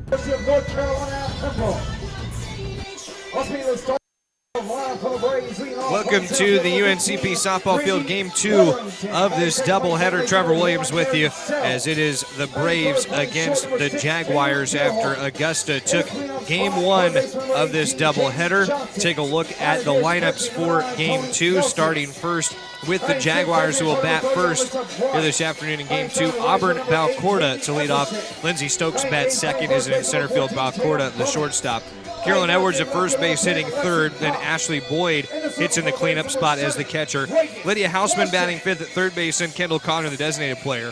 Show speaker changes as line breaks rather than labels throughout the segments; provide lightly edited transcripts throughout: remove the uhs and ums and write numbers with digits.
University of North Carolina Temple. Let's be the start.
Welcome to the UNCP softball field, game 2 of this doubleheader. Trevor Williams with you as it is the Braves against the Jaguars after Augusta took game 1 of this doubleheader. Take a look at the lineups for game 2, starting first with the Jaguars, who will bat first here this afternoon in game 2. Auburn Balcorda to lead off. Lindsey Stokes bats second, is in center field. Balcorda, the shortstop. Carolyn Edwards at first base hitting third. Then Ashley Boyd hits in the cleanup spot as the catcher. Lydia Hausman batting fifth at third base, and Kendall Connor, the designated player.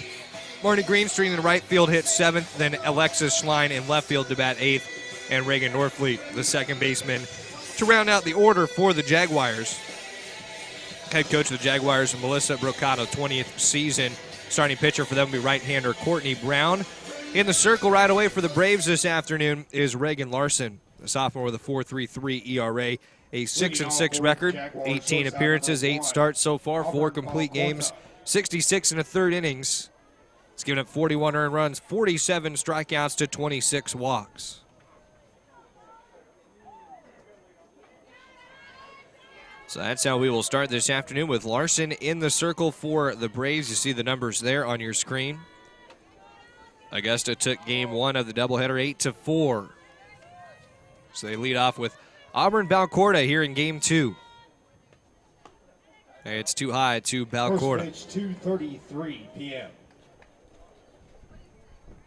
Marty Greenstreet in the right field hits seventh. Then Alexis Schlein in left field to bat eighth. And Reagan Norfleet, the second baseman, to round out the order for the Jaguars. Head coach of the Jaguars, Melissa Brocato, 20th season. Starting pitcher for them will be right-hander Courtney Brown. In the circle right away for the Braves this afternoon is Reagan Larson, a sophomore with a 4.33 ERA, a 6-6 record, 18 appearances, 8 starts so far, 4 complete games, 66 and a third innings. It's given up 41 earned runs, 47 strikeouts to 26 walks. So that's how we will start this afternoon, with Larson in the circle for the Braves. You see the numbers there on your screen. Augusta took game 1 of the doubleheader 8-4. So they lead off with Auburn Balcorda here in game 2. It's too high to Balcorda.
First pitch, 2:33 p.m.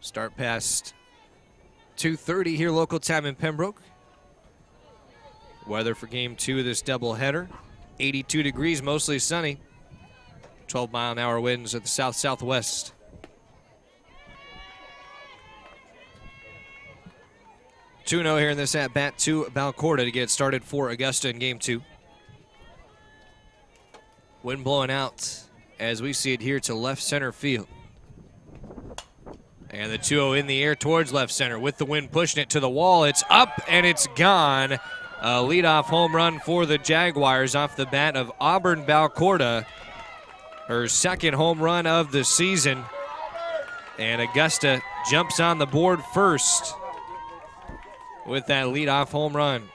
Start past 2:30 here local time in Pembroke. Weather for game 2 of this doubleheader, 82 degrees, mostly sunny. 12-mile-an-hour winds at the south-southwest. Tuno here in this at-bat to Balcorda to get started for Augusta in game 2. Wind blowing out as we see it here to left center field. And the 2-0 in the air towards left center with the wind pushing it to the wall. It's up and it's gone. A leadoff home run for the Jaguars off the bat of Auburn Balcorda. Her second home run of the season. And Augusta jumps on the board first with that leadoff home run.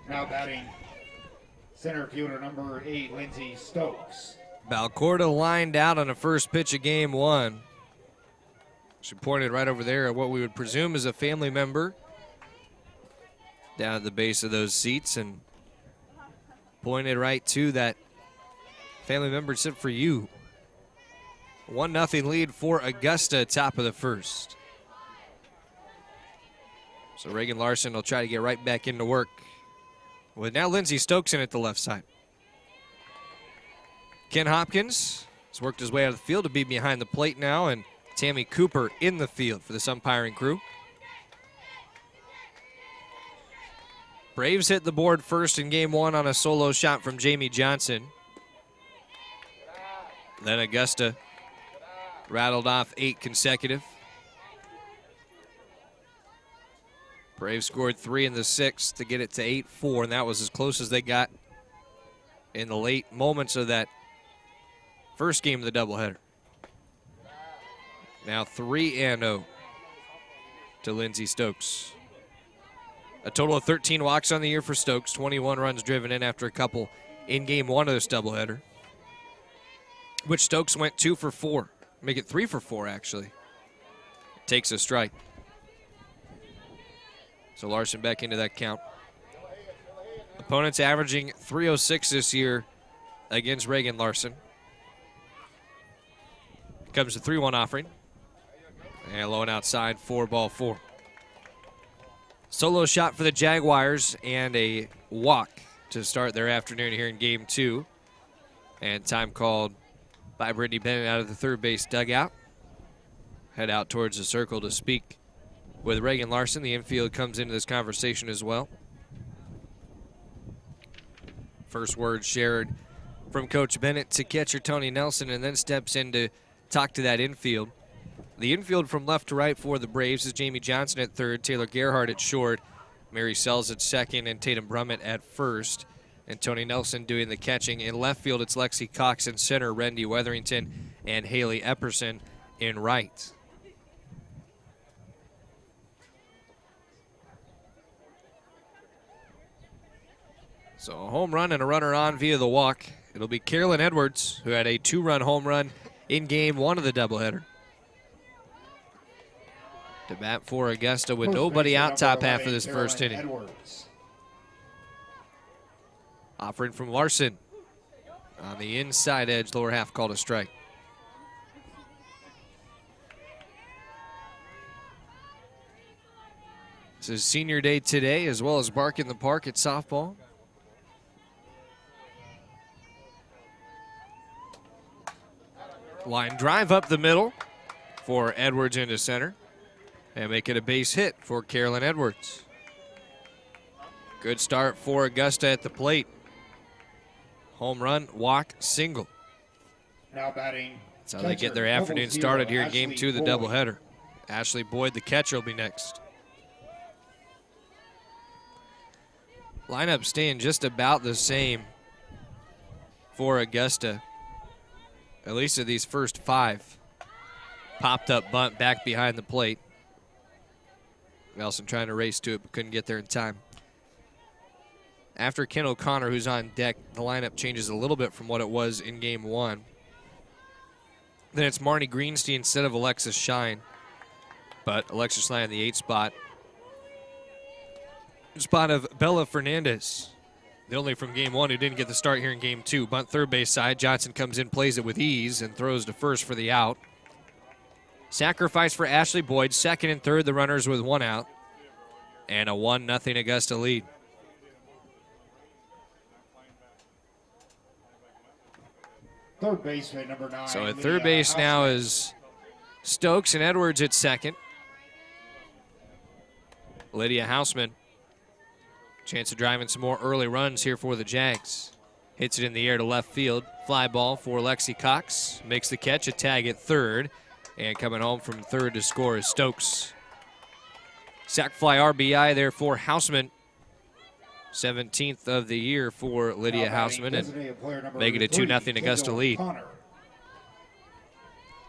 Now batting center fielder number 8, Lindsey Stokes.
Balcorda lined out on the first pitch of game 1. She pointed right over there at what we would presume is a family member down at the base of those seats, and pointed right to that family member said, "For you." 1-0 lead for Augusta, top of the first. So Reagan Larson will try to get right back into work with now Lindsey Stokes in at the left side. Ken Hopkins has worked his way out of the field to be behind the plate now, and Tammy Cooper in the field for this umpiring crew. Braves hit the board first in game 1 on a solo shot from Jamie Johnson. Then Augusta rattled off 8 consecutive. Braves scored 3 in the 6th to get it to 8-4, and that was as close as they got in the late moments of that first game of the doubleheader. Now 3-0 to Lindsey Stokes. A total of 13 walks on the year for Stokes, 21 runs driven in after a couple in game 1 of this doubleheader, which Stokes went 2 for 4. Make it 3 for 4, actually. Takes a strike. So Larson back into that count. Opponents averaging .306 this year against Reagan Larson. Comes the 3-1 offering. And low and outside, 4-4. Solo shot for the Jaguars and a walk to start their afternoon here in game 2. And time called by Brittany Bennett out of the third base dugout. Head out towards the circle to speak with Reagan Larson. The infield comes into this conversation as well. First word shared from Coach Bennett to catcher Tony Nelson, and then steps in to talk to that infield. The infield from left to right for the Braves is Jamie Johnson at third, Taylor Gerhardt at short, Mary Sells at second, and Tatum Brummett at first. And Tony Nelson doing the catching. In left field, it's Lexi Cox in center, Rendy Weatherington, and Haley Epperson in right. So a home run and a runner on via the walk. It'll be Carolyn Edwards, who had a 2-run home run in game 1 of the doubleheader. To bat for Augusta with nobody out top half of this first inning. Offering from Larson on the inside edge, lower half, called a strike. This is senior day today, as well as Bark in the Park at softball. Line drive up the middle for Edwards into center. And make it a base hit for Carolyn Edwards. Good start for Augusta at the plate. Home run, walk, single.
Now batting.
That's how they get their afternoon started here in game 2 of the doubleheader. Ashley Boyd, the catcher, will be next. Lineup staying just about the same for Augusta. At least of these first 5. Popped up bunt back behind the plate. Nelson trying to race to it, but couldn't get there in time. After Ken O'Connor, who's on deck, the lineup changes a little bit from what it was in game 1. Then it's Marnie Greenstein instead of Alexis Shine. But Alexis Shine in the 8 spot. Spot of Bella Fernandez, the only from game 1 who didn't get the start here in game 2. Bunt third base side. Johnson comes in, plays it with ease, and throws to first for the out. Sacrifice for Ashley Boyd. Second and third, the runners with 1 out. And a 1-0 Augusta lead.
Third baseman, number 9.
So at third base now is Stokes and Edwards at second. Lydia Hausman. Chance of driving some more early runs here for the Jags. Hits it in the air to left field. Fly ball for Lexi Cox. Makes the catch, a tag at third. And coming home from third to score is Stokes. Sac fly RBI there for Hausman. 17th of the year for Lydia Hausman, and make it a 2-0 Augusta lead.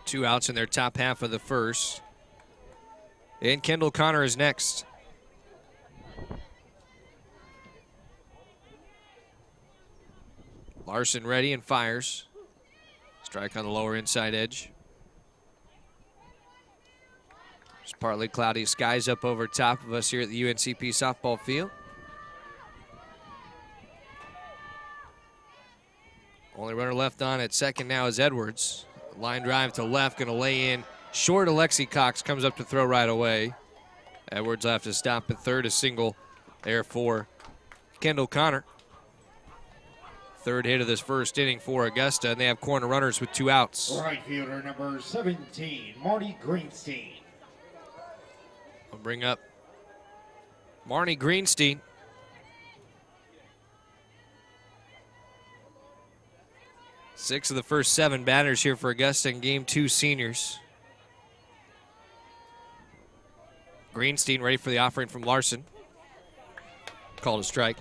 2 outs in their top half of the first. And Kendall Connor is next. Larson ready and fires. Strike on the lower inside edge. It's partly cloudy skies up over top of us here at the UNCP softball field. Only runner left on at second now is Edwards. Line drive to left, gonna lay in short of Lexi Cox, comes up to throw right away. Edwards will have to stop at third, a single there for Kendall Connor. Third hit of this first inning for Augusta, and they have corner runners with 2 outs.
Right fielder number 17, Marnie Greenstein.
We'll bring up Marnie Greenstein. Six of the first 7 batters here for Augusta in game 2 seniors. Greenstein ready for the offering from Larson. Called a strike.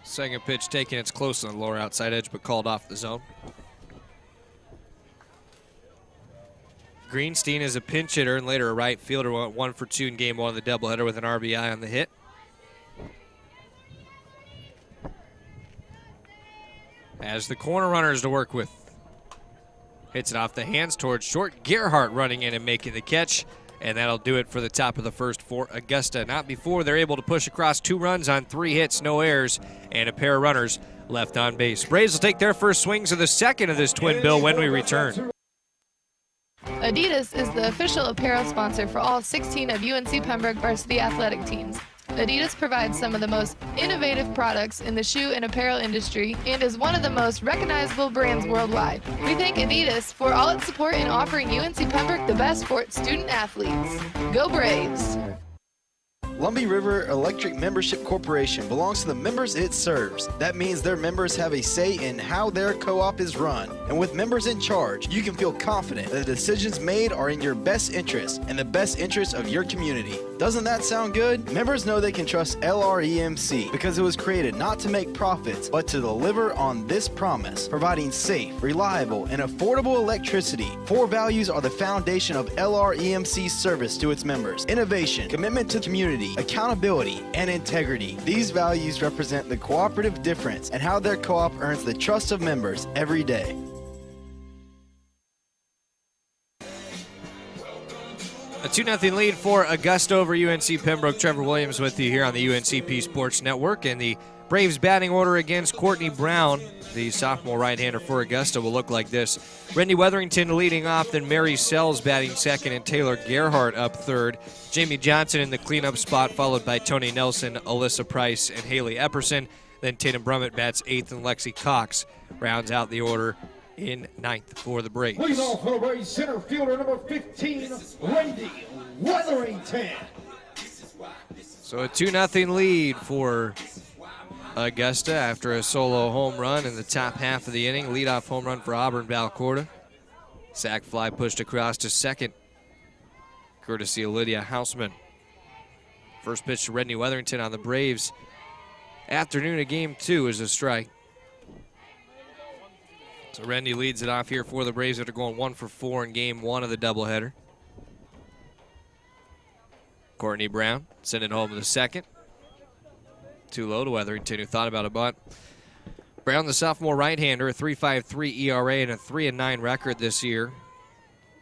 Second pitch taken, it's close on the lower outside edge, but called off the zone. Greenstein is a pinch hitter and later a right fielder. Went 1 for 2 in game 1 of the doubleheader with an RBI on the hit. Has the corner runners to work with. Hits it off the hands towards short. Gerhardt running in and making the catch. And that'll do it for the top of the first for Augusta. Not before they're able to push across 2 runs on 3 hits, no errors, and a pair of runners left on base. Braves will take their first swings of the second of this twin bill when we return.
Adidas is the official apparel sponsor for all 16 of UNC Pembroke varsity athletic teams. Adidas provides some of the most innovative products in the shoe and apparel industry and is one of the most recognizable brands worldwide. We thank Adidas for all its support in offering UNC Pembroke the best for its student athletes. Go Braves!
Lumbee River Electric Membership Corporation belongs to the members it serves. That means their members have a say in how their co-op is run. And with members in charge, you can feel confident that the decisions made are in your best interest and the best interest of your community. Doesn't that sound good? Members know they can trust LREMC because it was created not to make profits, but to deliver on this promise, providing safe, reliable, and affordable electricity. 4 values are the foundation of LREMC's service to its members: innovation, commitment to community, accountability, and integrity. These values represent the cooperative difference and how their co-op earns the trust of members every day.
A 2-0 lead for Augusta over UNC Pembroke. Trevor Williams with you here on the UNCP Sports Network. And the Braves batting order against Courtney Brown, the sophomore right-hander for Augusta, will look like this. Randy Weatherington leading off, then Mary Sells batting second, and Taylor Gerhardt up third. Jamie Johnson in the cleanup spot, followed by Tony Nelson, Alyssa Price, and Haley Epperson. Then Tatum Brummett bats eighth, and Lexi Cox rounds out the order in ninth for the Braves.
Leading off for the Braves, center fielder number 15, Randy Weatherington.
So a 2-0 lead for Augusta after a solo home run in the top half of the inning. Leadoff home run for Auburn Valcorda. Sac fly pushed across to second, courtesy of Lydia Hausman. First pitch to Randy Weatherington on the Braves. Afternoon of game 2 is a strike. So Randy leads it off here for the Braves after going 1 for 4 in game 1 of the doubleheader. Courtney Brown sent it home to the second. Too low to Weatherington, who thought about a bunt. Brown, the sophomore right-hander, a 3.53 ERA and a 3-9 record this year.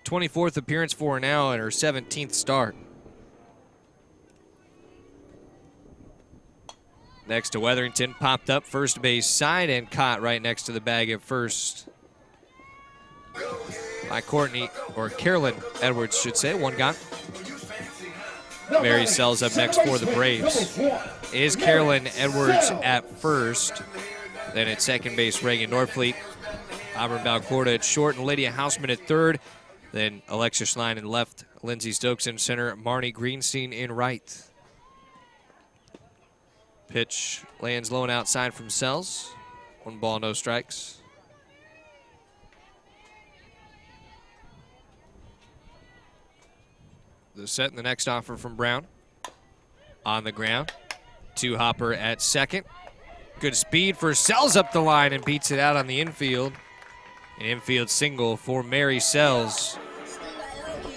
24th appearance for her now and her 17th start. Next to Weatherington, popped up first base side and caught right next to the bag at first by Courtney, or Carolyn Edwards should say, one gone. Mary Sells up next for the Braves. Is Carolyn Edwards at first. Then at second base, Reagan Norfleet. Auburn Valcorda at short, and Lydia Hausman at third. Then Alexia Schlein in left, Lindsey Stokes in center, Marnie Greenstein in right. Pitch lands low and outside from Sells. 1 ball, no strikes. The set and the next offer from Brown. On the ground. 2 hopper at second. Good speed for Sells up the line and beats it out on the infield. An infield single for Mary Sells.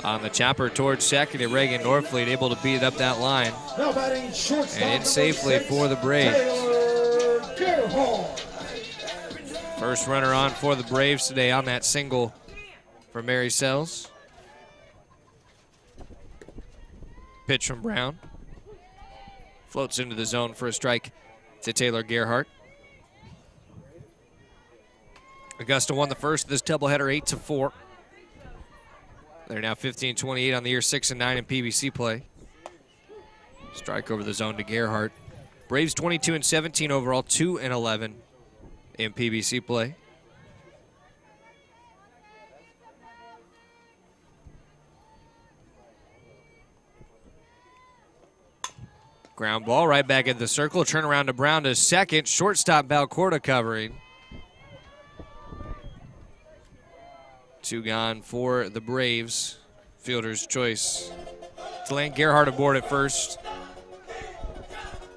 On the chopper towards second, and Reagan Norfleet able to beat it up that line. And in safely for the Braves. First runner on for the Braves today on that single for Mary Sells. Pitch from Brown. Floats into the zone for a strike to Taylor Gerhardt. Augusta won the first of this doubleheader 8-4. They're now 15-28 on the year, 6-9 in PBC play. Strike over the zone to Gerhardt. Braves 22-17 overall, 2-11 in PBC play. Ground ball right back at the circle. Turn around to Brown to second. Shortstop Valcorda covering. 2 gone for the Braves. Fielder's choice. Delaney Gerhardt aboard at first.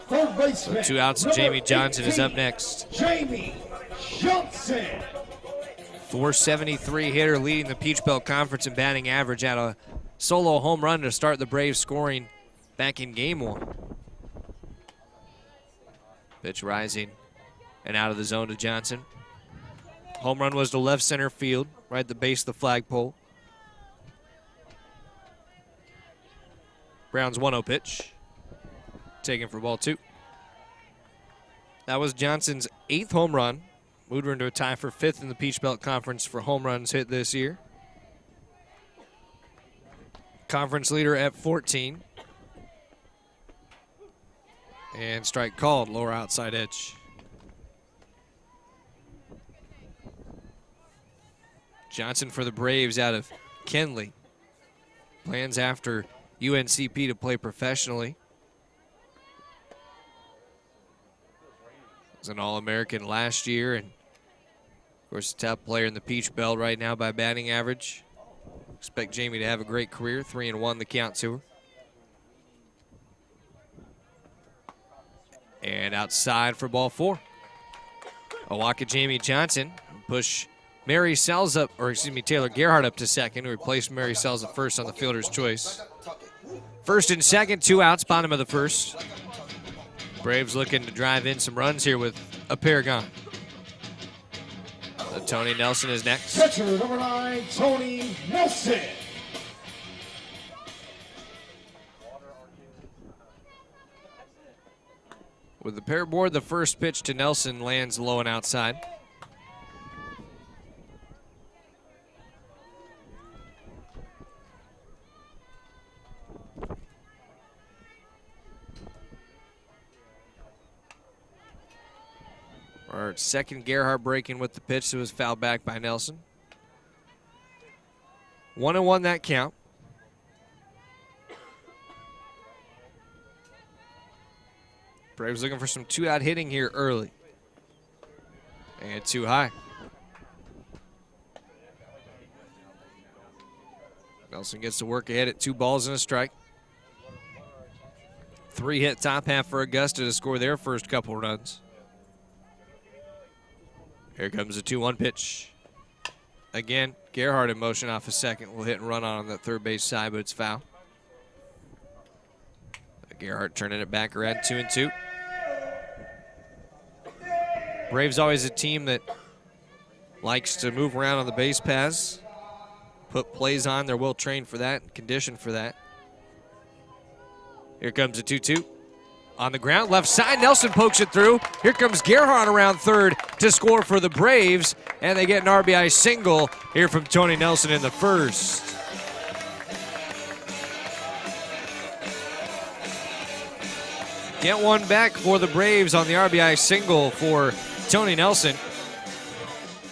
2 outs, and Jamie Johnson is up next.
Jamie Johnson.
473 hitter leading the Peach Belt Conference in batting average. Had a solo home run to start the Braves scoring back in game 1. Pitch rising and out of the zone to Johnson. Home run was to left center field, right at the base of the flagpole. Brown's 1-0 pitch. Taken for ball 2. That was Johnson's 8th home run. Moved her into a tie for 5th in the Peach Belt Conference for home runs hit this year. Conference leader at 14. And strike called, lower outside edge. Johnson for the Braves out of Kenley. Plans after UNCP to play professionally. Was an All-American last year, and of course, a top player in the Peach Belt right now by batting average. Expect Jamie to have a great career. 3-1 the count to her. And outside for ball 4. Awaka Jamie Johnson push Mary Sells up, or excuse me, Taylor Gerhardt up to second to replace Mary Sells at first on the fielder's choice. First and second, 2 outs, bottom of the first. Braves looking to drive in some runs here with a pair gone. So Tony Nelson is next.
Catcher number 9, Tony Nelson.
With the pair board, the first pitch to Nelson lands low and outside. Our second Gerhardt breaking with the pitch that was fouled back by Nelson. 1-1 that count. Braves looking for some 2-out hitting here early. And too high. Nelson gets to work ahead at 2 balls and a strike. 3-hit top half for Augusta to score their first couple runs. Here comes the 2-1 pitch. Again, Gerhardt in motion off a second. Will hit and run on that third base side, but it's foul. Gerhardt turning it back around 2-2. Braves always a team that likes to move around on the base paths, put plays on. They're well trained for that, conditioned for that. Here comes a 2-2. On the ground, left side, Nelson pokes it through. Here comes Gerhardt around third to score for the Braves, and they get an RBI single here from Tony Nelson in the first. Get one back for the Braves on the RBI single for Tony Nelson.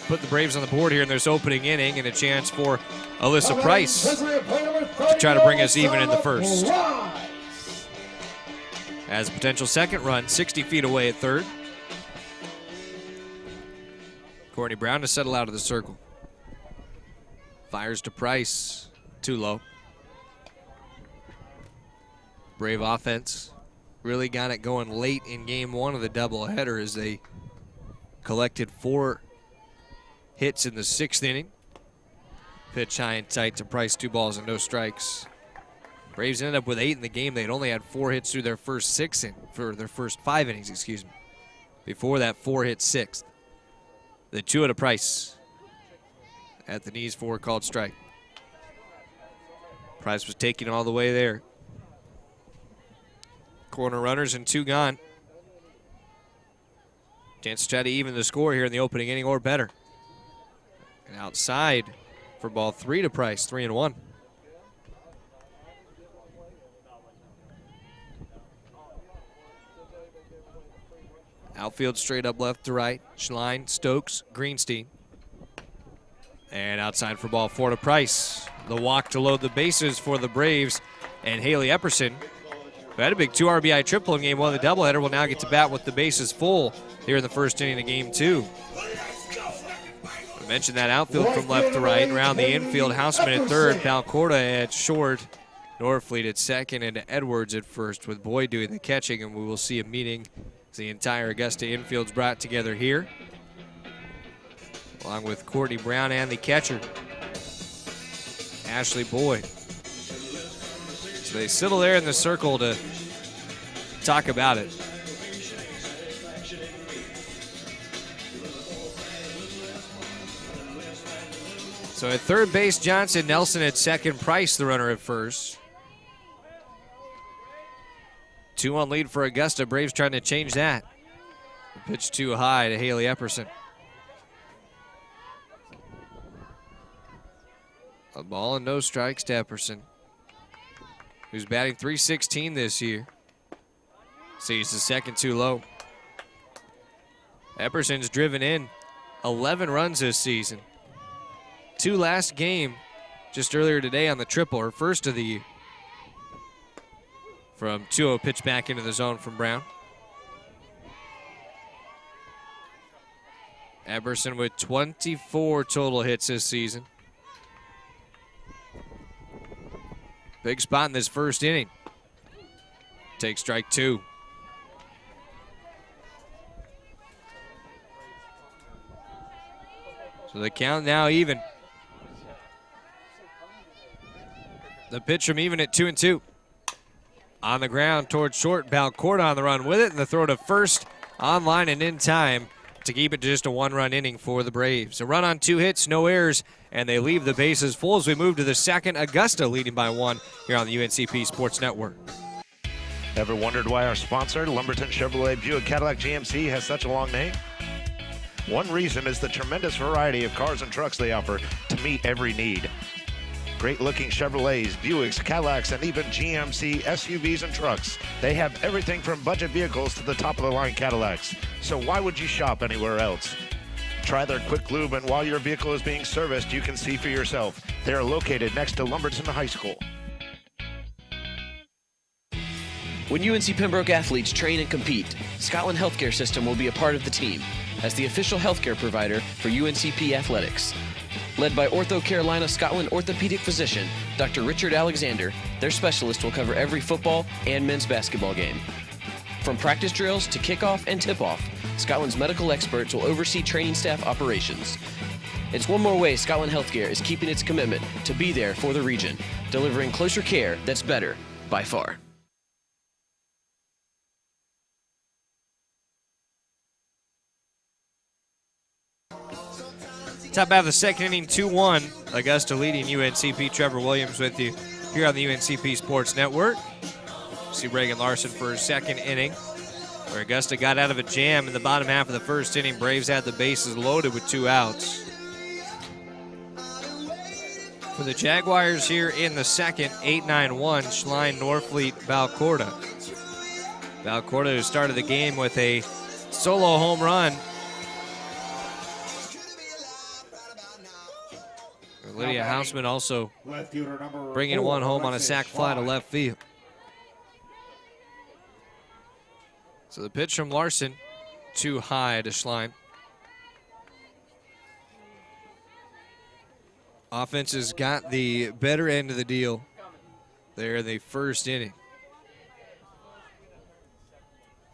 Put the Braves on the board here in this opening inning, and a chance for Alyssa Price to try to bring us even in the first. As a potential second run, 60 feet away at third. Courtney Brown to settle out of the circle. Fires to Price, too low. Brave offense really got it going late in game 1 of the doubleheader as they collected 4 hits in the 6th inning. Pitch high and tight to Price, 2 balls and no strikes. Braves ended up with 8 in the game. They'd only had 4 hits through their first 5 innings, excuse me. Before that, 4 hits 6th. The 2 at a Price. At the knees for a called strike. Price was taking all the way there. Corner runners and 2 gone. Chance to try to even the score here in the opening inning or better. And outside for ball 3 to Price, 3-1. Outfield straight up left to right. Schlein, Stokes, Greenstein. And outside for ball 4 to Price. The walk to load the bases for the Braves. And Haley Epperson, who had a big 2 RBI triple in game 1 of the doubleheader, will now get to bat with the bases full here in the first inning of game 2. I mentioned that outfield from left to right. Around the infield, Houseman at third, Palcorda at short, Norfleet at second, and Edwards at first, with Boyd doing the catching, and we will see a meeting as the entire Augusta infield's brought together here, along with Courtney Brown and the catcher, Ashley Boyd. So they settle there in the circle to talk about it. So at third base, Johnson, Nelson at second, Price the runner at first. 2-1 lead for Augusta. Braves trying to change that. Pitch too high to Haley Epperson. A ball and no strikes to Epperson, who's batting .316 this year. Sees the second too low. Epperson's driven in 11 runs this season. 2 last game, just earlier today on the triple, her first of the year. From 2-0 pitch back into the zone from Brown. Epperson with 24 total hits this season. Big spot in this first inning. Take strike 2. So the count now even. The pitch from even at 2-2. On the ground towards short. Balcourt on the run with it, and the throw to first on line and in time to keep it to just a one-run inning for the Braves. A run on 2 hits, no errors, and they leave the bases full as we move to the second. Augusta leading by 1 here on the UNCP Sports Network.
Ever wondered why our sponsor, Lumberton Chevrolet Buick Cadillac GMC, has such a long name? One reason is the tremendous variety of cars and trucks they offer to meet every need. Great-looking Chevrolets, Buicks, Cadillacs, and even GMC SUVs and trucks. They have everything from budget vehicles to the top-of-the-line Cadillacs. So why would you shop anywhere else? Try their quick lube, and while your vehicle is being serviced, you can see for yourself. They are located next to Lumberton High School.
When UNC Pembroke athletes train and compete, Scotland Healthcare System will be a part of the team as the official healthcare provider for UNCP athletics. Led by Ortho Carolina Scotland orthopedic physician Dr. Richard Alexander, their specialist will cover every football and men's basketball game. From practice drills to kickoff and tip-off, Scotland's medical experts will oversee training staff operations. It's one more way Scotland Healthcare is keeping its commitment to be there for the region, delivering closer care that's better by far.
Top half of the second inning, 2-1. Augusta leading UNCP. Trevor Williams with you here on the UNCP Sports Network. See Reagan Larson for his second inning, where Augusta got out of a jam in the bottom half of the first inning. Braves had the bases loaded with 2 outs. For the Jaguars here in the second, 8-9-1, Schlein, Norfleet, Balcourt. Balcourt, who started the game with a solo home run. Lydia Hausman also bringing 1 home on a sac fly to left field. So the pitch from Larson, too high to Schlein. Offense has got the better end of the deal there in the first inning.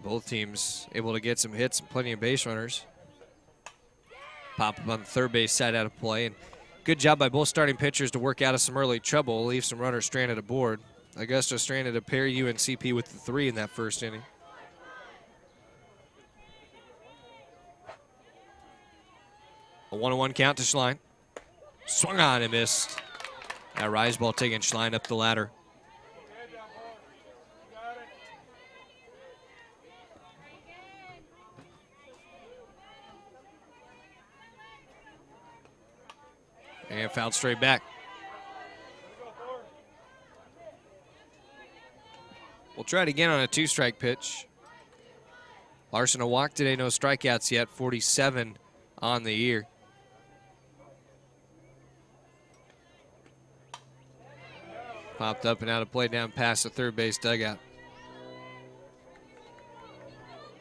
Both teams able to get some hits and plenty of base runners. Pop up on the third base side out of play. And good job by both starting pitchers to work out of some early trouble, leave some runners stranded aboard. Augusta stranded a pair, UNCP with the 3 in that first inning. A 1-1 count to Schlein. Swung on and missed. That rise ball taking Schlein up the ladder. And fouled straight back. We'll try it again on a 2-strike pitch. Larson a walk today, no strikeouts yet, 47 on the year. Popped up and out of play down past the third base dugout.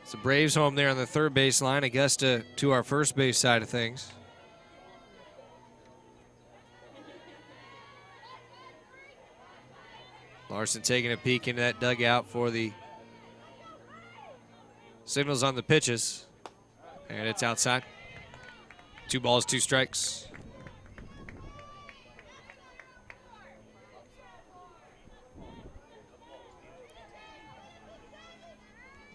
It's the Braves home there on the third base line. Augusta to our first base side of things. Larson taking a peek into that dugout for the signals on the pitches. And it's outside. 2 balls, 2 strikes.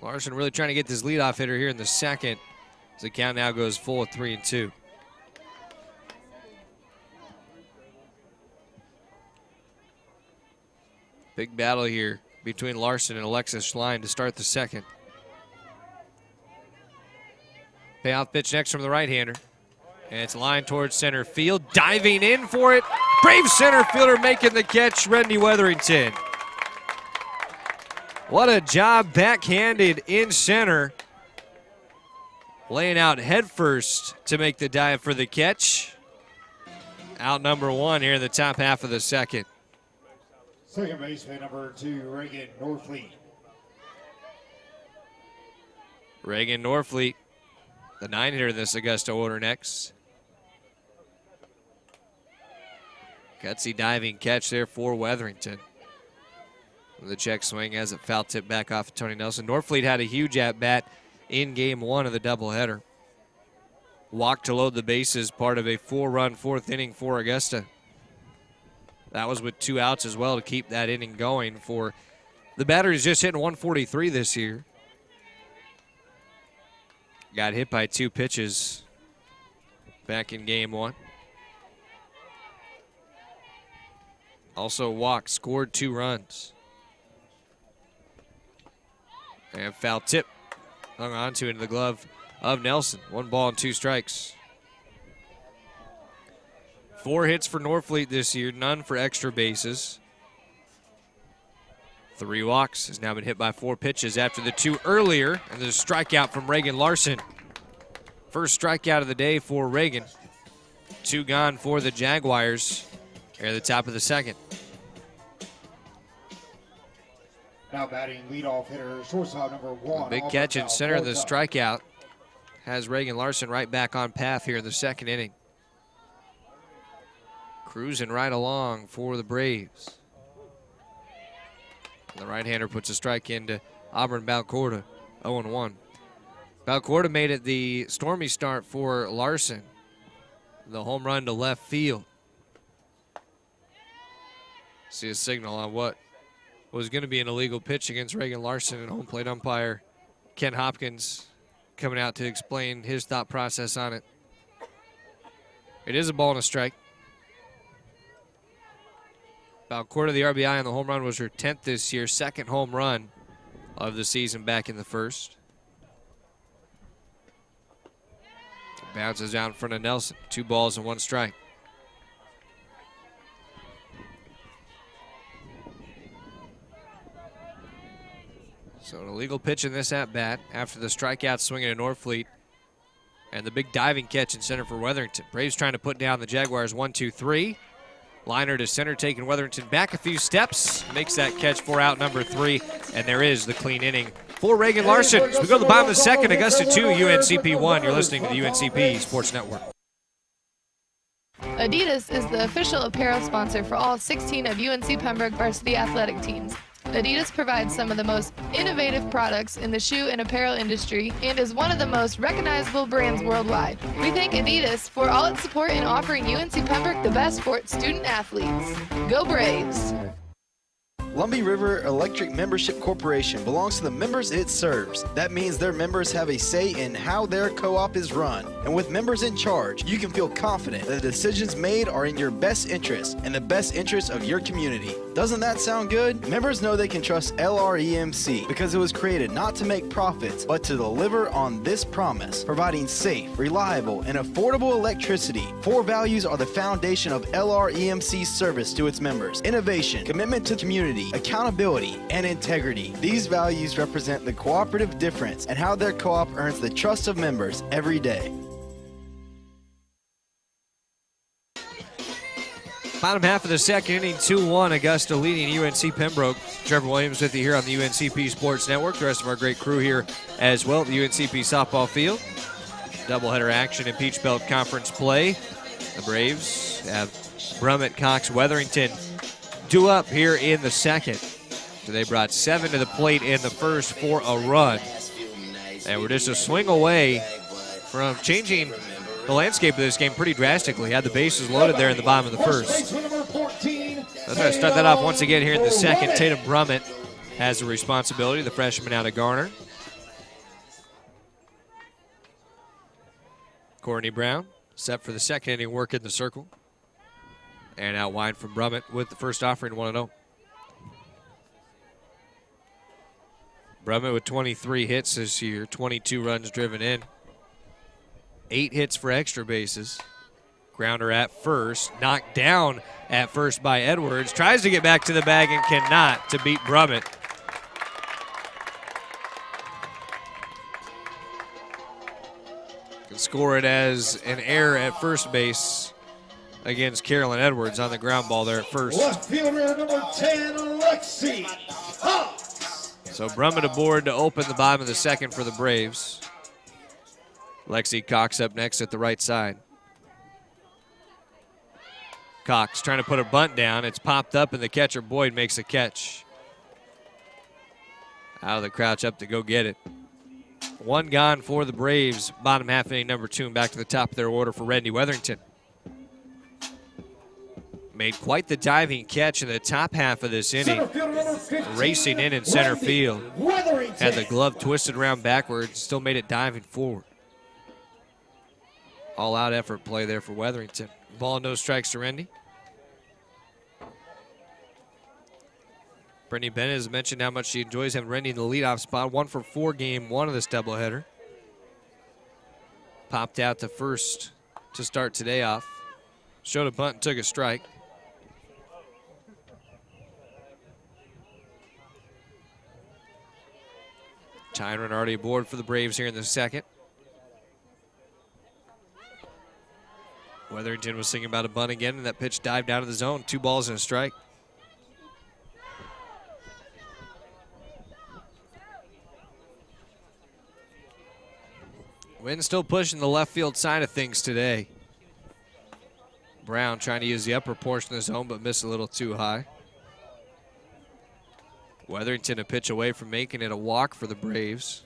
Larson really trying to get this leadoff hitter here in the second, as the count now goes full at 3-2. Big battle here between Larson and Alexis Schlein to start the second. Payoff pitch next from the right-hander. And it's lined towards center field. Diving in for it. Brave center fielder making the catch, Randy Wetherington. What a job backhanded in center. Laying out headfirst to make the dive for the catch. Out number 1 here in the top half of the second.
Second baseman number 2, Reagan Norfleet.
Reagan Norfleet, the 9-hitter in this Augusta order next. Gutsy diving catch there for Wetherington. The check swing has it foul tip back off of Tony Nelson. Norfleet had a huge at-bat in game 1 of the doubleheader. walk to load the bases, part of a 4-run fourth inning for Augusta. That was with 2 outs as well to keep that inning going for the batter. Who's just hitting 143 this year. Got hit by 2 pitches back in game 1. Also walked, scored 2 runs. And foul tip hung on to into the glove of Nelson. 1 ball and 2 strikes. 4 hits for Norfleet this year, none for extra bases. 3 walks, has now been hit by 4 pitches after the 2 earlier, and there's a strikeout from Reagan Larson. First strikeout of the day for Reagan. 2 gone for the Jaguars here at the top of the second.
Now batting leadoff hitter, shortstop number 1.
Big catch in center of the strikeout has Reagan Larson right back on path here in the second inning. Cruising right along for the Braves. The right-hander puts a strike into Auburn Balcorda, 0-1. Balcorda made it the stormy start for Larson. The home run to left field. See a signal on what was going to be an illegal pitch against Reagan Larson, and home plate umpire Ken Hopkins coming out to explain his thought process on it. It is a ball and a strike. Balcorda, the RBI on the home run, was her 10th this year, 2nd home run of the season back in the 1st. Bounces out in front of Nelson. 2 balls and 1 strike. So an illegal pitch in this at-bat after the strikeout swinging at Norfleet. And the big diving catch in center for Weatherington. Braves trying to put down the Jaguars 1-2-3. Liner to center, taking Weatherington back a few steps. Makes that catch for out number 3. And there is the clean inning for Reagan Larson. As we go to the bottom of the second, Augusta 2, UNCP 1. You're listening to the UNCP Sports Network.
Adidas is the official apparel sponsor for all 16 of UNC Pembroke varsity athletic teams. Adidas provides some of the most innovative products in the shoe and apparel industry and is one of the most recognizable brands worldwide. We thank Adidas for all its support in offering UNC Pembroke the best for its student athletes. Go Braves!
Lumbee River Electric Membership Corporation belongs to the members it serves. That means their members have a say in how their co-op is run. And with members in charge, you can feel confident that the decisions made are in your best interest and the best interest of your community. Doesn't that sound good? Members know they can trust LREMC because it was created not to make profits, but to deliver on this promise, providing safe, reliable, and affordable electricity. 4 values are the foundation of LREMC's service to its members: innovation, commitment to community, accountability, and integrity. These values represent the cooperative difference and how their co-op earns the trust of members every day.
Bottom half of the second inning, 2-1, Augusta leading UNC Pembroke. Trevor Williams with you here on the UNCP Sports Network. The rest of our great crew here as well at the UNCP softball field. Doubleheader action in Peach Belt Conference play. The Braves have Brummett, Cox, Weatherington due up here in the second. So they brought 7 to the plate in the first for a run. And we're just a swing away from changing the landscape of this game pretty drastically. Had the bases loaded there in the bottom of the first. Let's try to start that off once again here in the second. Tatum Brummett has the responsibility, the freshman out of Garner. Courtney Brown set for the second inning work in the circle. And out wide from Brummett with the first offering, 1-0. Brummett with 23 hits this year, 22 runs driven in. 8 hits for extra bases. Grounder at first, knocked down at first by Edwards. Tries to get back to the bag and cannot to beat Brummett. Can score it as an error at first base against Carolyn Edwards on the ground ball there at first.
Left fielder number 10, Alexi Cox.
So Brummett aboard to open the bottom of the second for the Braves. Lexi Cox up next at the right side. Cox trying to put a bunt down. It's popped up, and the catcher Boyd makes a catch. Out of the crouch up to go get it. One gone for the Braves. Bottom half inning, number 2, and back to the top of their order for Randy Weatherington. Made quite the diving catch in the top half of this inning. Racing in center field. Had the glove twisted around backwards, still made it diving forward. All-out effort play there for Weatherington. Ball, no strikes to Randy. Brittany Bennett has mentioned how much she enjoys having Randy in the leadoff spot. 1 for 4 game 1 of this doubleheader. Popped out to first to start today off. Showed a bunt and took a strike. Tyne run already aboard for the Braves here in the second. Weatherington was thinking about a bunt again, and that pitch dived out of the zone. 2 balls and a strike. Wind still pushing the left field side of things today. Brown trying to use the upper portion of the zone, but missed a little too high. Weatherington a pitch away from making it a walk for the Braves.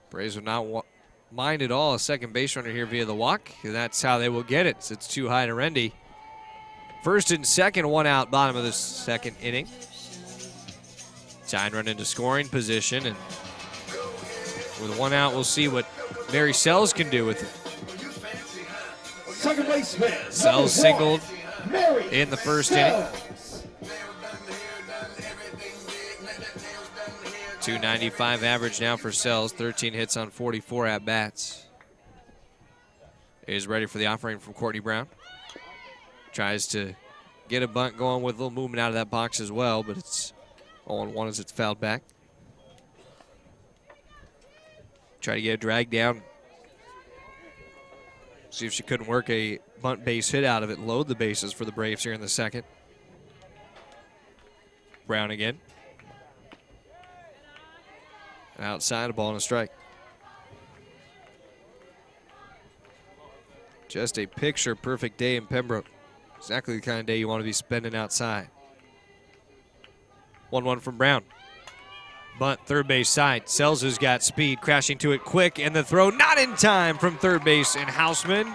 Braves will not mind at all a second base runner here via the walk, and that's how they will get it. It's too high to Rendy. First and second, 1 out, bottom of the second inning. Tyne run into scoring position, and with 1 out, we'll see what Mary Sells can do with it.
Second baseman.
Sells singled in the first inning. 295 average now for Sells, 13 hits on 44 at-bats. Is ready for the offering from Courtney Brown. Tries to get a bunt going with a little movement out of that box as well, but it's 0-1 as it's fouled back. Try to get a drag down. See if she couldn't work a bunt base hit out of it. Load the bases for the Braves here in the second. Brown again. Outside, a ball and a strike. Just a picture-perfect day in Pembroke. Exactly the kind of day you want to be spending outside. 1-1 from Brown. Bunt, third base side. Sells has got speed, crashing to it quick, and the throw not in time from third base and Houseman.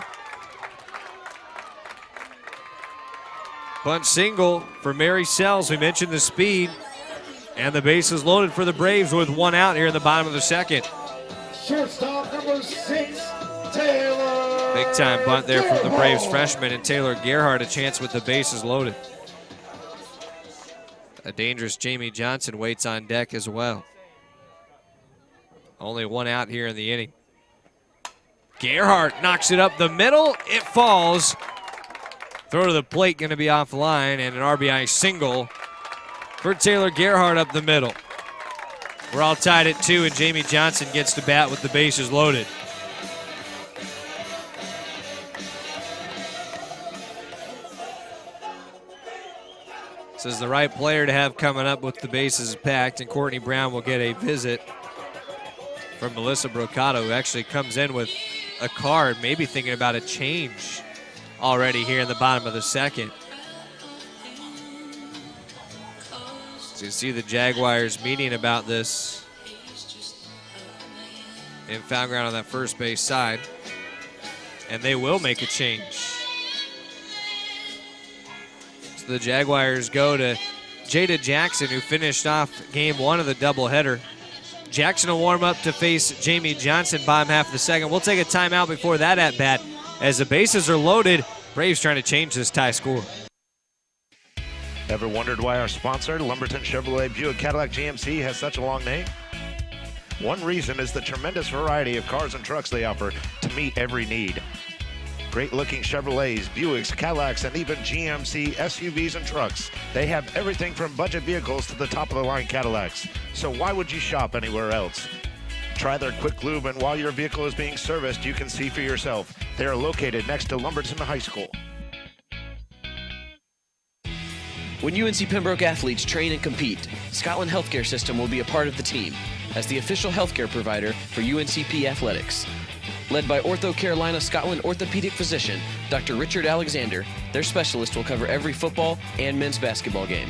Bunt single for Mary Sells. We mentioned the speed. And the base is loaded for the Braves with 1 out here in the bottom of the second.
Shortstop number 6, Taylor.
Big time bunt there from the Braves freshman, and Taylor Gerhardt a chance with the bases loaded. A dangerous Jamie Johnson waits on deck as well. Only 1 out here in the inning. Gerhardt knocks it up the middle. It falls. Throw to the plate going to be off the line, and an RBI single for Taylor Gerhardt up the middle. We're all tied at 2, and Jamie Johnson gets to bat with the bases loaded. This is the right player to have coming up with the bases packed, and Courtney Brown will get a visit from Melissa Brocato, who actually comes in with a card, maybe thinking about a change already here in the bottom of the second. So you see the Jaguars meeting about this in foul ground on that first base side, and they will make a change. So the Jaguars go to Jada Jackson, who finished off game 1 of the doubleheader. Jackson will warm up to face Jamie Johnson bottom half of the second. We'll take a timeout before that at bat as the bases are loaded. Braves trying to change this tie score.
Ever wondered why our sponsor, Lumberton Chevrolet Buick Cadillac GMC, has such a long name? One reason is the tremendous variety of cars and trucks they offer to meet every need. Great-looking Chevrolets, Buicks, Cadillacs, and even GMC SUVs and trucks. They have everything from budget vehicles to the top-of-the-line Cadillacs. So why would you shop anywhere else? Try their quick lube, and while your vehicle is being serviced, you can see for yourself. They are located next to Lumberton High School.
When UNC Pembroke athletes train and compete, Scotland Healthcare System will be a part of the team as the official healthcare provider for UNCP athletics. Led by Ortho Carolina Scotland orthopedic physician Dr. Richard Alexander, their specialist will cover every football and men's basketball game.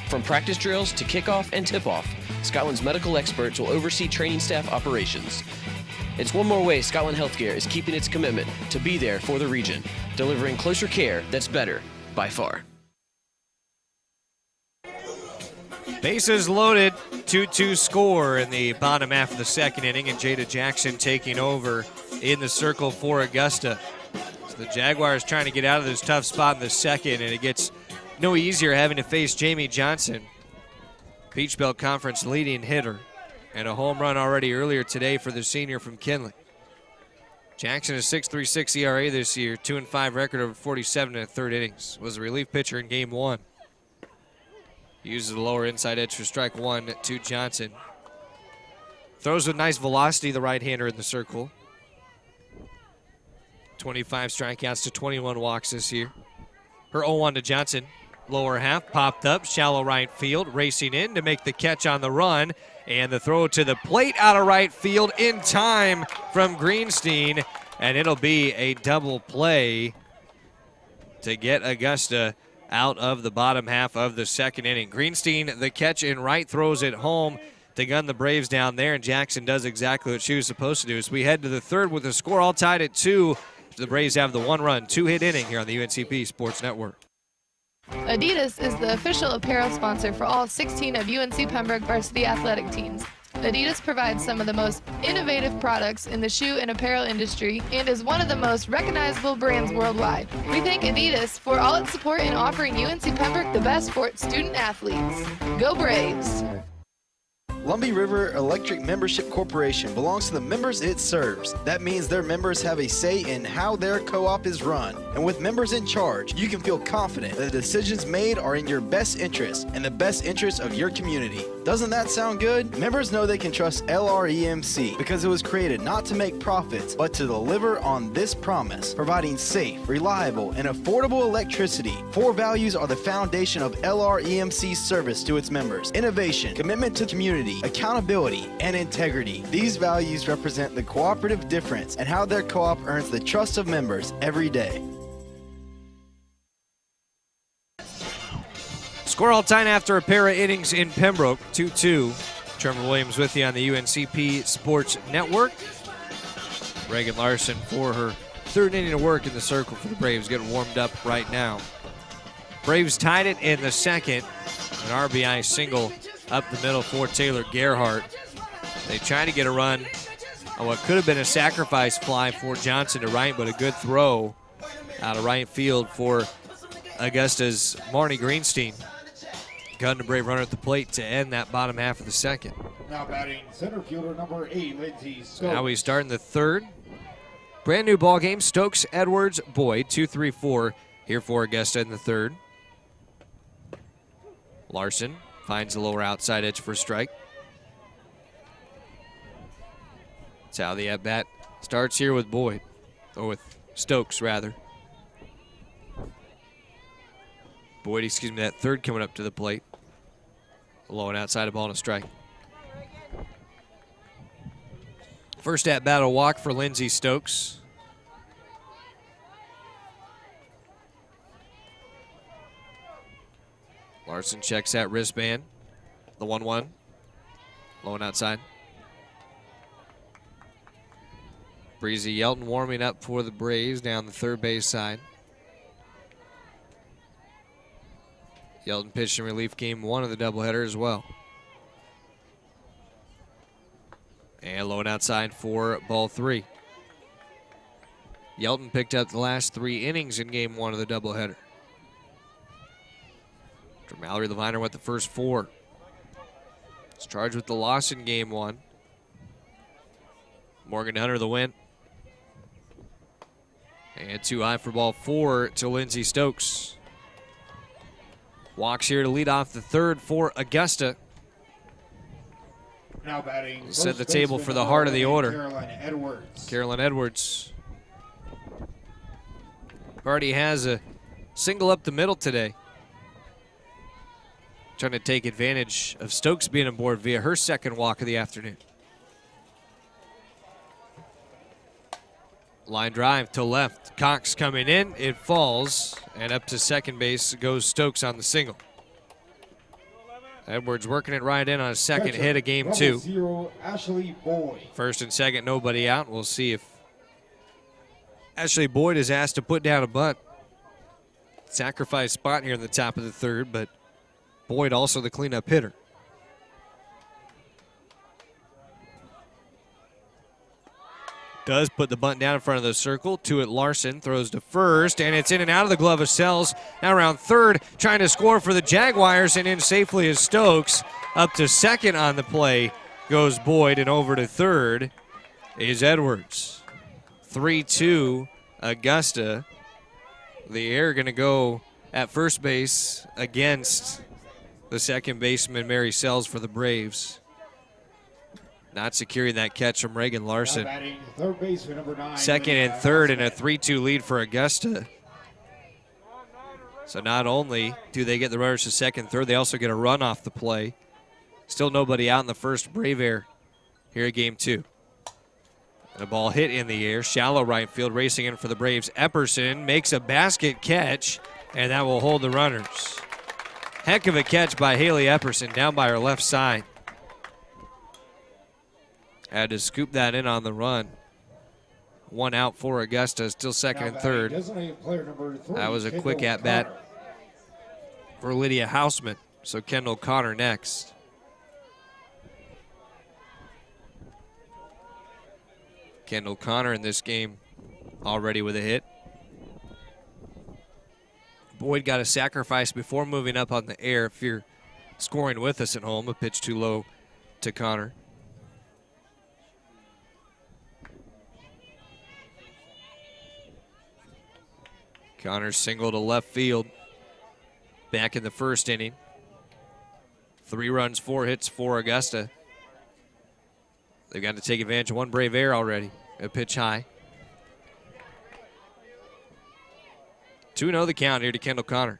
From practice drills to kickoff and tip-off, Scotland's medical experts will oversee training staff operations. It's one more way Scotland Healthcare is keeping its commitment to be there for the region, delivering closer care that's better by far.
Bases loaded, 2-2 score in the bottom half of the second inning, and Jada Jackson taking over in the circle for Augusta. So the Jaguars trying to get out of this tough spot in the second, and it gets no easier having to face Jamie Johnson, Peach Belt Conference leading hitter, and a home run already earlier today for the senior from Kinley. Jackson is 6.36 ERA this year, 2-5 record over 47 in the third innings. Was a relief pitcher in game one. Uses the lower inside edge for strike one to Johnson. Throws with nice velocity, the right-hander in the circle. 25 strikeouts to 21 walks this year. Her 0-1 to Johnson. Lower half, popped up, shallow right field, racing in to make the catch on the run. And the throw to the plate out of right field in time from Greenstein. And it'll be a double play to get Augusta out of the bottom half of the second inning. Greenstein, the catch in right, throws it home to gun the Braves down there, and Jackson does exactly what she was supposed to do. As we head to the third with the score all tied at 2, the Braves have the one-run, two-hit inning here on the UNCP Sports Network.
Adidas is the official apparel sponsor for all 16 of UNC Pembroke varsity athletic teams. Adidas provides some of the most innovative products in the shoe and apparel industry and is one of the most recognizable brands worldwide. We thank Adidas for all its support in offering UNC Pembroke the best for its student athletes. Go Braves!
Lumbee River Electric Membership Corporation belongs to the members it serves. That means their members have a say in how their co-op is run. And with members in charge, you can feel confident that the decisions made are in your best interest and the best interest of your community. Doesn't that sound good? Members know they can trust LREMC because it was created not to make profits, but to deliver on this promise, providing safe, reliable, and affordable electricity. 4 values are the foundation of LREMC's service to its members: innovation, commitment to community, accountability, and integrity. These values represent the cooperative difference and how their co-op earns the trust of members every day.
Score all time after a pair of innings in Pembroke, 2-2. Trevor Williams with you on the UNCP Sports Network. Reagan Larson for her third inning of work in the circle for the Braves, getting warmed up right now. Braves tied it in the second. An RBI single up the middle for Taylor Gerhardt. They tried to get a run on what could have been a sacrifice fly for Johnson to right, but a good throw out of right field for Augusta's Marnie Greenstein. Gun to Brave runner at the plate to end that bottom half of the second.
Now batting center fielder number 8, Lindsey Stokes.
Now we start in the third. Brand new ball game. Stokes, Edwards, Boyd, 2-3-4 here for Augusta in the third. Larson finds the lower outside edge for a strike. That's how the at-bat starts here with Boyd, or with Stokes, rather. Boyd, that third coming up to the plate. Low and outside, a ball and a strike. First at-bat, a walk for Lindsey Stokes. Larson checks that wristband. The 1-1. Low and outside. Breezy Yelton warming up for the Braves down the third base side. Yelton pitched in relief game 1 of the doubleheader as well. And low and outside for ball 3. Yelton picked up the last 3 innings in game 1 of the doubleheader. Mallory Leviner went the first 4. He's charged with the loss in game 1. Morgan Hunter the win. And too high for ball 4 to Lindsey Stokes. Walks here to lead off the third for Augusta.
Now batting.
Set the table for the heart of the order.
Carolyn Edwards.
Already has a single up the middle today. Trying to take advantage of Stokes being aboard via her second walk of the afternoon. Line drive to left. Cox coming in. It falls. And up to second base goes Stokes on the single. Edwards working it right in on his second
Catcher,
hit of game
number
2.
0, Ashley Boyd.
First and second, nobody out. We'll see if Ashley Boyd is asked to put down a bunt. Sacrifice spot here in the top of the third, but Boyd also the cleanup hitter. Does put the bunt down in front of the circle. To it, Larson throws to first, and it's in and out of the glove of Sells. Now around third, trying to score for the Jaguars, and in safely is Stokes. Up to second on the play goes Boyd, and over to third is Edwards. 3-2, Augusta. The air going to go at first base against the second baseman, Mary Sells, for the Braves. Not securing that catch from Reagan Larson.
Third baseman, number 9,
Second and third, and a 3-2 lead for Augusta. So not only do they get the runners to second, third, they also get a run off the play. Still nobody out in the first Brave air here at game 2. And a ball hit in the air, shallow right field, racing in for the Braves. Epperson makes a basket catch, and that will hold the runners. Heck of a catch by Haley Epperson down by her left side. Had to scoop that in on the run. One out for Augusta, still second and third. That was a quick at-bat for Lydia Hausman. So Kendall Connor next. Kendall Connor in this game already with a hit. Boyd got a sacrifice before moving up on the air. If you're scoring with us at home, a pitch too low to Connor. Connor single to left field back in the first inning. 3 runs, 4 hits for Augusta. They've got to take advantage of one Brave air already. A pitch high. 2-0 the count here to Kendall Connor.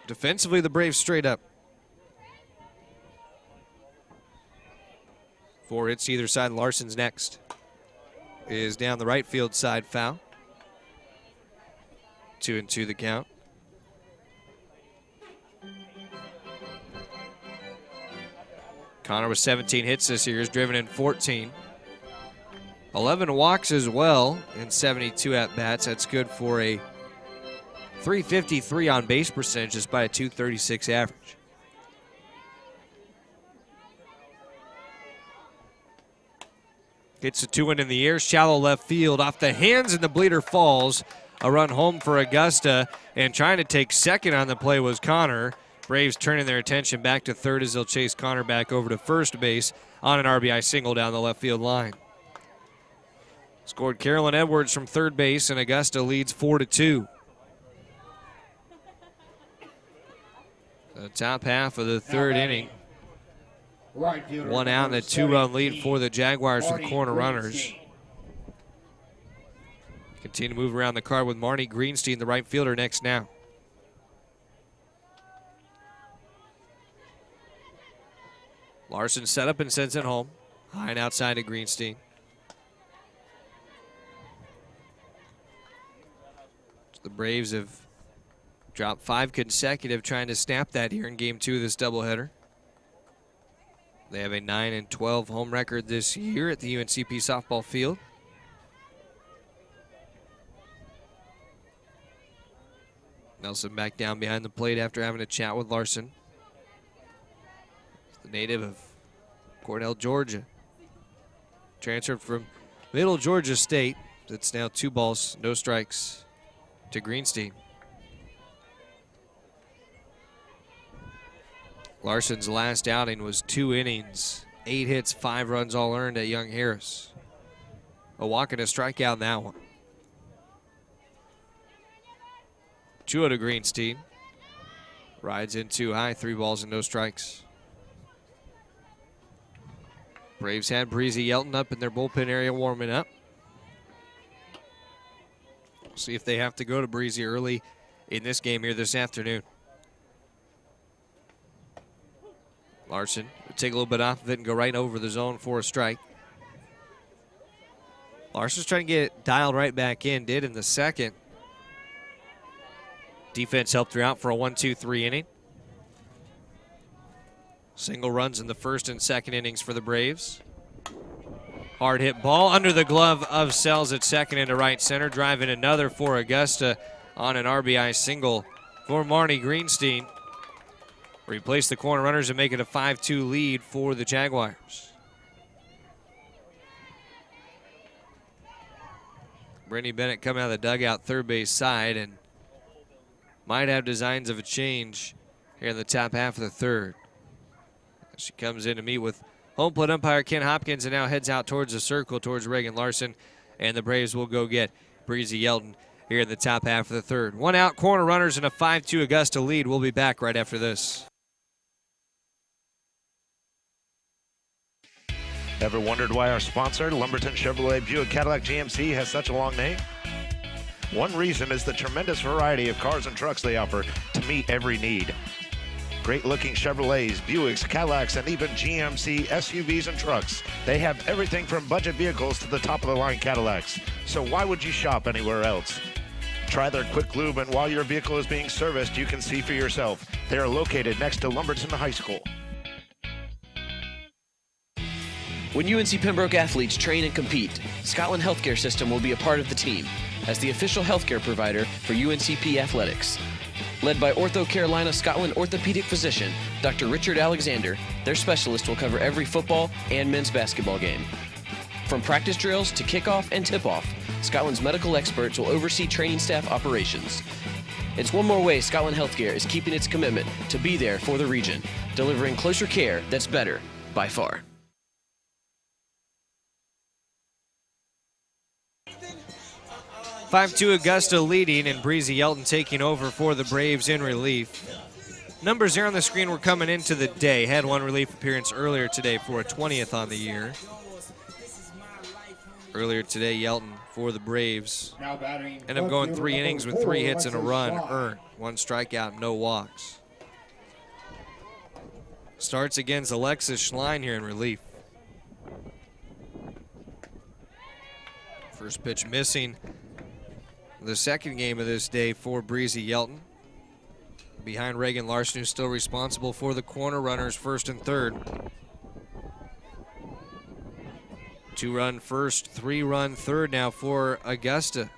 Defensively, the Braves straight up. 4 hits either side. Larson's next. Is down the right field side, foul. 2-2 the count. Connor with 17 hits this year, has driven in 14. 11 walks as well in 72 at-bats. That's good for a .353 on base percentage despite a .236 average. Gets a 2-1 in the air, shallow left field, off the hands, and the bleeder falls. A run home for Augusta, and trying to take second on the play was Connor. Braves turning their attention back to third as they'll chase Connor back over to first base on an RBI single down the left field line. Scored Carolyn Edwards from third base, and Augusta leads 4-2. The top half of the third inning. One out and a 2-run lead for the Jaguars with corner runners. Continue to move around the card with Marnie Greenstein, the right fielder, next now. Larson set up and sends it home. High and outside to Greenstein. The Braves have dropped 5 consecutive, trying to snap that here in game 2 of this doubleheader. They have a 9-12 home record this year at the UNCP softball field. Nelson back down behind the plate after having a chat with Larson. The native of Cornell, Georgia. Transferred from Middle Georgia State. It's now 2 balls, no strikes to Greenstein. Larson's last outing was 2 innings, 8 hits, 5 runs all earned at Young Harris. A walk and a strikeout in that one. 2-0 to Greenstein. Rides in too high, 3 balls and no strikes. Braves had Breezy Yelton up in their bullpen area warming up. We'll see if they have to go to Breezy early in this game here this afternoon. Larson will take a little bit off of it and go right over the zone for a strike. Larson's trying to get it dialed right back in, did in the second. Defense helped her out for a 1-2-3 inning. Single runs in the first and second innings for the Braves. Hard hit ball under the glove of Sells at second into right center. Driving another for Augusta on an RBI single for Marnie Greenstein. Replace the corner runners and make it a 5-2 lead for the Jaguars. Brittany Bennett coming out of the dugout third base side and might have designs of a change here in the top half of the third. She comes in to meet with home plate umpire Ken Hopkins and now heads out towards the circle towards Reagan Larson. And the Braves will go get Breezy Yelton here in the top half of the third. One out, corner runners, and a 5-2 Augusta lead. We'll be back right after this.
Ever wondered why our sponsor, Lumberton Chevrolet Buick Cadillac GMC, has such a long name? One reason is the tremendous variety of cars and trucks they offer to meet every need. Great-looking Chevrolets, Buicks, Cadillacs, and even GMC SUVs and trucks. They have everything from budget vehicles to the top-of-the-line Cadillacs. So why would you shop anywhere else? Try their quick lube, and while your vehicle is being serviced, you can see for yourself. They are located next to Lumberton High School.
When UNC Pembroke athletes train and compete, Scotland Healthcare System will be a part of the team as the official healthcare provider for UNCP athletics. Led by Ortho Carolina Scotland orthopedic physician Dr. Richard Alexander, their specialist will cover every football and men's basketball game. From practice drills to kickoff and tip-off, Scotland's medical experts will oversee training staff operations. It's one more way Scotland Healthcare is keeping its commitment to be there for the region, delivering closer care that's better by far.
(5-2) Augusta leading and Breezy Yelton taking over for the Braves in relief. Numbers there on the screen were coming into the day. Had one relief appearance earlier today for a 20th on the year. Earlier today, Yelton for the Braves ended up going 3 innings with 3 hits and a run earned. 1 strikeout, no walks. Starts against Alexis Schlein here in relief. First pitch missing. The second game of this day for Breezy Yelton. Behind Reagan Larson, who's still responsible for the corner runners first and third. 2-run first, 3-run third now for Augusta.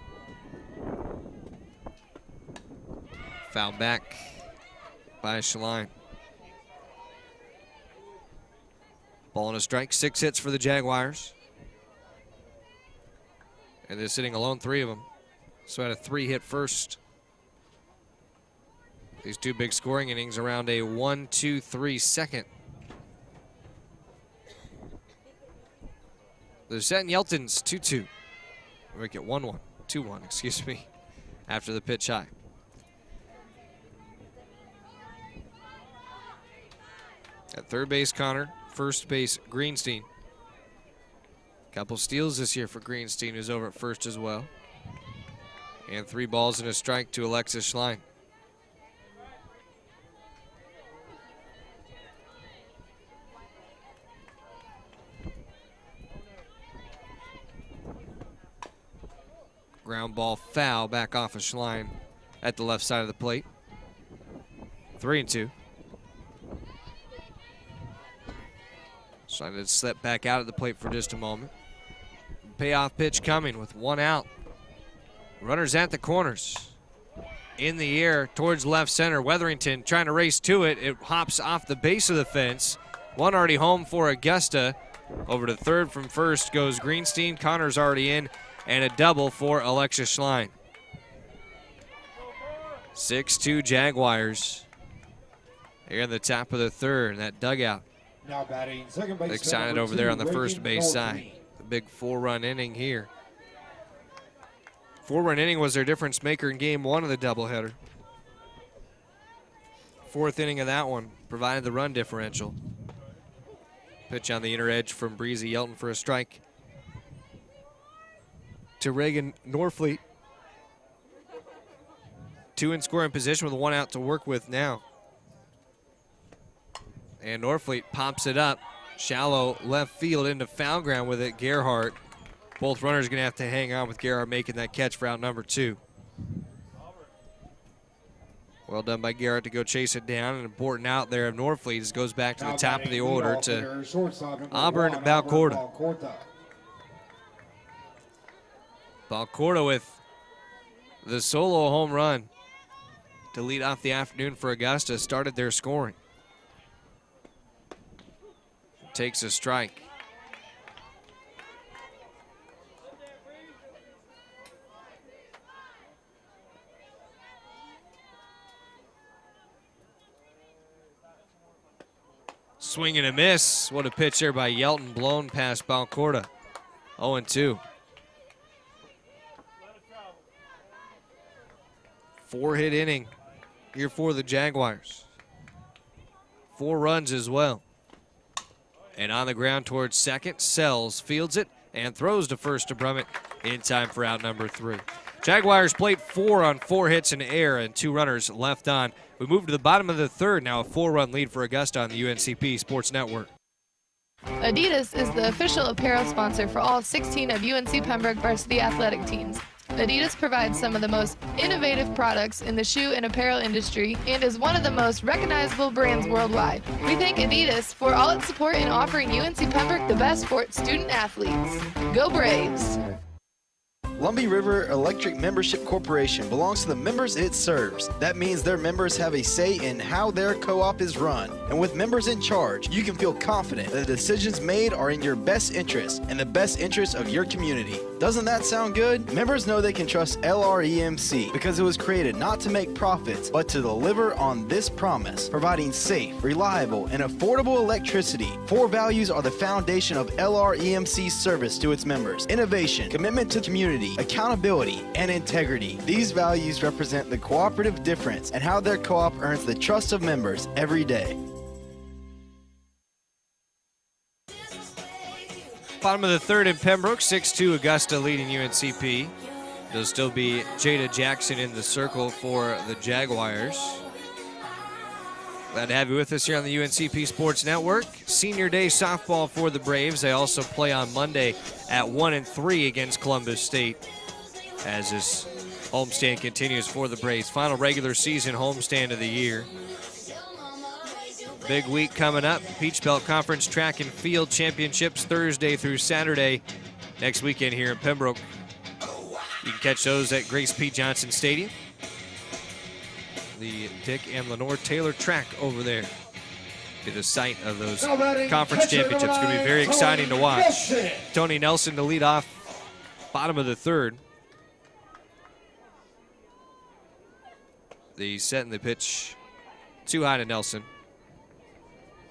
Foul back by Schlein. Ball and a strike, 6 hits for the Jaguars. And they're sitting alone, 3 of them. So had a 3-hit first. These 2 big scoring innings around a 1-2-3 second. They're setting Yelton's 2-2. Make it 1-1, 2-1, excuse me, after the pitch high. At third base, Connor. First base, Greenstein. Couple steals this year for Greenstein, who's over at first as well. And 3 balls and a strike to Alexis Schlein. Ground ball foul back off of Schlein at the left side of the plate. 3-2. Schlein did slip back out of the plate for just a moment. Payoff pitch coming with 1 out. Runners at the corners. In the air towards left center. Weatherington trying to race to it. It hops off the base of the fence. 1 already home for Augusta. Over to third from first goes Greenstein. Connor's already in. And a double for Alexis Schlein. 6-2 Jaguars. Here in the top of the third. That dugout.
Now batting second base.
Excited over there on the first base side. The big 4-run inning here. 4-run inning was their difference maker in game 1 of the doubleheader. 4th inning of that one provided the run differential. Pitch on the inner edge from Breezy Yelton for a strike. To Reagan Norfleet. 2 in scoring position with 1 out to work with now. And Norfleet pops it up. Shallow left field into foul ground with it. Gerhardt. Both runners are going to have to hang on with Gerhardt making that catch for out number 2. Well done by Garrett to go chase it down. An important out there of Norfleet as goes back to the top of the order to Auburn Balcorda. Balcorda with the solo home run to lead off the afternoon for Augusta, started their scoring. Takes a strike. Swing and a miss. What a pitch there by Yelton, blown past Balcorda. 0-2. 4-hit inning here for the Jaguars. 4 runs as well. And on the ground towards second, Sells fields it and throws to first to Brummett in time for out number 3. Jaguars played 4 on 4 hits in air and 2 runners left on. We move to the bottom of the third, now a 4-run lead for Augusta on the UNCP Sports Network.
Adidas is the official apparel sponsor for all 16 of UNC Pembroke varsity athletic teams. Adidas provides some of the most innovative products in the shoe and apparel industry and is one of the most recognizable brands worldwide. We thank Adidas for all its support in offering UNC Pembroke the best for its student athletes. Go Braves!
Lumbee River Electric Membership Corporation belongs to the members it serves. That means their members have a say in how their co-op is run. And with members in charge, you can feel confident that the decisions made are in your best interest and the best interest of your community. Doesn't that sound good? Members know they can trust LREMC because it was created not to make profits, but to deliver on this promise, providing safe, reliable, and affordable electricity. 4 values are the foundation of LREMC's service to its members: innovation, commitment to community, accountability, and integrity. These values represent the cooperative difference and how their co-op earns the trust of members every day.
Bottom of the third in Pembroke, 6-2 Augusta leading UNCP. There'll still be Jada Jackson in the circle for the Jaguars. Glad to have you with us here on the UNCP Sports Network. Senior Day softball for the Braves. They also play on Monday at 1-3 against Columbus State as this homestand continues for the Braves. Final regular season homestand of the year. Big week coming up. Peach Belt Conference Track and Field Championships Thursday through Saturday. Next weekend here in Pembroke. You can catch those at Grace P. Johnson Stadium. The Dick and Lenore Taylor track over there. Be the site of those conference championships. It's going to be very exciting to watch. Tony Nelson to lead off, bottom of the third. The set and the pitch too high to Nelson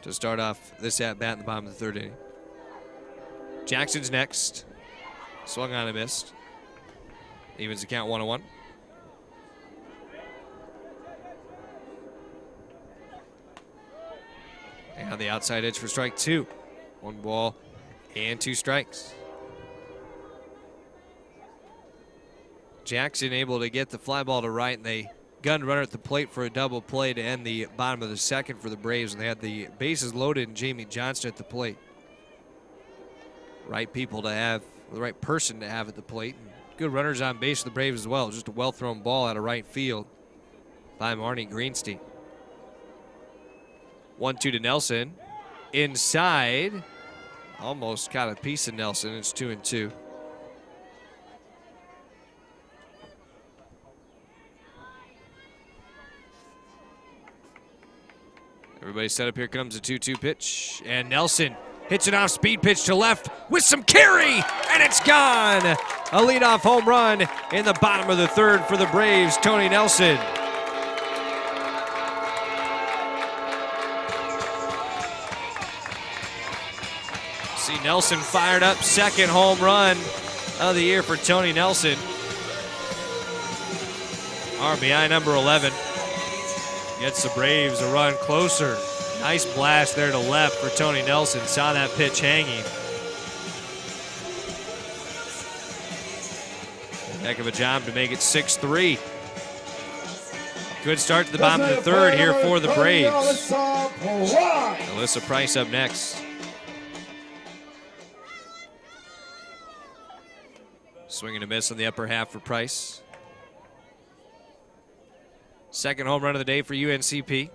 to start off this at-bat in the bottom of the third inning. Jackson's next. Swung on and missed. Evens the count 1-1. And on the outside edge for strike 2. 1 ball and 2 strikes. Jackson able to get the fly ball to right, and they gunned runner at the plate for a double play to end the bottom of the second for the Braves, and they had the bases loaded and Jamie Johnston at the plate. Right people to have, the right person to have at the plate. And good runners on base for the Braves as well. Just a well-thrown ball out of right field by Marnie Greenstein. 1-2 to Nelson. Inside. Almost got a piece of Nelson. It's 2-2. Everybody set up. Here comes the 2-2 pitch. And Nelson hits an off-speed pitch to left with some carry, and it's gone. A leadoff home run in the bottom of the third for the Braves, Tony Nelson. See Nelson fired up, second home run of the year for Tony Nelson. RBI number 11. Gets the Braves a run closer. Nice blast there to left for Tony Nelson. Saw that pitch hanging. Heck of a job to make it 6-3. Good start to the bottom of the third here for the Braves. Alyssa Price up next. Swing and a miss on the upper half for Price. Second home run of the day for UNCP.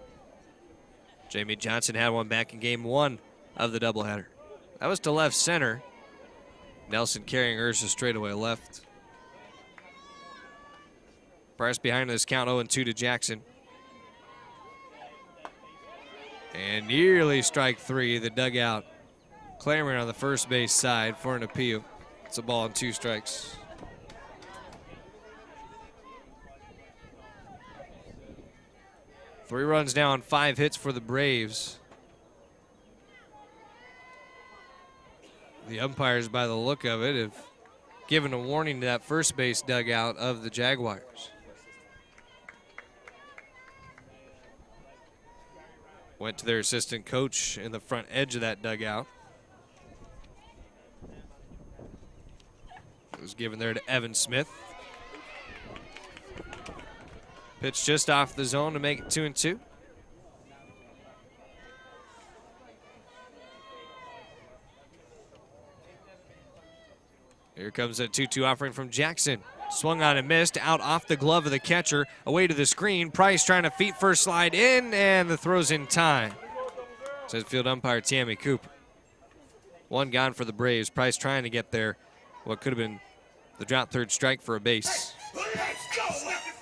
Jamie Johnson had one back in game 1 of the doubleheader. That was to left center. Nelson carrying hers to straightaway left. Price behind this count 0-2 to Jackson. And nearly strike 3. The dugout clamoring on the first base side for an appeal. It's a ball and 2 strikes. Three runs now on 5 hits for the Braves. The umpires, by the look of it, have given a warning to that first base dugout of the Jaguars. Went to their assistant coach in the front edge of that dugout. It was given there to Evan Smith. Pitch just off the zone to make it 2-2. Here comes a 2-2 offering from Jackson. Swung on and missed, out off the glove of the catcher, away to the screen. Price trying to feet first slide in, and the throw's in time, says field umpire Tammy Cooper. One gone for the Braves. Price trying to get there what could have been the drop third strike for a base.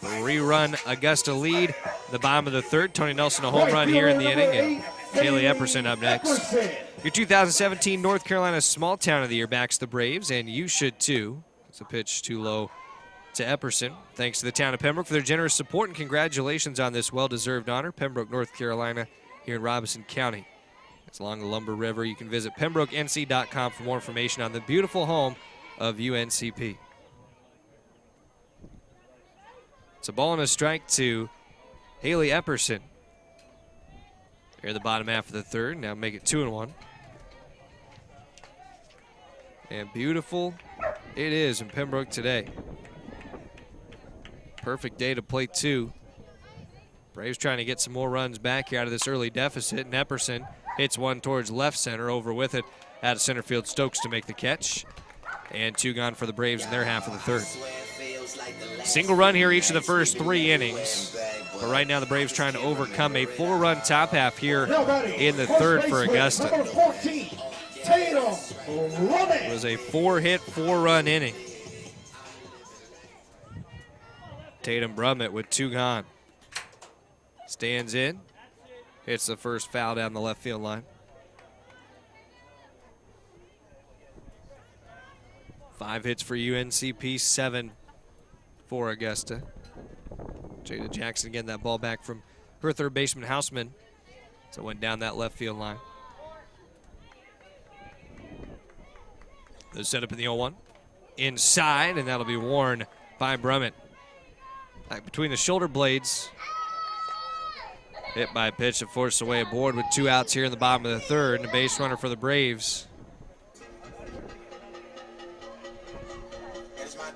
3-run Augusta lead. The bottom of the third. Tony Nelson a home run here in the inning, and Haley Epperson up next. Your 2017 North Carolina Small Town of the Year backs the Braves, and you should too. It's a pitch too low to Epperson. Thanks to the town of Pembroke for their generous support, and congratulations on this well-deserved honor. Pembroke, North Carolina, here in Robinson County. It's along the Lumber River. You can visit PembrokeNC.com for more information on the beautiful home of UNCP. It's a ball and a strike to Haley Epperson. Here the bottom half of the third. Now make it 2-1. And beautiful it is in Pembroke today. Perfect day to play 2. Braves trying to get some more runs back here out of this early deficit. And Epperson hits one towards left center, over with it out of center field. Stokes to make the catch. And 2 gone for the Braves in their half of the third. Single run here each of the first 3 innings. But right now the Braves trying to overcome a 4-run top half here in the third for Augusta. It was a 4-hit, 4-run inning. Tatum Brummett with 2 gone. Stands in. Hits the first foul down the left field line. 5 hits for UNCP, 7 for Augusta. Jada Jackson getting that ball back from her third baseman, Houseman. So it went down that left field line. The setup in the 0-1. Inside, and that'll be worn by Brummett. Back between the shoulder blades. Hit by a pitch that forced away a board with 2 outs here in the bottom of the third, and a base runner for the Braves.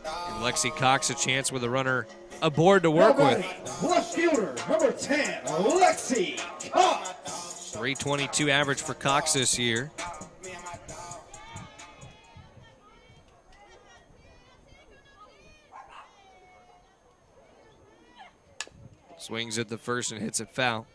And Lexi Cox a chance with a runner aboard to work with.
Left fielder, number 10, Lexi Cox.
322 average for Cox this year. Swings at the first and hits it foul.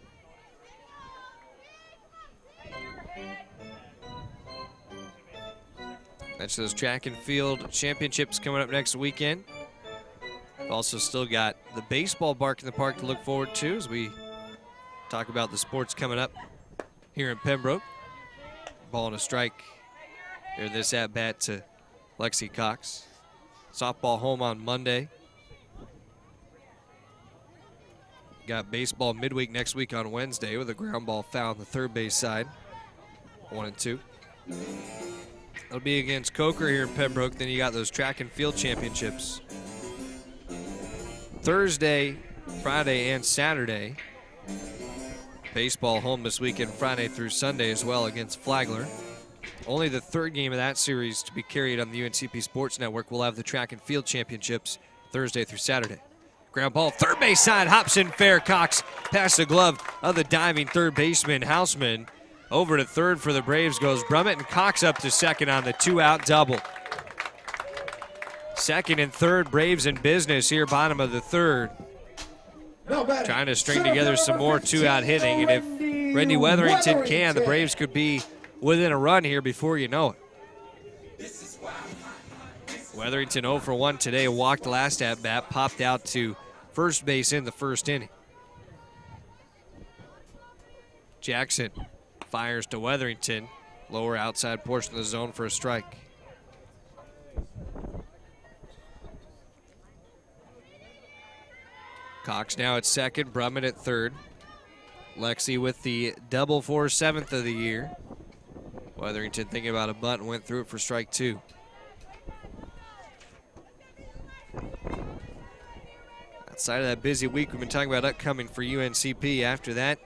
That's those track and field championships coming up next weekend. We've also still got the baseball bark in the park to look forward to as we talk about the sports coming up here in Pembroke. Ball and a strike here this at bat to Lexi Cox. Softball home on Monday. Got baseball midweek next week on Wednesday with a ground ball foul on the third base side. 1-2. It'll be against Coker here in Pembroke. Then you got those track and field championships. Thursday, Friday, and Saturday. Baseball home this weekend, Friday through Sunday as well against Flagler. Only the third game of that series to be carried on the UNCP Sports Network. We'll have the track and field championships Thursday through Saturday. Ground ball, third base side, hops in fair. Cox past the glove of the diving third baseman, Houseman. Over to third for the Braves goes Brummett, and Cox up to second on the 2-out double. Second and third, Braves in business here, bottom of the third. trying to string together some more two-out hitting, and if Randy Weatherington can, the Braves could be within a run here before you know it. Weatherington 0 for 1 today, walked last at bat, popped out to first base in the first inning. Jackson fires to Weatherington, lower outside portion of the zone for a strike. Cox now at second, Brumman at third. Lexi with the double for seventh of the year. Weatherington thinking about a bunt and went through it for strike two. Outside of that busy week we've been talking about upcoming for UNCP, after that,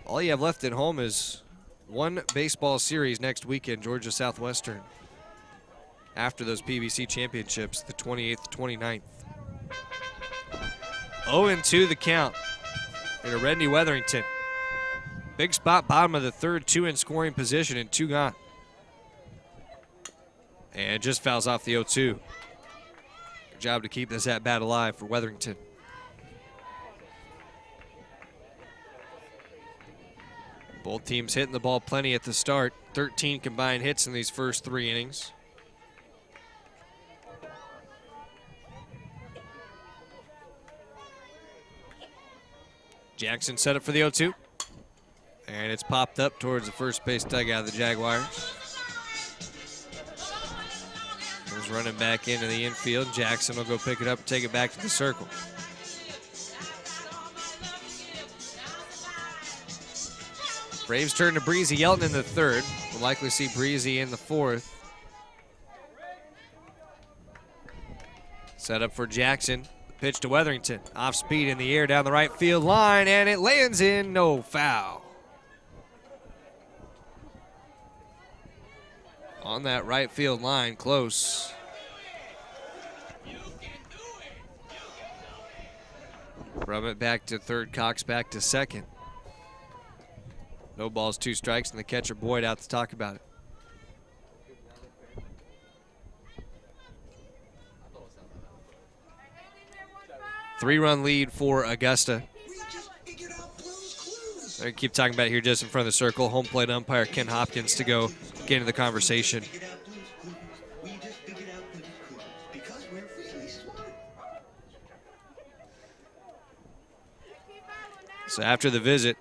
all you have left at home is one baseball series next weekend, Georgia Southwestern. After those PBC championships, the 28th, 29th. 0-2 the count. And a Randy Weatherington. Big spot, bottom of the third, 2 in scoring position and 2 gone. And just fouls off the 0-2. Good job to keep this at bat alive for Weatherington. Both teams hitting the ball plenty at the start. 13 combined hits in these first 3 innings. Jackson set up for the 0-2. And it's popped up towards the first base dugout of the Jaguars. Goes running back into the infield. Jackson will go pick it up and take it back to the circle. Braves turn to Breezy Yelton in the third. We'll likely see Breezy in the fourth. Set up for Jackson. Pitch to Weatherington. Off speed in the air down the right field line, and it lands in, no foul. On that right field line, close. From it back to third, Cox back to second. No balls, 2 strikes, and the catcher Boyd out to talk about it. Three-run lead for Augusta. I keep talking about it here just in front of the circle. Home plate umpire Ken Hopkins to go get into the conversation. So after the visit,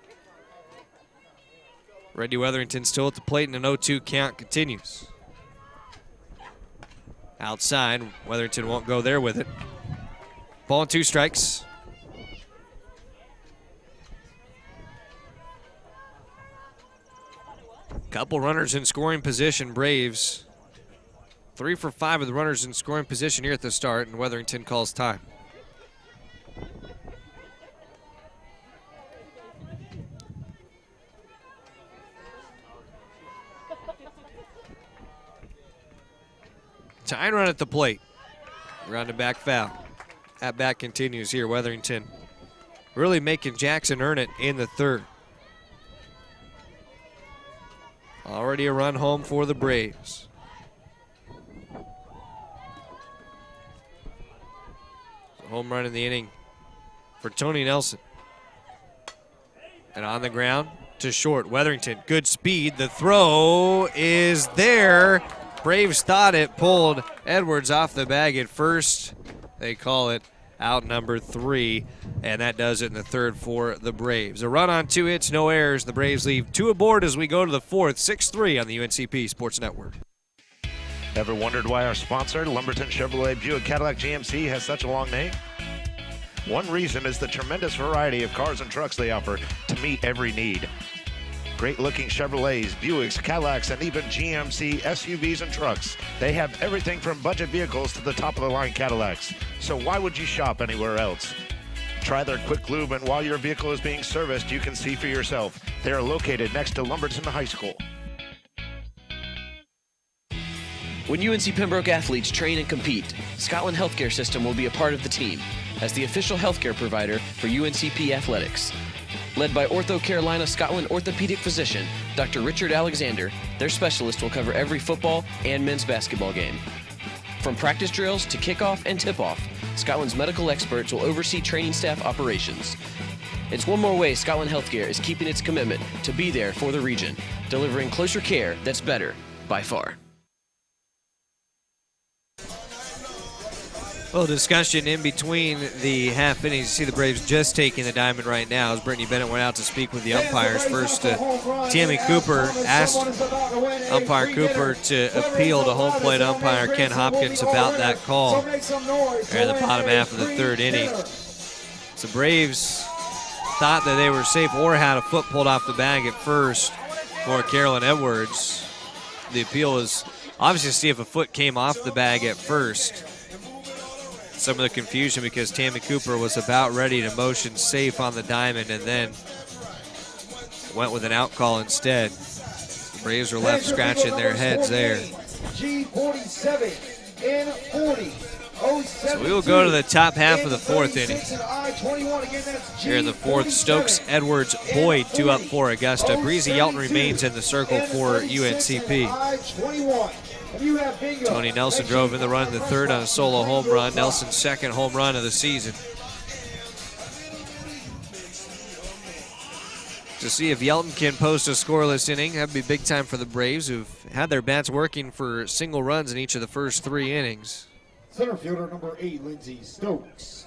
Randy Weatherington still at the plate, and an 0-2 count continues. Outside, Weatherington won't go there with it. Ball and 2 strikes. Couple runners in scoring position, Braves. 3 for 5 of the runners in scoring position here at the start, and Weatherington calls time. Tying run at the plate. Rounded back foul. At bat continues here. Weatherington really making Jackson earn it in the third. Already a run home for the Braves. A home run in the inning for Tony Nelson. And on the ground to short. Weatherington, good speed. The throw is there. Braves thought it pulled Edwards off the bag at first. They call it out number 3, and that does it in the third for the Braves. A run on 2 hits, no errors. The Braves leave 2 aboard as we go to the fourth, 6-3 on the UNCP Sports Network.
Ever wondered why our sponsor, Lumberton Chevrolet Buick Cadillac GMC, has such a long name? One reason is the tremendous variety of cars and trucks they offer to meet every need. Great-looking Chevrolets, Buicks, Cadillacs, and even GMC SUVs and trucks. They have everything from budget vehicles to the top-of-the-line Cadillacs. So why would you shop anywhere else? Try their quick lube, and while your vehicle is being serviced, you can see for yourself. They are located next to Lumberton High School.
When UNC Pembroke athletes train and compete, Scotland Healthcare System will be a part of the team as the official healthcare provider for UNCP athletics. Led by Ortho Carolina Scotland orthopedic physician Dr. Richard Alexander, their specialist will cover every football and men's basketball game. From practice drills to kickoff and tip-off, Scotland's medical experts will oversee training staff operations. It's one more way Scotland Healthcare is keeping its commitment to be there for the region, delivering closer care that's better by far.
Well, discussion in between the half innings. You see the Braves just taking the diamond right now as Brittany Bennett went out to speak with the umpires. First, Tammy Cooper asked umpire Cooper to appeal to home plate umpire Ken Hopkins about that call in the bottom half of the third inning. The Braves thought that they were safe or had a foot pulled off the bag at first for Carolyn Edwards. The appeal was obviously to see if a foot came off the bag at first. Some of the confusion because Tammy Cooper was about ready to motion safe on the diamond and then went with an out call instead. The Braves are left scratching their heads there. So we will go to the top half of the fourth inning. Here in the fourth, Stokes, Edwards, Boyd, 2 up for Augusta. Breezy Yelton remains in the circle for UNCP. Tony Nelson drove in the run in the third on a solo home run. Nelson's second home run of the season. To see if Yelton can post a scoreless inning, that'd be big time for the Braves, who've had their bats working for single runs in each of the first 3 innings.
Center fielder number 8, Lindsey Stokes.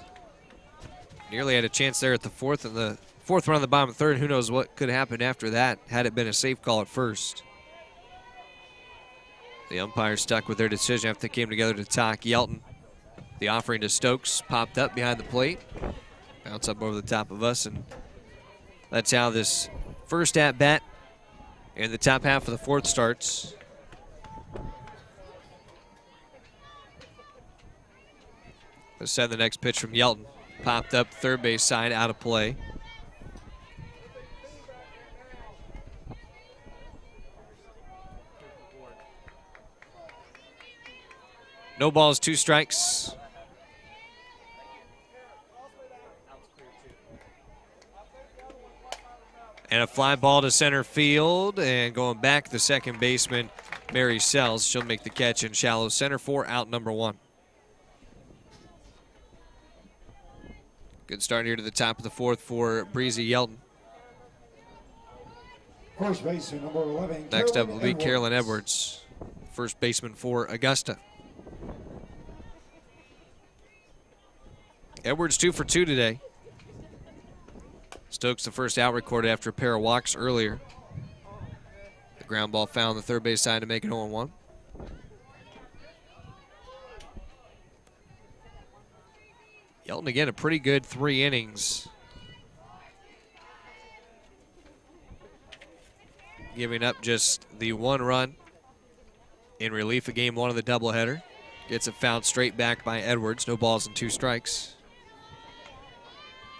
Nearly had a chance there at the fourth, and the fourth run of the bottom third. Who knows what could happen after that had it been a safe call at first. The umpires stuck with their decision after they came together to talk. Yelton, the offering to Stokes, popped up behind the plate. Bounce up over the top of us, and that's how this first at-bat in the top half of the fourth starts. Let's send the next pitch from Yelton. Popped up third base side, out of play. No balls, 2 strikes. And a fly ball to center field, and going back, the second baseman, Mary Sells. She'll make the catch in shallow center for out number 1. Good start here to the top of the fourth for Breezy Yelton.
First baseman number 11.
Next up will be Carolyn Edwards, first baseman for Augusta. Edwards 2 for 2 today. Stokes the first out recorded after a pair of walks earlier. The ground ball found on the third base side to make it 0-1. Yelton again, a pretty good 3 innings. Giving up just the 1 run in relief of game 1 of the doubleheader. Gets it fouled straight back by Edwards. No balls and 2 strikes.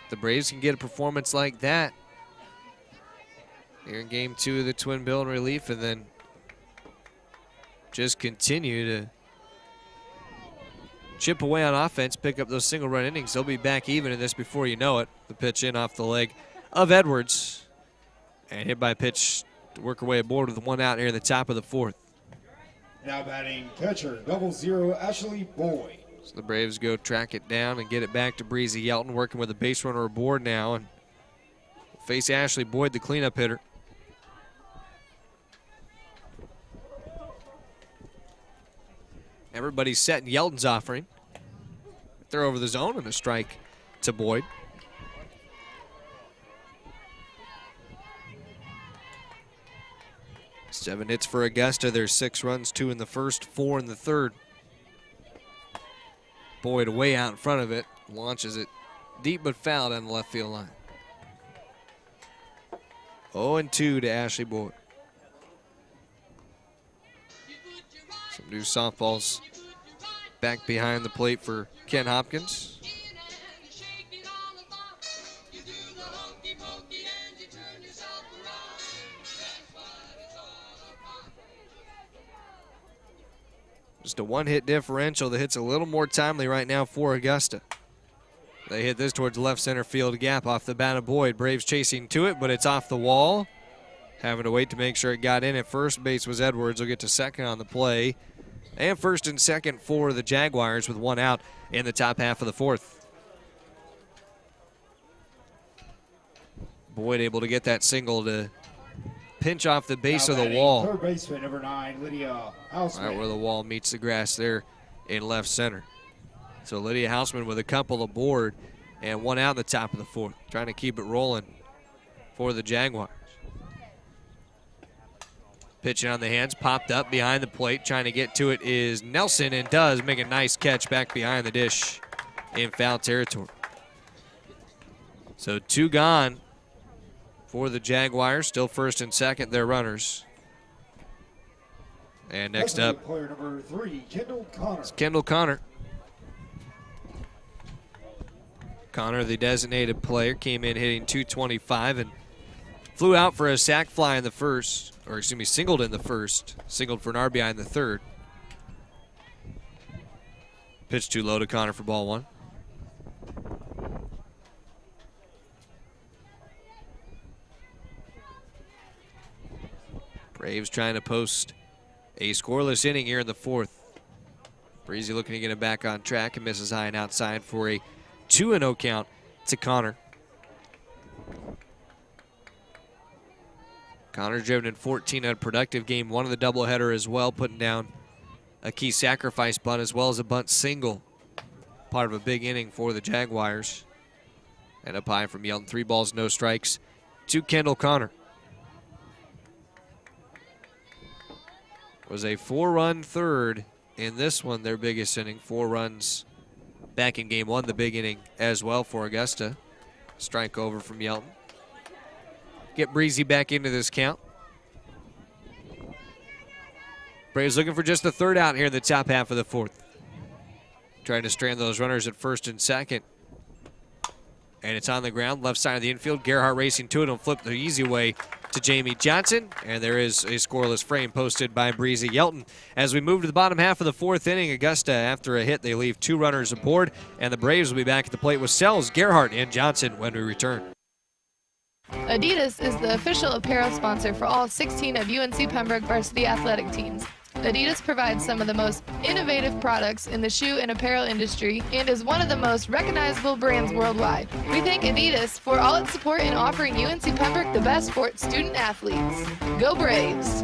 The Braves can get a performance like that here in game 2 of the twin bill in relief and then just continue to chip away on offense, pick up those single run innings. They'll be back even in this before you know it. The pitch in off the leg of Edwards and hit by a pitch to work her way aboard with 1 out here in the top of the fourth.
Now batting catcher, 00, Ashley Boyd.
So the Braves go track it down and get it back to Breezy Yelton, working with a base runner aboard now, and face Ashley Boyd, the cleanup hitter. Everybody's set in Yelton's offering. They're over the zone and a strike to Boyd. Seven hits for Augusta. There's 6 runs, 2 in the first, 4 in the third. Boyd way out in front of it, launches it deep but foul down the left field line. 0-2 to Ashley Boyd. Some new softballs back behind the plate for Ken Hopkins. Just a 1-hit differential that hits a little more timely right now for Augusta. They hit this towards the left center field gap off the bat of Boyd. Braves chasing to it, but it's off the wall. Having to wait to make sure it got in at first base was Edwards. Will get to second on the play And first and second for the Jaguars with one out in the top half of the fourth. Boyd able to get that single to pinch off the base of the wall.
Third baseman, number 9, Lydia Houseman.
Right where the wall meets the grass there in left center. So Lydia Houseman with a couple aboard and one out in the top of the fourth, trying to keep it rolling for the Jaguars. Pitching on the hands, popped up behind the plate, trying to get to it is Nelson, and does make a nice catch back behind the dish in foul territory. So 2 gone for the Jaguars, still first and second, their runners. And next up,
player number 3, Kendall Connor.
it's Kendall Connor. Connor, the designated player, came in hitting .225 and flew out for a sac fly in the first, or excuse me, singled in the first, singled for an RBI in the third. Pitch too low to Connor for ball 1. Braves trying to post a scoreless inning here in the fourth. Breezy looking to get him back on track and misses high and outside for a 2-0 count to Connor. Connor driven in 14 on a productive game, one of the doubleheader as well, putting down a key sacrifice bunt as well as a bunt single. Part of a big inning for the Jaguars. And up high from Yelton, 3 balls, no strikes to Kendall Connor. Was a 4-run third in this one, their biggest inning. 4 runs back in game 1, the big inning as well for Augusta. Strike over from Yelton. Get Breezy back into this count. Braves looking for just the third out here in the top half of the fourth. Trying to strand those runners at first and second. And it's on the ground, left side of the infield. Gerhardt racing to it and flip the easy way to Jamie Johnson. And there is a scoreless frame posted by Breezy Yelton. As we move to the bottom half of the fourth inning, Augusta, after a hit, they leave 2 runners aboard. And the Braves will be back at the plate with Sells, Gerhardt, and Johnson when we return.
Adidas is the official apparel sponsor for all 16 of UNC Pembroke varsity athletic teams. Adidas provides some of the most innovative products in the shoe and apparel industry and is one of the most recognizable brands worldwide. We thank Adidas for all its support in offering UNC Pembroke the best for its student athletes. Go Braves!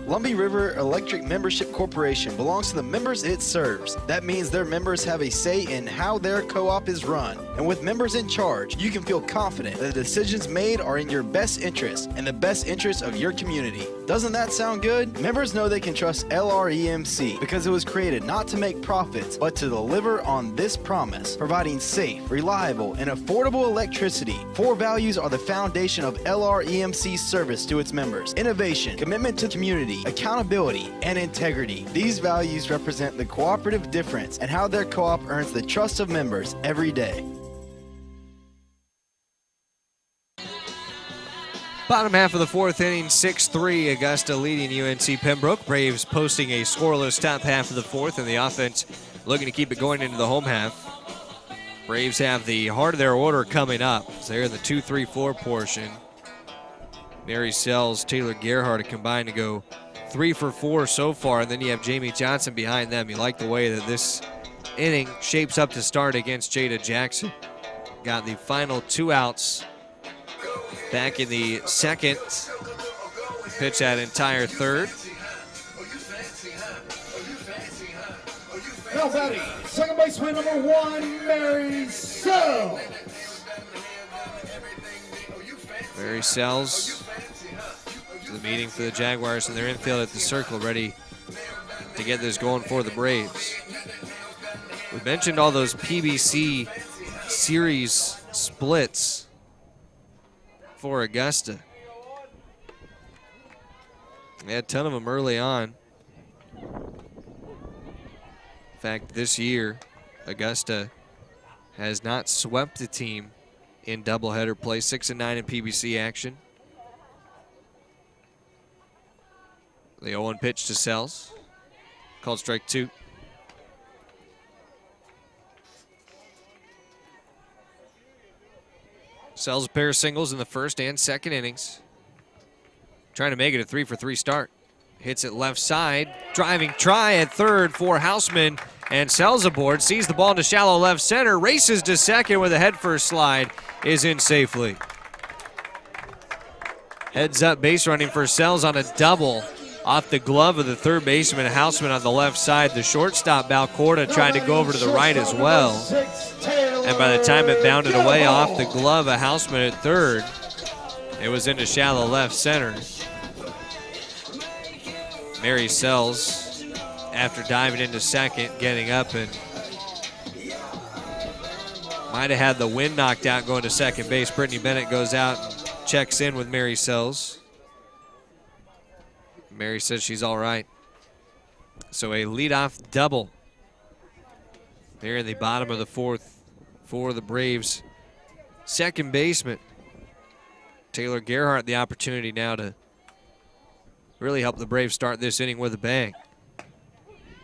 Lumbee River Electric Membership Corporation belongs to the members it serves. That means their members have a say in how their co-op is run. And with members in charge, you can feel confident that the decisions made are in your best interest and the best interest of your community. Doesn't that sound good? Members know they can trust LREMC because it was created not to make profits, but to deliver on this promise, providing safe, reliable, and affordable electricity. 4 values are the foundation of LREMC's service to its members: innovation, commitment to community, accountability, and integrity. These values represent the cooperative difference and how their co-op earns the trust of members every day.
Bottom half of the fourth inning, 6-3, Augusta leading UNC Pembroke. Braves posting a scoreless top half of the fourth, and the offense looking to keep it going into the home half. Braves have the heart of their order coming up. So they're in the 2-3-4 portion. Mary Sells, Taylor Gerhardt combined to go 3 for 4 so far, and then you have Jamie Johnson behind them. You like the way that this inning shapes up to start against Jada Jackson. Got the final 2 outs back in the second. Pitch that entire third.
Now batting, second baseman number 1, Mary Sells.
Mary Sells to the meeting for the Jaguars in their infield at the circle, ready to get this going for the Braves. We mentioned all those PBC series splits for Augusta. They had a ton of them early on. In fact, this year, Augusta has not swept a team in doubleheader play, 6-9 in PBC action. The 0-1 pitch to Sells. Called strike 2. Sells a pair of singles in the first and second innings. Trying to make it a 3 for 3 start. hits it left side. Driving try at third for Houseman, and Sells aboard, sees the ball into shallow left center, races to second with a head first slide, is in safely. Heads up base running for Sells on a double off the glove of the third baseman, Houseman on the left side. The shortstop, Balcorda, tried to go over to the right as well. And by the time it bounded away off the glove of Houseman at third, it was into shallow left center. Mary Sells, after diving into second, getting up and might have had the wind knocked out going to second base. Brittany Bennett goes out and checks in with Mary Sells. Mary says she's all right. So a leadoff double here in the bottom of the fourth for the Braves. Second baseman Taylor Gerhardt, the opportunity now to really help the Braves start this inning with a bang.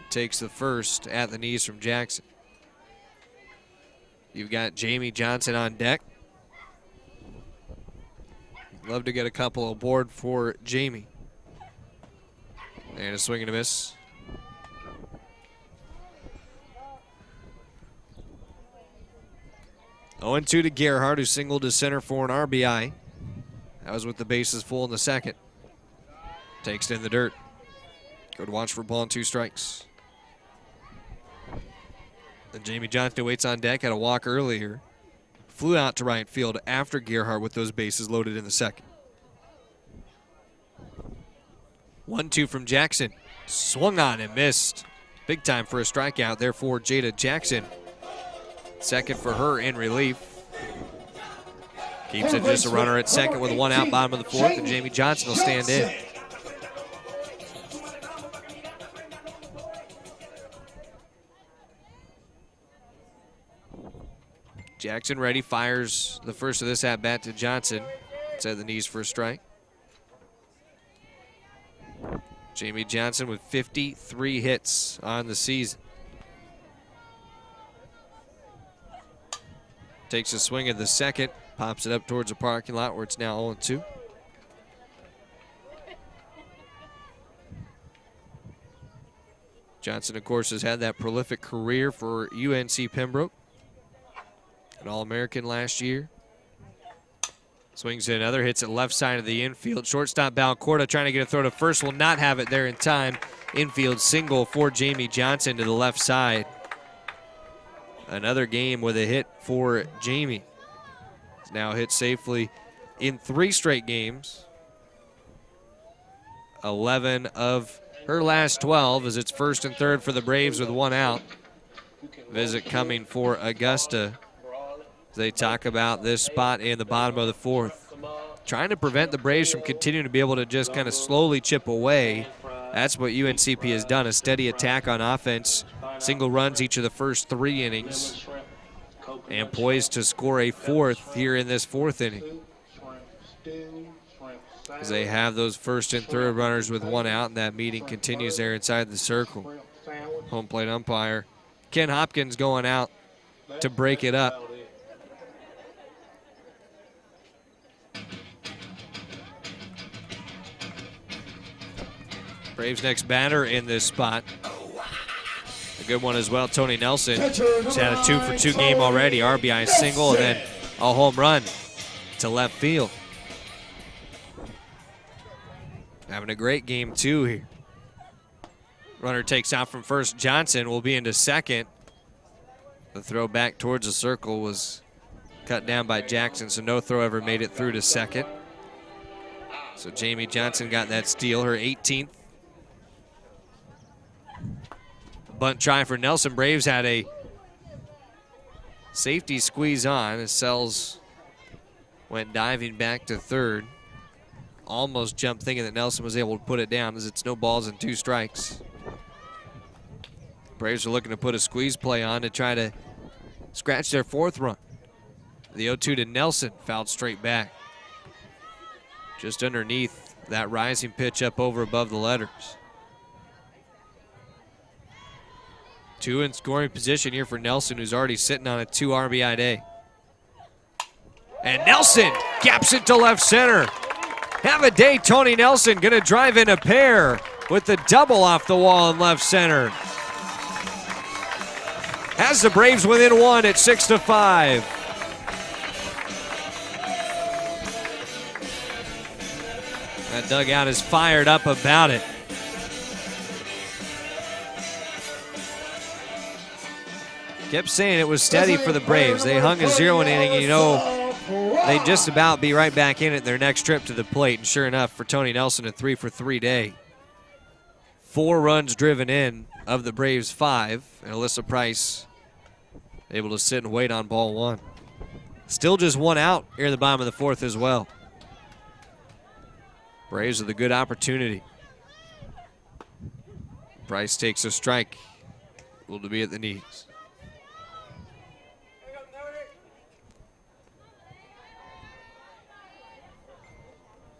Takes the first at the knees from Jackson. You've got Jamie Johnson on deck. Love to get a couple aboard for Jamie. And a swing and a miss. Oh, 2 to Gerhardt, who singled to center for an RBI. That was with the bases full in the second. Takes it in the dirt. Good watch for ball and 2 strikes. Then Jamie Johnson waits on deck, had a walk earlier. Flew out to right field after Gerhardt with those bases loaded in the second. 1-2 from Jackson. Swung on and missed. Big time for a strikeout there for Jada Jackson. Second for her in relief. Keeps it just a runner at second with 1 out, bottom of the fourth, and Jamie Johnson will stand in. Jackson ready, fires the first of this at-bat to Johnson. It's at the knees for a strike. Jamie Johnson with 53 hits on the season. Takes a swing at the second, pops it up towards the parking lot where it's now 0-2. Johnson, of course, has had that prolific career for UNC Pembroke. An All-American last year. Swings in another, hits it left side of the infield. Shortstop Balcorda trying to get a throw to first, will not have it there in time. Infield single for Jamie Johnson to the left side. Another game with a hit for Jamie. He's now hit safely in 3 straight games. 11 of her last 12 as it's first and third for the Braves with 1 out. Visit coming for Augusta. They talk about this spot in the bottom of the fourth. Trying to prevent the Braves from continuing to be able to just kind of slowly chip away. That's what UNCP has done, a steady attack on offense. Single runs each of the first 3 innings. And poised to score a 4th here in this 4th inning. As they have those first and third runners with 1 out, and that meeting continues there inside the circle. Home plate umpire Ken Hopkins going out to break it up. Braves next batter in this spot. A good one as well, Tony Nelson. He's had a 2-for-2 game already. RBI single and then a home run to left field. Having a great game too here. Runner takes out from first. Johnson will be into second. The throw back towards the circle was cut down by Jackson, so no throw ever made it through to second. So Jamie Johnson got that steal, her 18th. Bunt try for Nelson. Braves had a safety squeeze on as Sells went diving back to third. Almost jumped thinking that Nelson was able to put it down as it's no balls and 2 strikes. Braves are looking to put a squeeze play on to try to scratch their 4th run. The 0-2 to Nelson, fouled straight back. Just underneath that rising pitch up over above the letters. 2 in scoring position here for Nelson, who's already sitting on a 2 RBI day. And Nelson gaps it to left center. Have a day, Tony Nelson, gonna drive in a pair with the double off the wall in left center. Has the Braves within one at 6-5. That dugout is fired up about it. Kept saying it was steady for the Braves. They hung a 0 inning, and you know, they'd just about be right back in it their next trip to the plate. And sure enough, for Tony Nelson, a 3-for-3 day. 4 runs driven in of the Braves 5, and Alyssa Price able to sit and wait on ball 1. Still just 1 out here in the bottom of the 4th as well. Braves with a good opportunity. Price takes a strike. Able to be at the knees.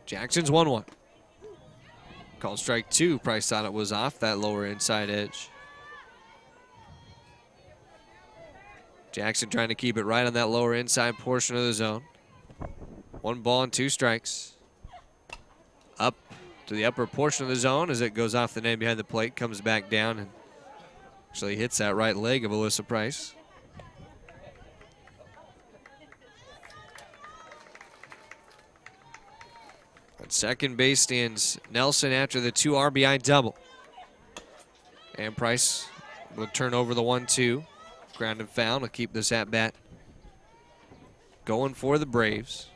Jackson's 1-1. Called strike 2. Price thought it was off that lower inside edge. Jackson trying to keep it right on that lower inside portion of the zone. 1 ball and 2 strikes. Up to the upper portion of the zone as it goes off the net behind the plate, comes back down and actually hits that right leg of Alyssa Price. At second base stands Nelson after the 2 RBI double. And Price will turn over the 1-2. Ground and foul to keep this at bat going for the Braves.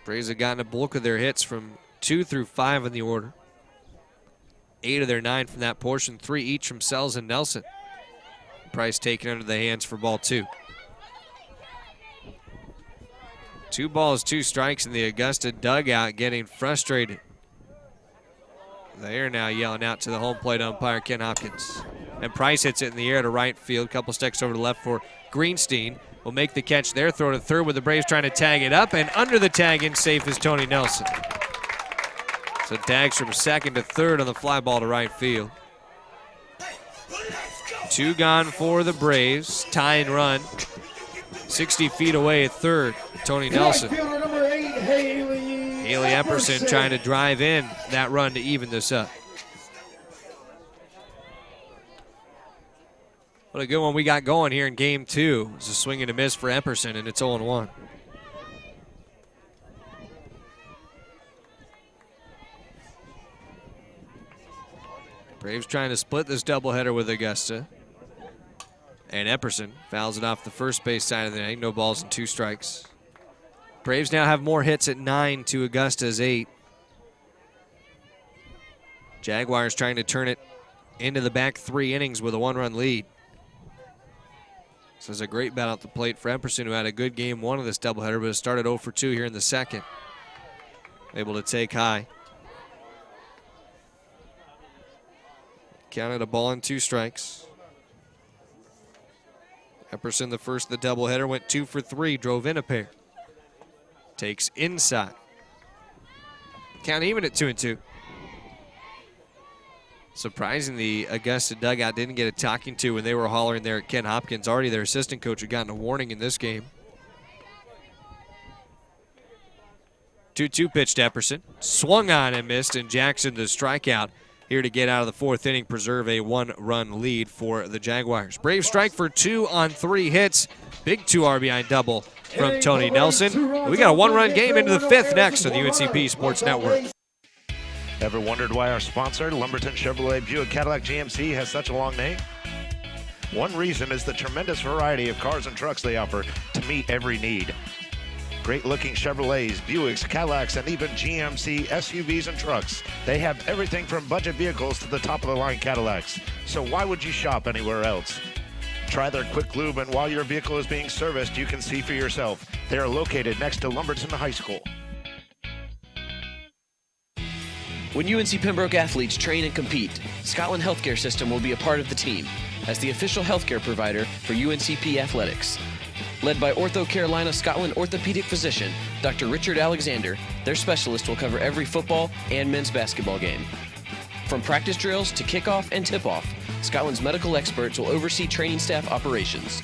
Braves have gotten a bulk of their hits from 2 through 5 in the order. 8 of their 9 from that portion, 3 each from Sells and Nelson. Price taken under the hands for ball 2. 2 balls, 2 strikes in the Augusta dugout, getting frustrated. They are now yelling out to the home plate umpire, Ken Hopkins. And Price hits it in the air to right field. Couple steps over to left for Greenstein. Will make the catch there, throw to third with the Braves trying to tag it up. And under the tag in safe is Tony Nelson. So tags from second to third on the fly ball to right field. 2 gone for the Braves. Tying run. 60 feet away at third. Tony Nelson. Haley Epperson trying to drive in that run to even this up. What a good one we got going here in game 2. It's a swing and a miss for Epperson, and it's 0-1. Braves trying to split this doubleheader with Augusta. And Epperson fouls it off the first base side of the net. No balls and 2 strikes. Braves now have more hits at 9 to Augusta's 8. Jaguars trying to turn it into the back 3 innings with a 1-run lead. This is a great bat at the plate for Epperson, who had a good game 1 of this doubleheader, but it started 0 for 2 here in the second. Able to take high. Counted a ball and 2 strikes. Epperson, the first of the doubleheader, went 2 for 3, drove in a pair. Takes inside. Count even at 2-2. Surprising the Augusta dugout didn't get a talking to when they were hollering there at Ken Hopkins. Already their assistant coach had gotten a warning in this game. 2-2 pitch to Epperson. Swung on and missed, and Jackson the strikeout here to get out of the 4th inning, preserve a 1-run lead for the Jaguars. Braves strike for 2 on 3 hits. Big 2 RBI double from Tony Nelson. We got a 1-run game into the 5th next on the UNCP Sports Network.
Ever wondered why our sponsor, Lumberton Chevrolet Buick Cadillac GMC, has such a long name? One reason is the tremendous variety of cars and trucks they offer to meet every need. Great-looking Chevrolets, Buicks, Cadillacs, and even GMC SUVs and trucks. They have everything from budget vehicles to the top-of-the-line Cadillacs. So why would you shop anywhere else? Try their quick lube, and while your vehicle is being serviced, you can see for yourself. They are located next to Lumberton High School.
When UNC Pembroke athletes train and compete, Scotland Healthcare System will be a part of the team as the official healthcare provider for UNCP athletics. Led by Ortho Carolina Scotland orthopedic physician Dr. Richard Alexander, their specialist will cover every football and men's basketball game. From practice drills to kickoff and tip-off, Scotland's medical experts will oversee training staff operations.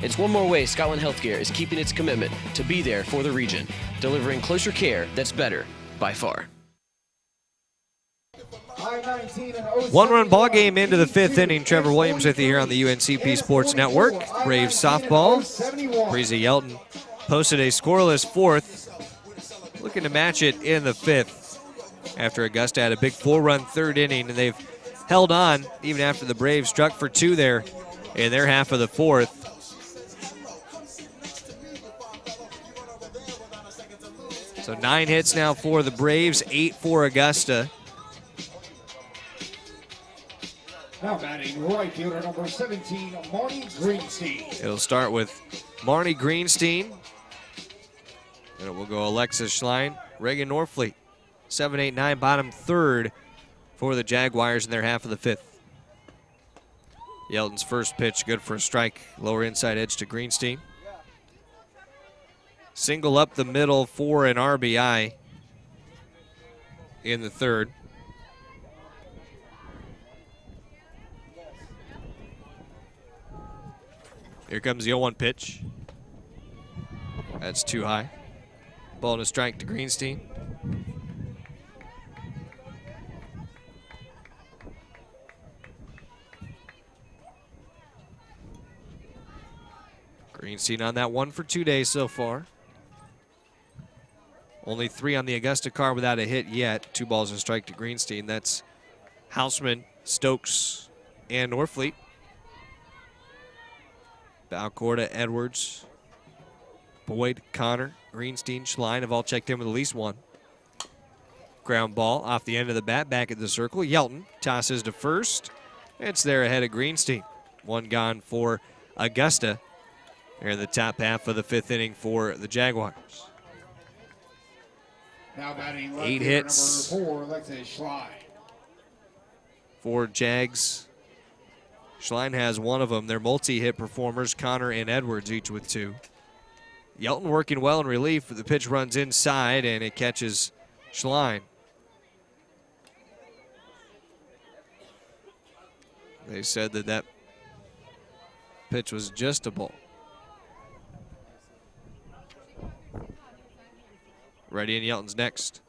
It's one more way Scotland Healthcare is keeping its commitment to be there for the region, delivering closer care that's better. by far.
One-run ball game into the 5th inning. Trevor Williams with you here on the UNCP Sports Network. Braves softball. Breezy Yelton posted a scoreless 4th, looking to match it in the 5th after Augusta had a big 4-run 3rd inning, and they've held on even after the Braves struck for 2 there in their half of the 4th. So 9 hits now for the Braves, 8 for Augusta.
Now batting right fielder number 17, Marty Greenstein.
It'll start with Marnie Greenstein. And it will go Alexis Schlein, Reagan Norfleet. 7, 8, 9, bottom 3rd for the Jaguars in their half of the 5th. Yelton's first pitch, good for a strike. Lower inside edge to Greenstein. Single up the middle for an RBI in the 3rd. Here comes the 0-1 pitch. That's too high. Ball and a strike to Greenstein. Greenstein on that 1 for 2 days so far. Only 3 on the Augusta card without a hit yet. 2 balls and a strike to Greenstein. That's Houseman, Stokes, and Norfleet. Balcorda, Edwards, Boyd, Connor, Greenstein, Schlein have all checked in with at least 1. Ground ball off the end of the bat, back at the circle. Yelton tosses to first. It's there ahead of Greenstein. 1 gone for Augusta. They're in the top half of the 5th inning for the Jaguars.
Now batting
8 hits.
Number 4, Alexis Schlein.
For Jags. Schlein has 1 of them. They're multi-hit performers, Connor and Edwards, each with 2. Yelton working well in relief. The pitch runs inside, and it catches Schlein. They said that pitch was just a ball. Ready in Yelton's next.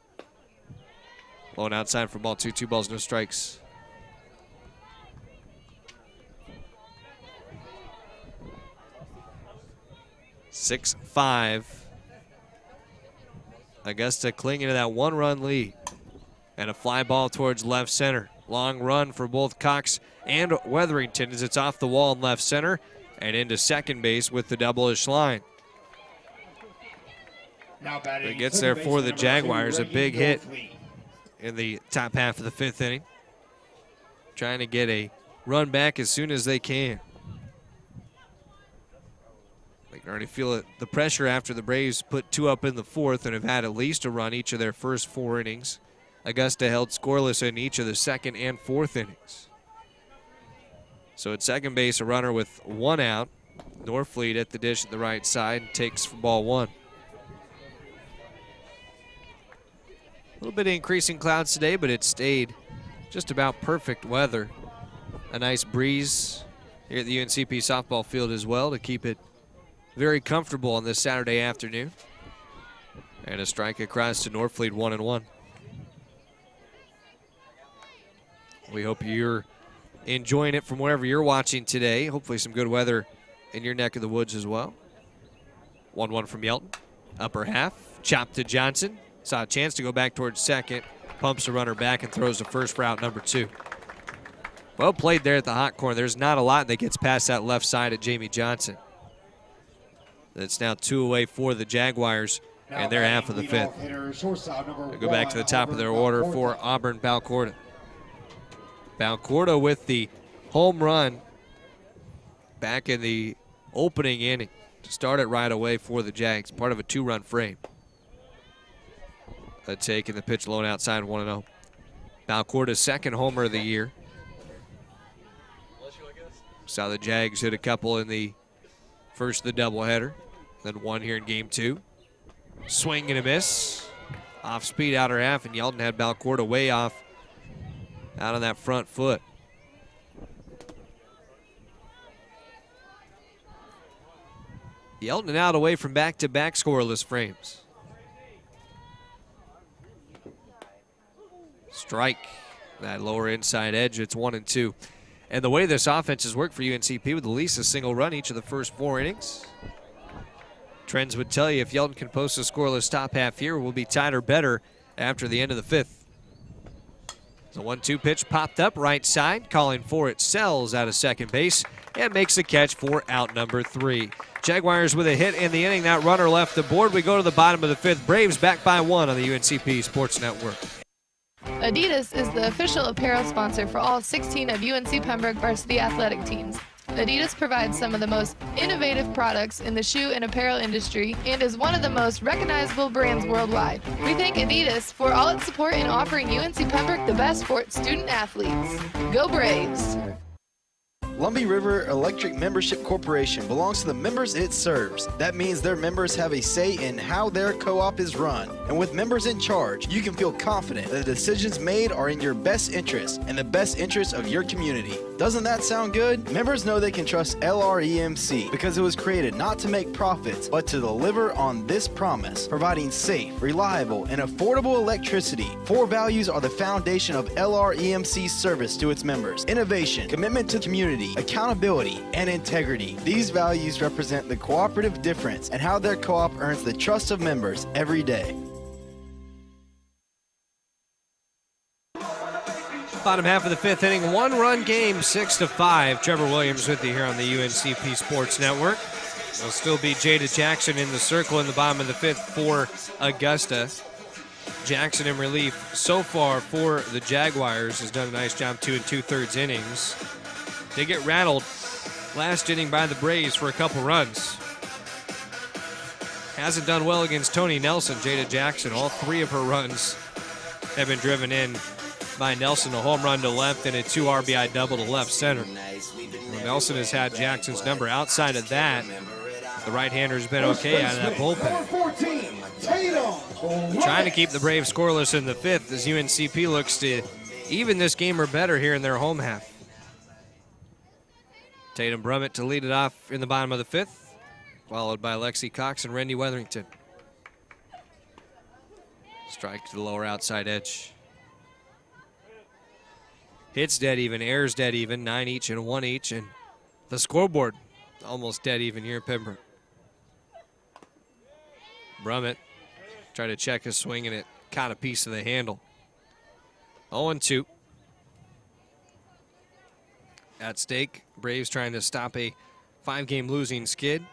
Low and outside for ball 2. 2 balls, no strikes. Six, 5. Augusta clinging to that 1-run lead. And a fly ball towards left center. Long run for both Cox and Weatherington as it's off the wall in left center and into second base with the double of Schlein.
Now batting
It gets there for the
number
Jaguars.
2,
A big
Reagan
hit
Norfleet.
in the top half of the 5th inning. Trying to get a run back as soon as they can. They can already feel it, the pressure after the Braves put 2 up in the 4th and have had at least a run each of their first 4 innings. Augusta held scoreless in each of the 2nd and 4th innings. So at second base, a runner with 1 out. Norfleet at the dish at the right side takes for ball 1. A little bit of increasing clouds today, but it stayed just about perfect weather. A nice breeze here at the UNCP softball field as well to keep it very comfortable on this Saturday afternoon. And a strike across to Norfleet, 1-1. We hope you're enjoying it from wherever you're watching today. Hopefully some good weather in your neck of the woods as well. 1-1 from Yelton. Upper half, chop to Johnson. Saw a chance to go back towards second. Pumps the runner back and throws the first for out number 2. Well played there at the hot corner. There's not a lot that gets past that left side at Jamie Johnson. That's now 2 away for the Jaguars and their half of the 5th. They go back to the top of their order for Auburn Balcorda. Balcorda with the home run back in the opening inning to start it right away for the Jags, part of a 2-run frame. A take and the pitch low and outside, 1-0. Balcorda's 2nd homer of the year. Saw the Jags hit a couple in the first of the doubleheader, then 1 here in game 2. Swing and a miss. Off speed outer half, and Yelton had Balcorda way off out on that front foot. Yelton out away from back-to-back scoreless frames. Strike that lower inside edge. It's 1-2. And the way this offense has worked for UNCP with at least a single run each of the first 4 innings, trends would tell you if Yelton can post a scoreless top half here, we'll be tied or better after the end of the 5th. The 1-2 pitch popped up right side, calling for it. Sells out of second base and makes a catch for out number 3. Jaguars with a hit in the inning. That runner left the board. We go to the bottom of the 5th. Braves back by 1 on the UNCP Sports Network.
Adidas is the official apparel sponsor for all 16 of UNC Pembroke varsity athletic teams. Adidas provides some of the most innovative products in the shoe and apparel industry and is one of the most recognizable brands worldwide. We thank Adidas for all its support in offering UNC Pembroke the best for its student athletes. Go Braves!
Lumbee River Electric Membership Corporation belongs to the members it serves. That means their members have a say in how their co-op is run. And with members in charge, you can feel confident that the decisions made are in your best interest and the best interest of your community. Doesn't that sound good? Members know they can trust LREMC because it was created not to make profits, but to deliver on this promise, providing safe, reliable, and affordable electricity. 4 values are the foundation of LREMC's service to its members: innovation, commitment to community, accountability, and integrity. These values represent the cooperative difference and how their co-op earns the trust of members every day.
Bottom half of the 5th inning, 1-run game, 6-5. Trevor Williams with you here on the UNCP Sports Network. There'll still be Jada Jackson in the circle in the bottom of the 5th for Augusta. Jackson in relief so far for the Jaguars has done a nice job, 2 2/3 innings. They get rattled last inning by the Braves for a couple runs. Hasn't done well against Tony Nelson. Jada Jackson, all 3 of her runs have been driven in by Nelson. A home run to left and a 2 RBI double to left center. Nelson has had Jackson's number. Outside of that, the right-hander's been okay out of that bullpen. Trying to keep the Braves scoreless in the 5th as UNCP looks to even this game or better here in their home half. Tatum Brummett to lead it off in the bottom of the 5th, followed by Lexi Cox and Randy Weatherington. Strike to the lower outside edge. Hits dead even, errors dead even, 9 each and 1 each, and the scoreboard almost dead even here at Pembroke. Brummett tried to check his swing and it caught a piece of the handle. 0-2. At stake, Braves trying to stop a 5-game losing skid.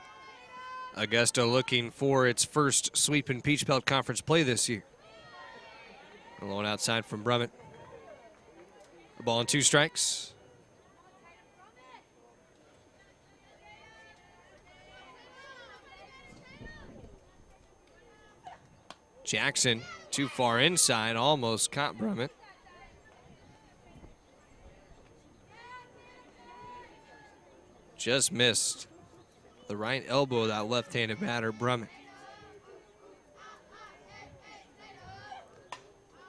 Augusta looking for its first sweep in Peach Belt Conference play this year. Alone outside from Brummett. A ball and 2 strikes. Jackson too far inside, almost caught Brummett. Just missed the right elbow of that left-handed batter, Brummett.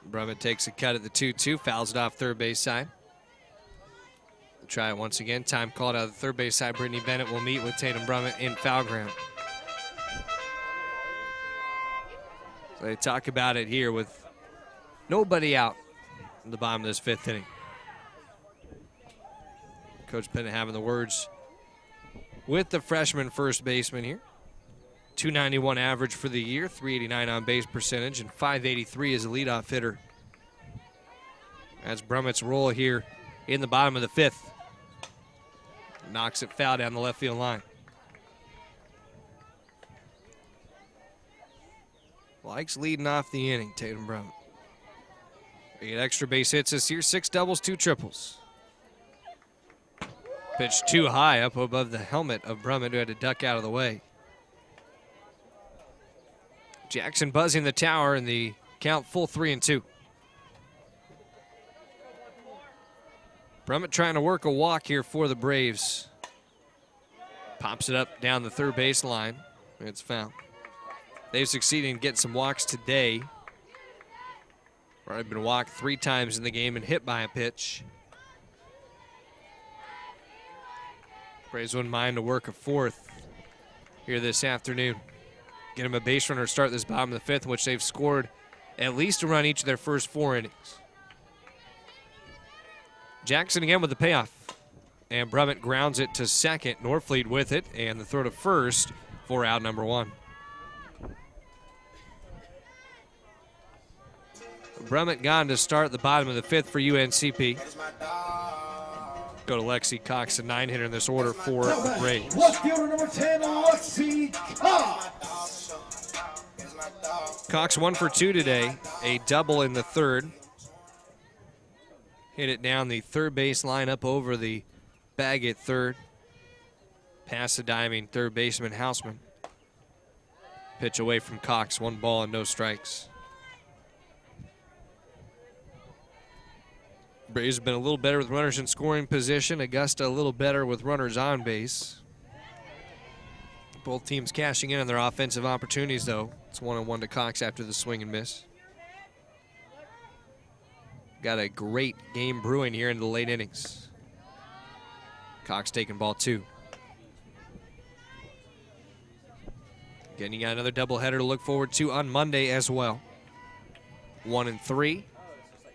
Brummett takes a cut at the 2-2, fouls it off third base side. We'll try it once again. Time called out of the third base side. Brittany Bennett will meet with Tatum Brummett in foul ground. So they talk about it here with nobody out in the bottom of this 5th inning. Coach Bennett having the words with the freshman first baseman here. 291 average for the year, 389 on base percentage, and 583 as a leadoff hitter. That's Brummett's role here in the bottom of the 5th. Knocks it foul down the left field line. Likes leading off the inning, Tatum Brummett. 8 extra base hits this year, 6 doubles, 2 triples. Pitch too high up above the helmet of Brummett, who had to duck out of the way. Jackson buzzing the tower, and the count full 3-2. Brummett trying to work a walk here for the Braves. Pops it up down the third base line. It's foul. They've succeeded in getting some walks today. Already been walked 3 times in the game and hit by a pitch. Braves wouldn't mind to work a 4th here this afternoon. Get them a base runner to start this bottom of the 5th, in which they've scored at least a run each of their first 4 innings. Jackson again with the payoff. And Brummett grounds it to second. Norfleet with it, and the throw to first for out number 1. Brummett gone to start the bottom of the 5th for UNCP. Go to Lexi Cox, a 9-hitter in this order for the Braves.
Left fielder number 10, Lexi Cox.
Cox 1 for 2 today, a double in the 3rd. Hit it down the third base line up over the bag at 3rd. Past the diving third baseman Houseman. Pitch away from Cox, 1 ball and no strikes. Braves have been a little better with runners in scoring position. Augusta a little better with runners on base. Both teams cashing in on their offensive opportunities, though. It's 1-1 to Cox after the swing and miss. Got a great game brewing here in the late innings. Cox taking ball 2. Again, you got another doubleheader to look forward to on Monday as well. 1 and 3.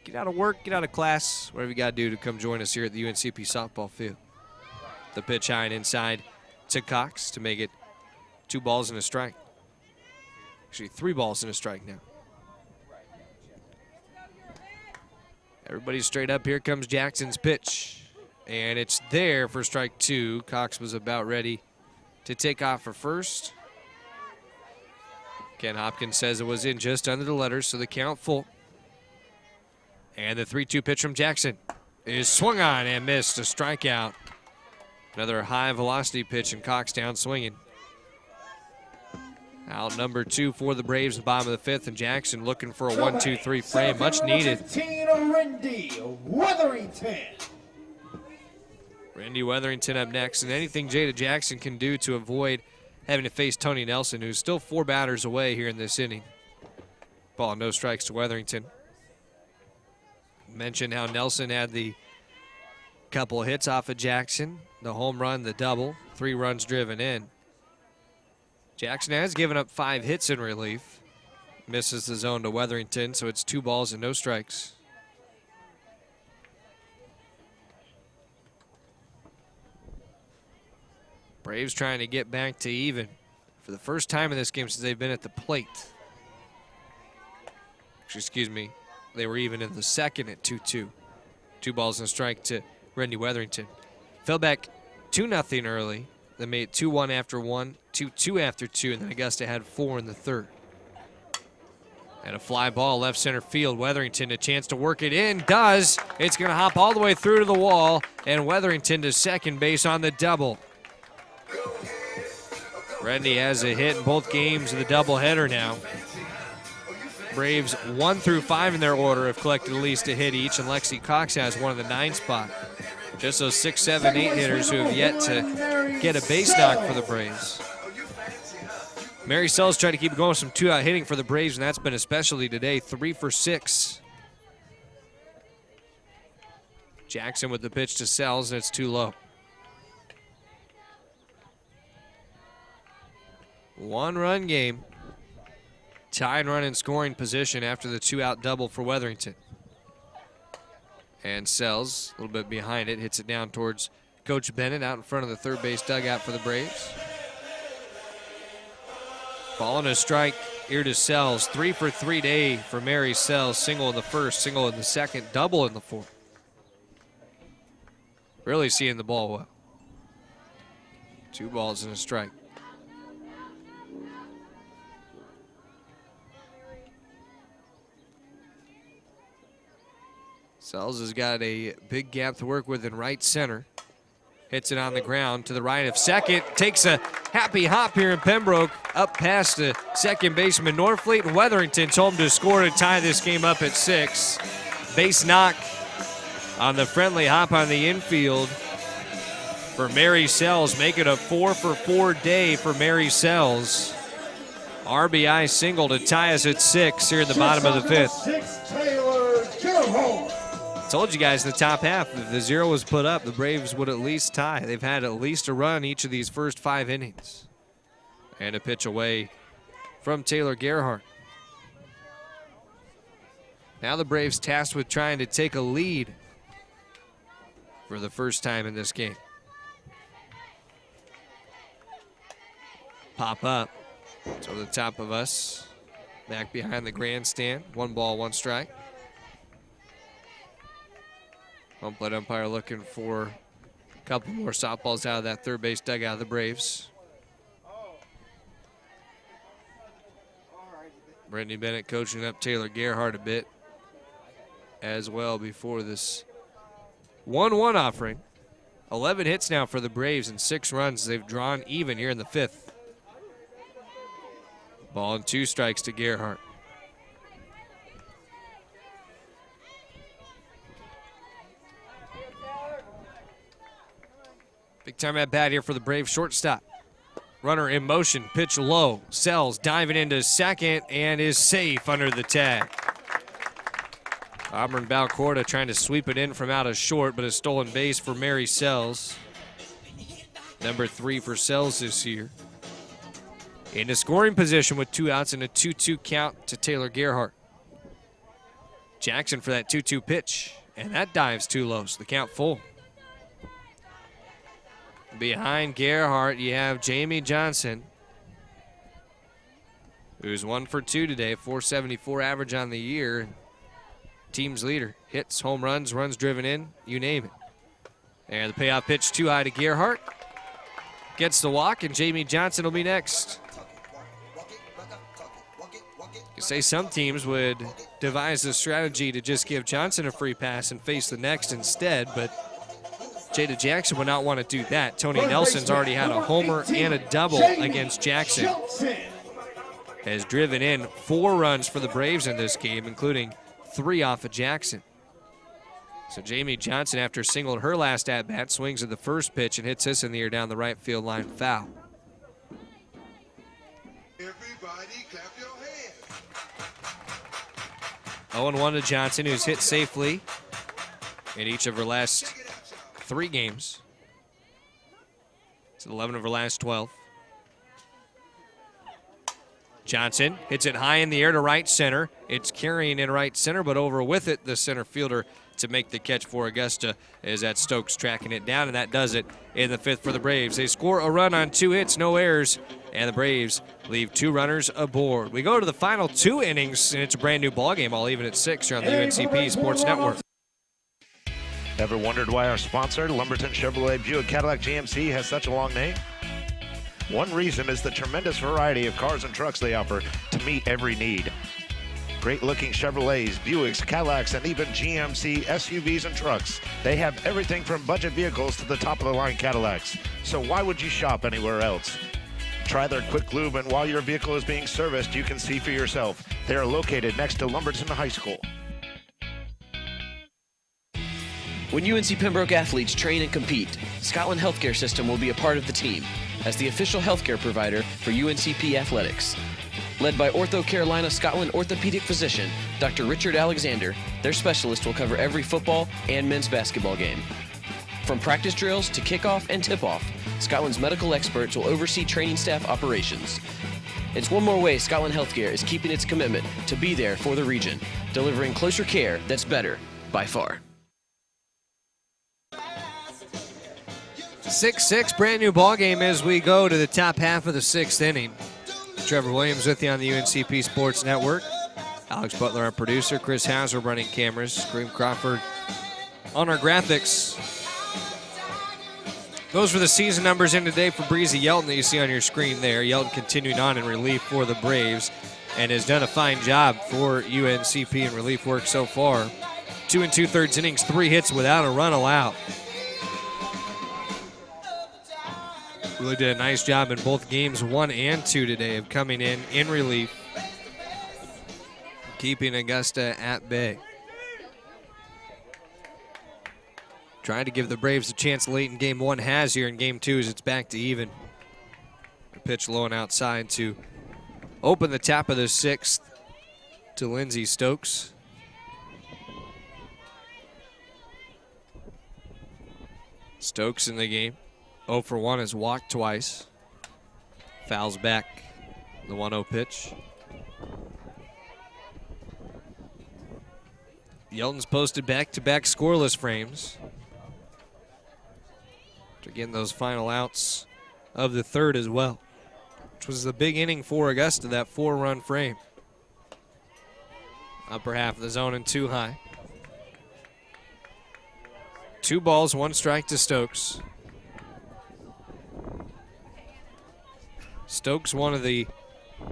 Get out of work, get out of class, whatever you got to do to come join us here at the UNCP softball field. The pitch high and inside to Cox to make it 2 balls and a strike. Actually, 3 balls and a strike now. Everybody's straight up. Here comes Jackson's pitch. And it's there for strike 2. Cox was about ready to take off for first. Ken Hopkins says it was in just under the letters, so the count full. And the 3-2 pitch from Jackson is swung on and missed, a strikeout. Another high velocity pitch, and Cox down swinging. Out number 2 for the Braves, the bottom of the 5th, and Jackson looking for a 1-2-3 frame, much needed.
15, Randy Weatherington.
Randy Weatherington up next, and anything Jada Jackson can do to avoid having to face Tony Nelson, who's still 4 batters away here in this inning. Ball, no strikes to Weatherington. Mentioned how Nelson had the couple of hits off of Jackson, the home run, the double, 3 runs driven in. Jackson has given up 5 hits in relief. Misses the zone to Weatherington, so it's 2 balls and no strikes. Braves trying to get back to even for the first time in this game since they've been at the plate. Actually, excuse me. They were even in the second at 2-2. 2 balls and a strike to Randy Weatherington. Fell back 2-0 early. Then made it 2-1 after 1, 2-2 after 2, and then Augusta had 4 in the 3rd. And a fly ball left center field. Weatherington a chance to work it in. Does. It's going to hop all the way through to the wall, and Weatherington to second base on the double. Randy has a hit in both games of the doubleheader now. Braves 1 through 5 in their order have collected at least a hit each, and Lexi Cox has one in the 9 spot. Just those 6, 7, 8 hitters who have yet to get a base knock for the Braves. Mary Sells tried to keep going with some 2-out hitting for the Braves, and that's been a specialty today, 3 for 6. Jackson with the pitch to Sells, and it's too low. 1-run game. Tied run in scoring position after the 2-out double for Weatherington. And Sells, a little bit behind it, hits it down towards Coach Bennett out in front of the third base dugout for the Braves. Ball and a strike here to Sells. 3 for 3 day for Mary Sells. Single in the first, single in the second, double in the fourth. Really seeing the ball well. 2 balls and a strike. Sells has got a big gap to work with in right center. Hits it on the ground to the right of second. Takes a happy hop here in Pembroke. Up past the second baseman Norfleet. And Weatherington's home to score to tie this game up at 6. Base knock on the friendly hop on the infield for Mary Sells. Make it a 4 for 4 day for Mary Sells. RBI single to tie us at 6 here in the bottom of the 5th.
6, Taylor Gilmore.
Told you guys in the top half, if the 0 was put up, the Braves would at least tie. They've had at least a run each of these first 5 innings. And a pitch away from Taylor Gerhardt. Now the Braves tasked with trying to take a lead for the first time in this game. Pop up to the top of us. Back behind the grandstand. 1 ball, 1 strike. Home plate umpire looking for a couple more softballs out of that third base dugout of the Braves. Brittany Bennett coaching up Taylor Gerhardt a bit as well before this 1-1 offering. 11 hits now for the Braves and 6 runs. They've drawn even here in the 5th. Ball and 2 strikes to Gerhardt. Big time at bat here for the Braves shortstop. Runner in motion, pitch low. Sells diving into second and is safe under the tag. Auburn Balcorda trying to sweep it in from out of short, but a stolen base for Mary Sells. Number 3 for Sells this year. In a scoring position with 2 outs and a 2-2 count to Taylor Gerhardt. Jackson for that 2-2 pitch, and that dives too low, so the count full. Behind Gerhardt, you have Jamie Johnson, who's 1 for 2 today, 474 average on the year. Team's leader. Hits, home runs, runs driven in, you name it. And the payoff pitch too high to Gerhardt. Gets the walk, and Jamie Johnson will be next. You say some teams would devise a strategy to just give Johnson a free pass and face the next instead, but Jada Jackson would not want to do that. Tony Nelson's already had a homer and a double against Jackson. Has driven in 4 runs for the Braves in this game, including 3 off of Jackson. So Jamie Johnson, after singled her last at-bat, swings at the first pitch and hits this in the air down the right field line foul.
Everybody clap your hands.
0-1 to Johnson, who's hit safely in each of her last 3 games. It's 11 of her last 12. Johnson hits it high in the air to right center. It's carrying in right center, but over with it, the center fielder to make the catch for Augusta is that Stokes tracking it down, and that does it in the 5th for the Braves. They score a run on 2 hits, no errors, and the Braves leave 2 runners aboard. We go to the final 2 innings, and it's a brand new ballgame, all even at 6 here on the UNCP Sports Network.
Ever wondered why our sponsor, Lumberton Chevrolet Buick Cadillac GMC, has such a long name? One reason is the tremendous variety of cars and trucks they offer to meet every need. Great-looking Chevrolets, Buicks, Cadillacs, and even GMC SUVs and trucks. They have everything from budget vehicles to the top-of-the-line Cadillacs. So why would you shop anywhere else? Try their quick lube, and while your vehicle is being serviced, you can see for yourself. They are located next to Lumberton High School.
When UNC Pembroke athletes train and compete, Scotland Healthcare System will be a part of the team as the official healthcare provider for UNCP athletics. Led by Ortho Carolina Scotland orthopedic physician Dr. Richard Alexander, their specialist will cover every football and men's basketball game. From practice drills to kickoff and tip-off, Scotland's medical experts will oversee training staff operations. It's one more way Scotland Healthcare is keeping its commitment to be there for the region, delivering closer care that's better by far.
6-6, brand new ball game as we go to the top half of the 6th inning. Trevor Williams with you on the UNCP Sports Network. Alex Butler, our producer. Chris Hauser running cameras. Kareem Crawford on our graphics. Those were the season numbers in today for Breezy Yelton that you see on your screen there. Yelton continuing on in relief for the Braves and has done a fine job for UNCP in relief work so far. 2 2/3 innings, 3 hits without a run allowed. Really did a nice job in both games 1 and 2 today of coming in relief, keeping Augusta at bay. Trying to give the Braves a chance late in game 1 has here in game 2 as it's back to even. A pitch low and outside to open the top of the 6th to Lindsey Stokes. Stokes in the game. 0 for 1 has walked twice. Fouls back the 1-0 pitch. Yelton's posted back-to-back scoreless frames. After getting those final outs of the third as well, which was the big inning for Augusta, that 4-run frame. Upper half of the zone and 2 high. 2 balls, 1 strike to Stokes. Stokes, one of the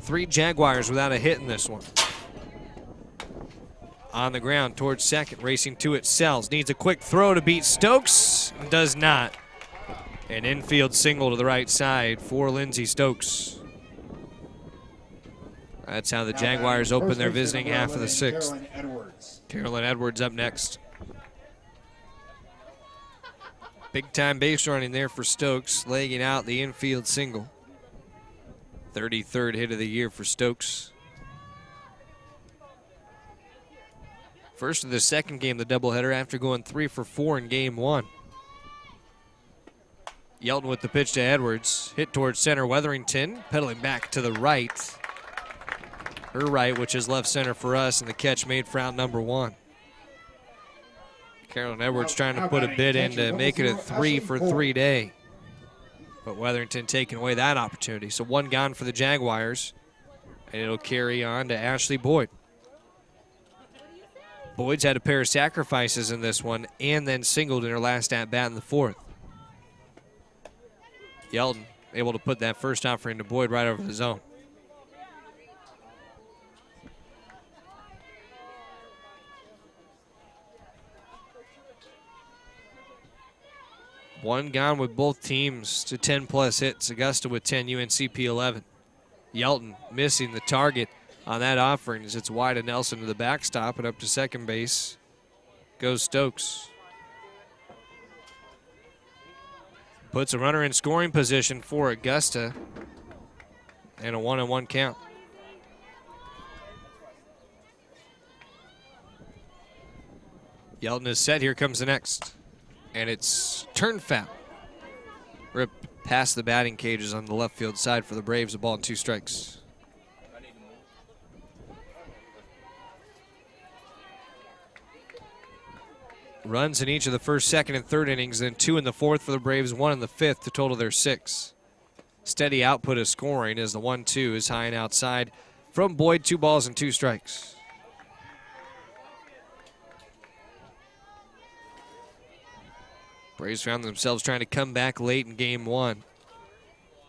3 Jaguars without a hit in this one. On the ground towards second, racing to it, Sells. Needs a quick throw to beat Stokes, does not. An infield single to the right side for Lindsey Stokes. That's how the Jaguars open their visiting half of the 6th. Carolyn Edwards up next. Big time base running there for Stokes, legging out the infield single. 33rd hit of the year for Stokes. First of the second game, the doubleheader, after going 3 for 4 in game 1. Yelton with the pitch to Edwards. Hit towards center. Weatherington pedaling back to the right. Her right, which is left center for us, and the catch made for out number 1. Carolyn Edwards trying to put a bid in to make it a 3 for 3 day. But Weatherington taking away that opportunity. So 1 gone for the Jaguars, and it'll carry on to Ashley Boyd. Boyd's had a pair of sacrifices in this one and then singled in her last at-bat in the 4th. Yelton able to put that first offering to Boyd right over the zone. One gone with both teams to 10-plus hits. Augusta with 10, UNCP 11. Yelton missing the target on that offering as it's wide of Nelson to the backstop, and up to second base goes Stokes. Puts a runner in scoring position for Augusta, and a 1-1 count. Yelton is set. Here comes the next. And it's turned foul. Rip past the batting cages on the left field side for the Braves. A ball and 2 strikes. Runs in each of the first, second, and third innings, then 2 in the 4th for the Braves, 1 in the 5th to total their 6. Steady output of scoring as the 1-2 is high and outside from Boyd. 2 balls and 2 strikes. Braves found themselves trying to come back late in game 1.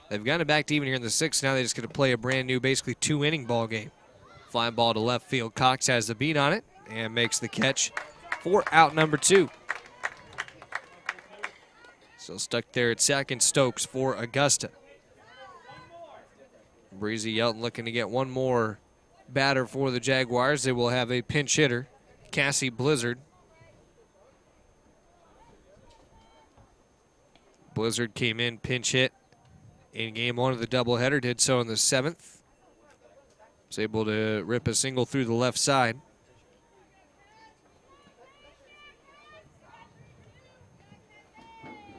They've gotten it back to even here in the 6th. Now they just going to play a brand new, basically 2-inning ball game. Fly ball to left field. Cox has the beat on it and makes the catch for out number 2. So stuck there at second, Stokes for Augusta. Breezy Yelton looking to get one more batter for the Jaguars. They will have a pinch hitter, Cassie Blizzard. Blizzard came in pinch hit in game 1 of the doubleheader, did so in the 7th. Was able to rip a single through the left side.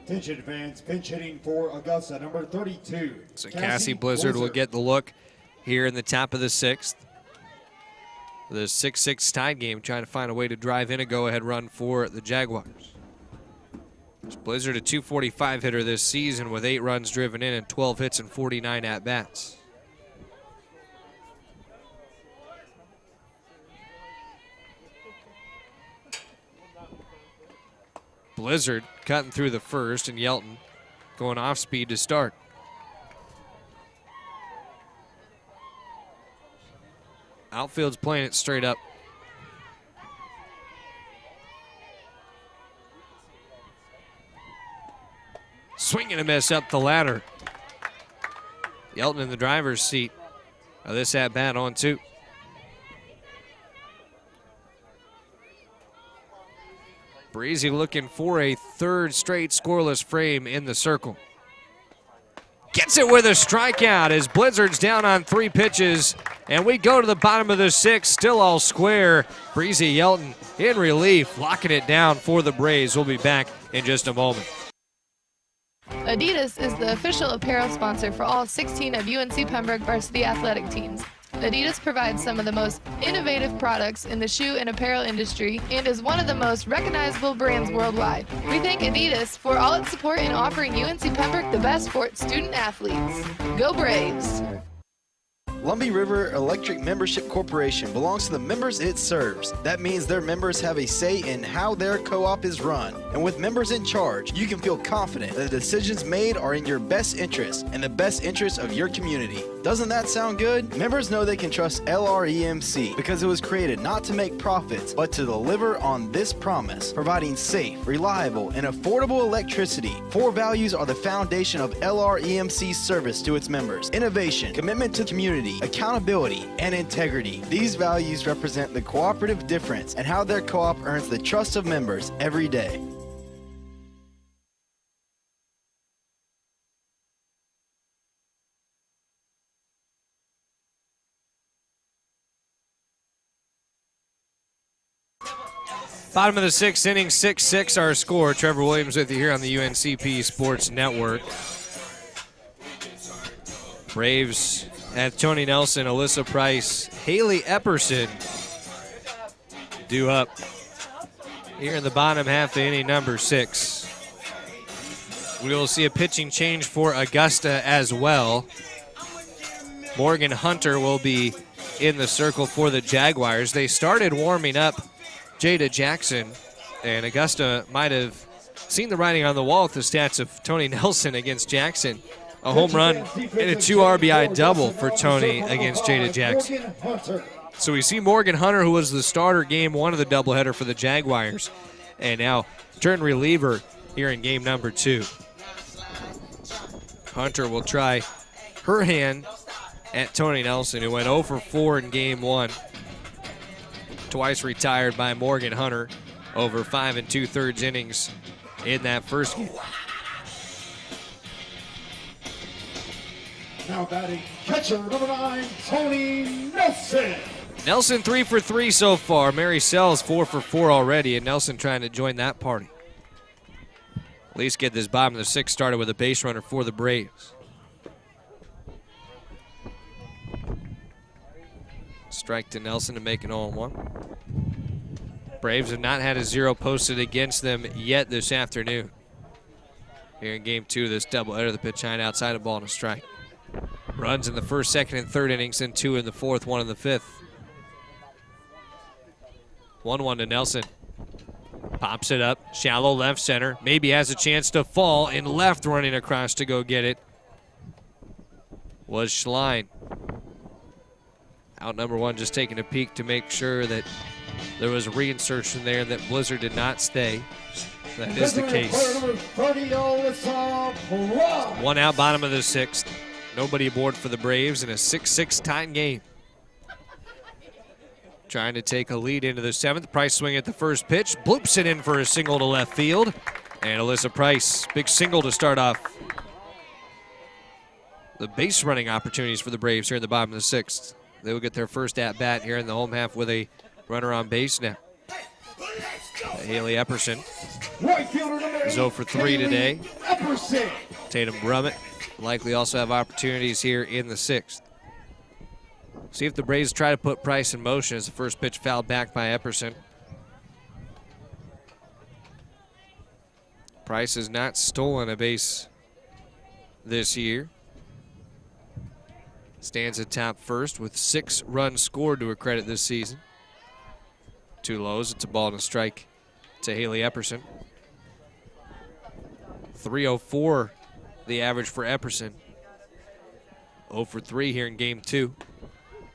Attention fans, pinch hitting for Augusta, number 32.
So Cassie Blizzard will get the look here in the top of the 6th. The 6-6 tied game, trying to find a way to drive in a go-ahead run for the Jaguars. Blizzard, a .245 hitter this season with 8 runs driven in and 12 hits and 49 at-bats. Blizzard cutting through the first, and Yelton going off speed to start. Outfield's playing it straight up. Swing and a miss up the ladder. Yelton in the driver's seat. Now this at-bat on 2. Breezy looking for a 3rd straight scoreless frame in the circle. Gets it with a strikeout as Blizzard's down on 3 pitches. And we go to the bottom of the 6th, still all square. Breezy Yelton in relief, locking it down for the Braves. We'll be back in just a moment.
Adidas is the official apparel sponsor for all 16 of UNC Pembroke varsity athletic teams. Adidas provides some of the most innovative products in the shoe and apparel industry and is one of the most recognizable brands worldwide. We thank Adidas for all its support in offering UNC Pembroke the best for its student athletes. Go Braves!
Lumbee River Electric Membership Corporation belongs to the members it serves. That means their members have a say in how their co-op is run. And with members in charge, you can feel confident that the decisions made are in your best interest and the best interest of your community. Doesn't that sound good? Members know they can trust LREMC because it was created not to make profits, but to deliver on this promise, providing safe, reliable, and affordable electricity. 4 values are the foundation of LREMC's service to its members: innovation, commitment to community, accountability, and integrity. These values represent the cooperative difference and how their co-op earns the trust of members every day.
Bottom of the 6th inning, 6-6 our score. Trevor Williams with you here on the UNCP Sports Network. Braves have Tony Nelson, Alyssa Price, Haley Epperson due up here in the bottom half of the inning, number 6. We will see a pitching change for Augusta as well. Morgan Hunter will be in the circle for the Jaguars. They started warming up Jada Jackson, and Augusta might have seen the writing on the wall with the stats of Tony Nelson against Jackson. A home run and a 2 RBI double for Tony against Jada Jackson. So we see Morgan Hunter, who was the starter game 1 of the doubleheader for the Jaguars, and now turned reliever here in game number 2. Hunter will try her hand at Tony Nelson, who went 0 for 4 in game 1. Twice retired by Morgan Hunter over 5 2/3 innings in that first game.
Now batting catcher number 9, Tony Nelson.
Nelson 3 for 3 so far. Mary Sells 4 for 4 already, and Nelson trying to join that party. At least get this bottom of the 6th started with a base runner for the Braves. Strike to Nelson to make an 0-1. Braves have not had a 0 posted against them yet this afternoon. Here in game 2 of this doubleheader, the pitch high outside a ball and a strike. Runs in the 1st, 2nd, and 3rd innings, and 2 in the 4th, 1 in the 5th. 1-1 to Nelson. Pops it up, shallow left center. Maybe has a chance to fall, and left running across to go get it was Schlein. Out number 1, just taking a peek to make sure that there was a reinsertion there and that Blizzard did not stay. That is the case. 1 out, bottom of the 6th. Nobody aboard for the Braves in a 6-6 tie game. Trying to take a lead into the 7th. Price swing at the first pitch. Bloops it in for a single to left field. And Alyssa Price, big single to start off the base running opportunities for the Braves here in the bottom of the 6th. They will get their first at-bat here in the home half with a runner on base now. Haley Epperson is 0 for 3 today. Tatum Brummett likely also have opportunities here in the 6th. See if the Braves try to put Price in motion as the first pitch fouled back by Epperson. Price has not stolen a base this year. Stands at top first with 6 runs scored to her credit this season. 2 lows, it's a ball and a strike to Haley Epperson. 304 the average for Epperson. 0 for 3 here in game 2.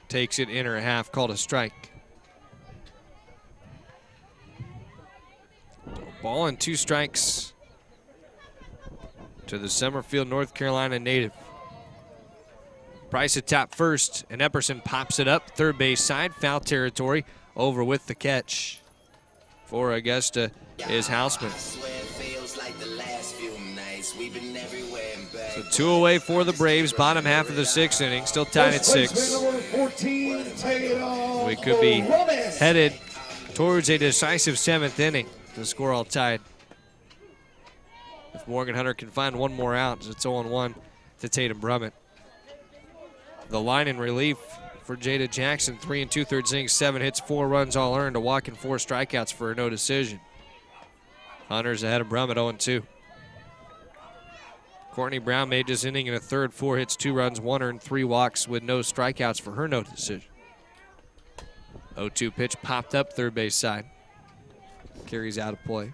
Takes it in her half, called a strike. Ball and 2 strikes to the Summerfield, North Carolina native. Price at top first, and Epperson pops it up, third base side, foul territory, over with the catch. For Augusta is Hausman. So 2 away for the Braves, bottom half of the 6th inning, still tied at 6. We could be headed towards a decisive 7th inning. The score all tied. If Morgan Hunter can find one more out, it's 0-1 to Tatum Brummett. The line in relief for Jada Jackson. 3 2/3 innings, 7 hits, 4 runs all earned, a walk and 4 strikeouts for a no decision. Hunter's ahead of Brummett 0-2. Courtney Brown made this inning in a third, 4 hits, 2 runs, 1 earned, 3 walks with no strikeouts for her no decision. 0-2 pitch popped up third base side. Carries out of play.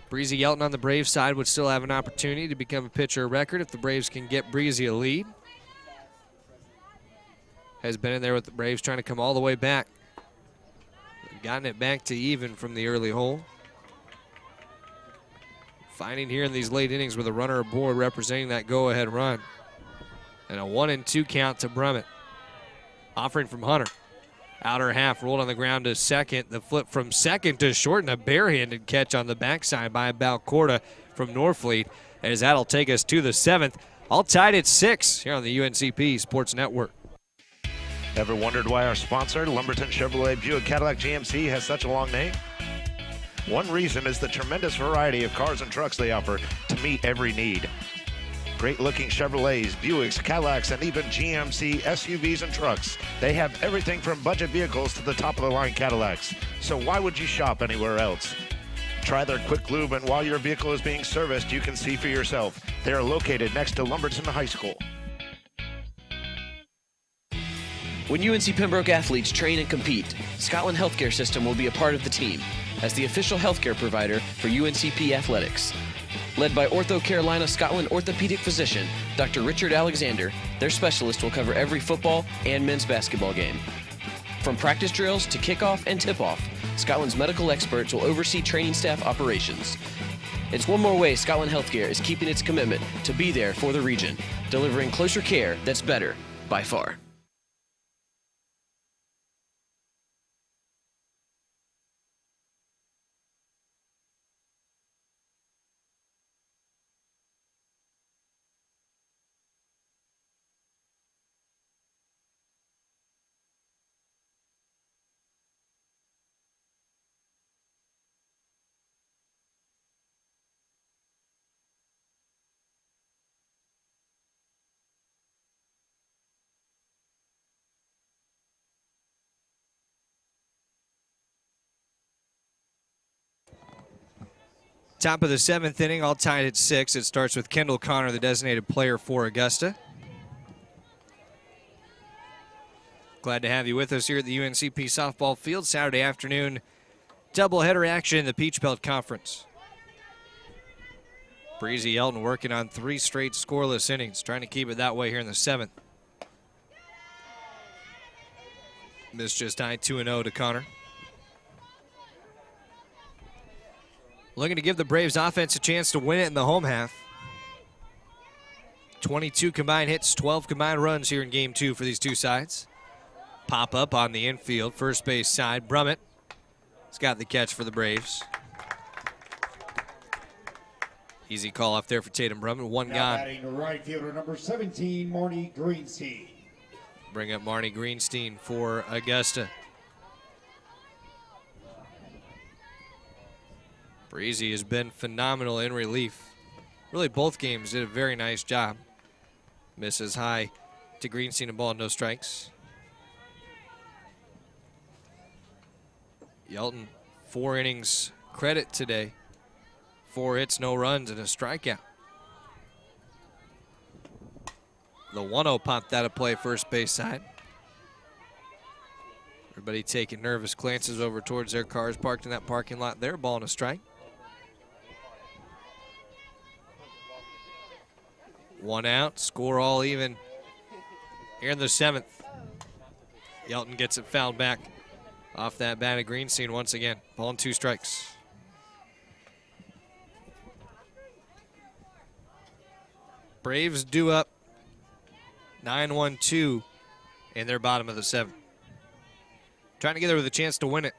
Breezy Yelton on the Braves side would still have an opportunity to become a pitcher of record if the Braves can get Breezy a lead. Has been in there with the Braves trying to come all the way back. Gotten it back to even from the early hole. Finding here in these late innings with a runner aboard representing that go-ahead run. And a 1-2 count to Brummett. Offering from Hunter. Outer half rolled on the ground to second. The flip from second to short and a barehanded catch on the backside by Balcorda from Norfleet. As that'll take us to the 7th. All tied at 6 here on the UNCP Sports Network.
Ever wondered why our sponsor, Lumberton Chevrolet Buick Cadillac GMC, has such a long name? One reason is the tremendous variety of cars and trucks they offer to meet every need. Great-looking Chevrolets, Buicks, Cadillacs, and even GMC SUVs and trucks. They have everything from budget vehicles to the top-of-the-line Cadillacs. So why would you shop anywhere else? Try their quick lube, and while your vehicle is being serviced, you can see for yourself. They are located next to Lumberton High School.
When UNC Pembroke athletes train and compete, Scotland Healthcare System will be a part of the team as the official healthcare provider for UNCP athletics. Led by Ortho Carolina Scotland orthopedic physician Dr. Richard Alexander, their specialist will cover every football and men's basketball game. From practice drills to kickoff and tip-off, Scotland's medical experts will oversee training staff operations. It's one more way Scotland Healthcare is keeping its commitment to be there for the region, delivering closer care that's better by far.
Top of the 7th inning, all tied at 6. It starts with Kendall Connor, the designated player for Augusta. Glad to have you with us here at the UNCP softball field. Saturday afternoon, doubleheader action in the Peach Belt Conference. Breezy Yelton working on 3 straight scoreless innings, trying to keep it that way here in the 7th. Missed just high 2-0 to Connor. Looking to give the Braves offense a chance to win it in the home half. 22 combined hits, 12 combined runs here in game 2 for these two sides. Pop up on the infield, first base side. Brummett has got the catch for the Braves. Easy call off there for Tatum Brummett. One
now
gone.
Batting right fielder number 17, Marnie Greenstein.
Bring up Marnie Greenstein for Augusta. Breezy has been phenomenal in relief. Really, both games did a very nice job. Misses high to Greenstein, a ball, no strikes. Yelton, 4 innings credit today. 4 hits, no runs, and a strikeout. The 1-0 popped out of play first base side. Everybody taking nervous glances over towards their cars parked in that parking lot there. Ball and a strike. 1 out, score all even here in the 7th. Yelton gets it fouled back off that bat of Greenstein once again. Ball and 2 strikes. Braves due up 9-1-2 in their bottom of the 7th. Trying to get there with a chance to win it.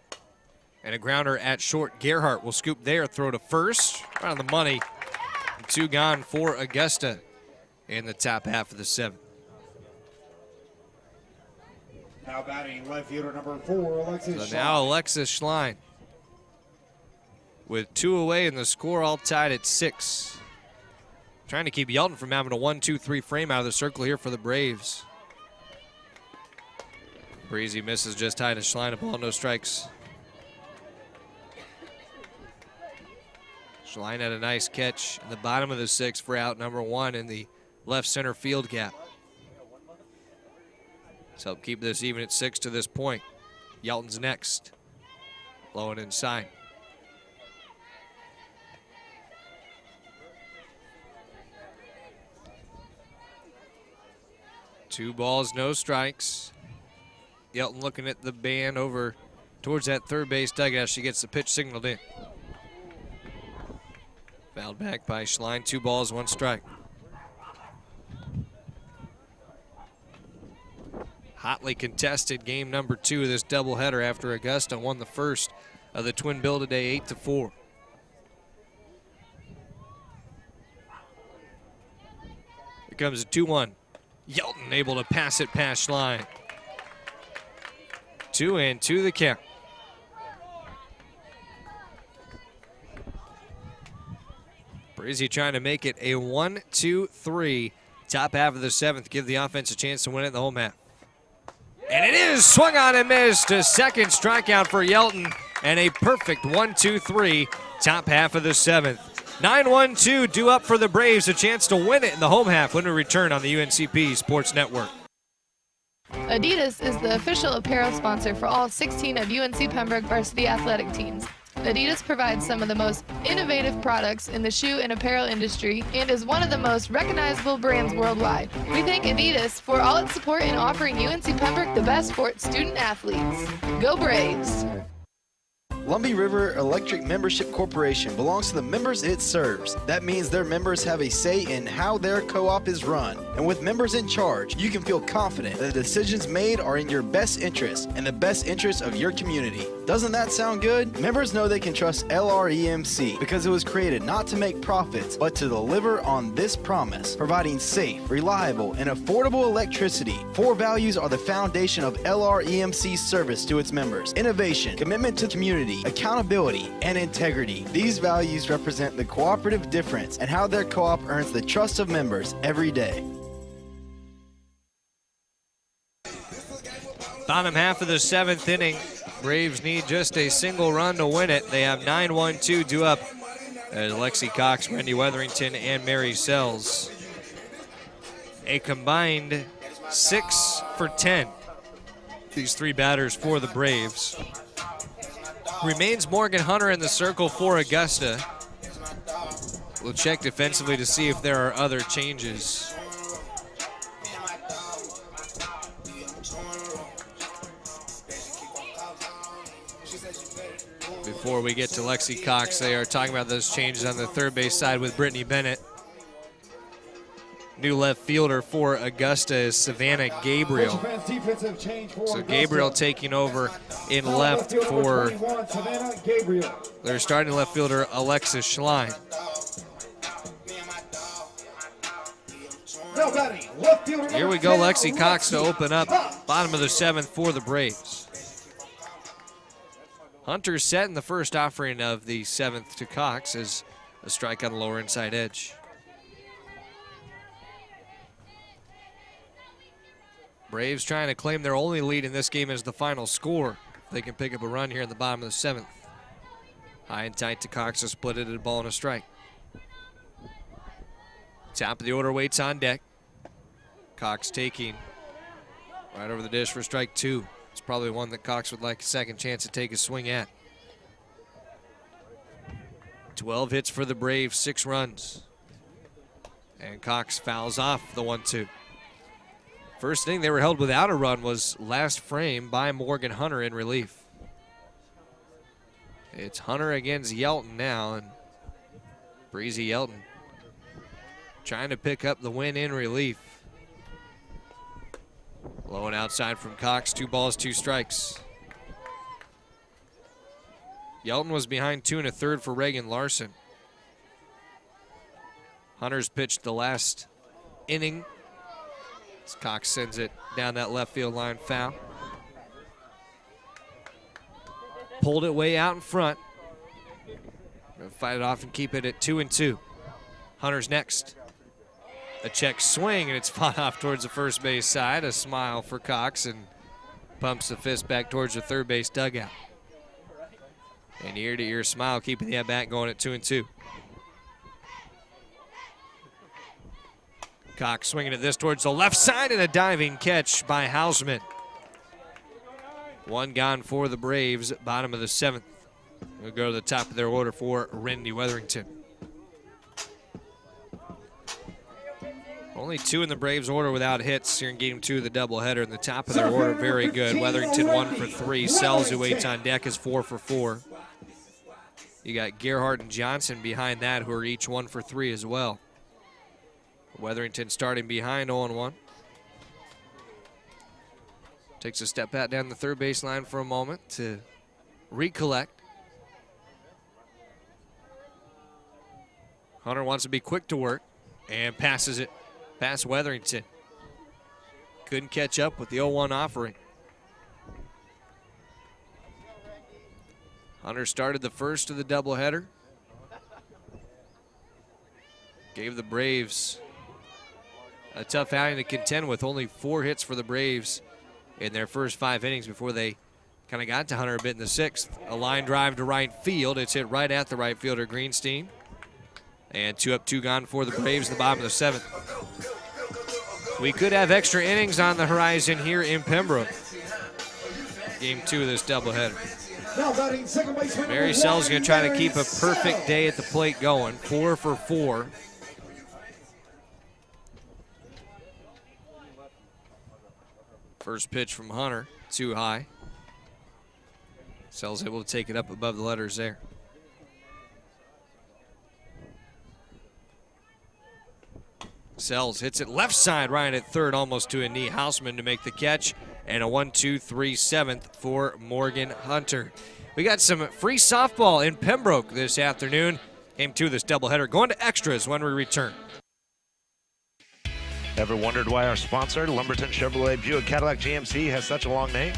And a grounder at short. Gerhardt will scoop there, throw to first. Right on the money. 2 gone for Augusta in the top half of the 7th.
Now batting left fielder number 4, Alexis
So now Alexis Schlein with 2 away and the score all tied at 6. Trying to keep Yelton from having a 1-2-3 frame out of the circle here for the Braves. Breezy misses just high to Schlein, a ball, no strikes. Schlein had a nice catch in the bottom of the sixth for out number 1 in the left center field gap. Let's help keep this even at 6 to this point. Yelton's next. Low and inside. Two balls, no strikes. Yelton looking at the band over towards that third base dugout. She gets the pitch signaled in. Fouled back by Schlein. 2 balls, 1 strike. Hotly contested game number 2 of this doubleheader after Augusta won the first of the twin bill today, 8-4. Here comes a 2-1. Yelton able to pass it past Schlein. 2-2 the count. Breezy trying to make it a 1-2-3. Top half of the 7th. Give the offense a chance to win it in the home half. And it is swung on and missed. A second strikeout for Yelton. And a perfect 1-2-3. Top half of the 7th. 9-1-2 due up for the Braves. A chance to win it in the home half when we return on the UNCP Sports Network.
Adidas is the official apparel sponsor for all 16 of UNC Pembroke varsity athletic teams. Adidas provides some of the most innovative products in the shoe and apparel industry and is one of the most recognizable brands worldwide. We thank Adidas for all its support in offering UNC Pembroke the best for its student athletes. Go Braves!
Lumbee River Electric Membership Corporation belongs to the members it serves. That means their members have a say in how their co-op is run. And with members in charge, you can feel confident that the decisions made are in your best interest and the best interest of your community. Doesn't that sound good? Members know they can trust LREMC because it was created not to make profits, but to deliver on this promise, providing safe, reliable, and affordable electricity. 4 values are the foundation of LREMC's service to its members: innovation, commitment to community, accountability, and integrity. These values represent the cooperative difference and how their co-op earns the trust of members every day.
Bottom half of the 7th inning. Braves need just a single run to win it. They have 9-1-2 due up as Lexi Cox, Randy Weatherington, and Mary Sells. A combined 6 for 10. These 3 batters for the Braves. Remains Morgan Hunter in the circle for Augusta. We'll check defensively to see if there are other changes. Before we get to Lexi Cox, they are talking about those changes on the third base side with Brittany Bennett. New left fielder for Augusta is Savannah Gabriel. So Gabriel taking over in left for their starting left fielder, Alexis Schlein. Here we go, Lexi Cox to open up bottom of the 7th for the Braves. Hunter set in the first offering of the 7th to Cox as a strike on the lower inside edge. Braves trying to claim their only lead in this game as the final score. They can pick up a run here in the bottom of the 7th. High and tight to Cox to split it at a ball and a strike. Top of the order waits on deck. Cox taking right over the dish for strike 2. It's probably one that Cox would like a second chance to take a swing at. 12 hits for the Braves, 6 runs. And Cox fouls off the 1-2. First inning they were held without a run was last frame by Morgan Hunter in relief. It's Hunter against Yelton now, and Breezy Yelton trying to pick up the win in relief. Low and outside from Cox, 2 balls, 2 strikes. Yelton was behind 2 1/3 for Reagan Larson. Hunter's pitched the last inning. As Cox sends it down that left field line, foul. Pulled it way out in front. Gonna fight it off and keep it at 2-2. Hunter's next. A check swing, and it's fought off towards the first base side. A smile for Cox, and Pumps the fist back towards the third base dugout. An ear-to-ear smile keeping the at-bat going at 2-2. Cox swinging at this towards the left side and a diving catch by Hausman. One gone for the Braves, bottom of the 7th. We'll go to the top of their order for Randy Weatherington. Only 2 in the Braves order without hits here in game 2 of the doubleheader. In the top of their order, very good. Weatherington 1 for 3. Sells, who waits on deck, is 4 for 4. You got Gerhardt and Johnson behind that, who are each 1 for 3 as well. Weatherington starting behind 0-1. Takes a step back down the third base line for a moment to recollect. Hunter wants to be quick to work and passes it past Weatherington. Couldn't catch up with the 0-1 offering. Hunter started the first of the doubleheader. Gave the Braves a tough outing to contend with. Only 4 hits for the Braves in their first 5 innings before they kind of got to Hunter a bit in the 6th. A line drive to right field. It's hit right at the right fielder, Greenstein. And 2 up, 2 gone for the Braves in the bottom of the 7th. We could have extra innings on the horizon here in Pembroke. Game 2 of this doubleheader. Mary Sell's going to try to keep a perfect day at the plate going. 4 for 4. First pitch from Hunter, too high. Sell's able to take it up above the letters there. Sells hits it left side, Ryan at third, almost to a knee. Hausman to make the catch, and a 1-2-3 7th for Morgan Hunter. We got some free softball in Pembroke this afternoon. Game 2 of this doubleheader going to extras when we return.
Ever wondered why our sponsor, Lumberton Chevrolet Buick Cadillac GMC, has such a long name?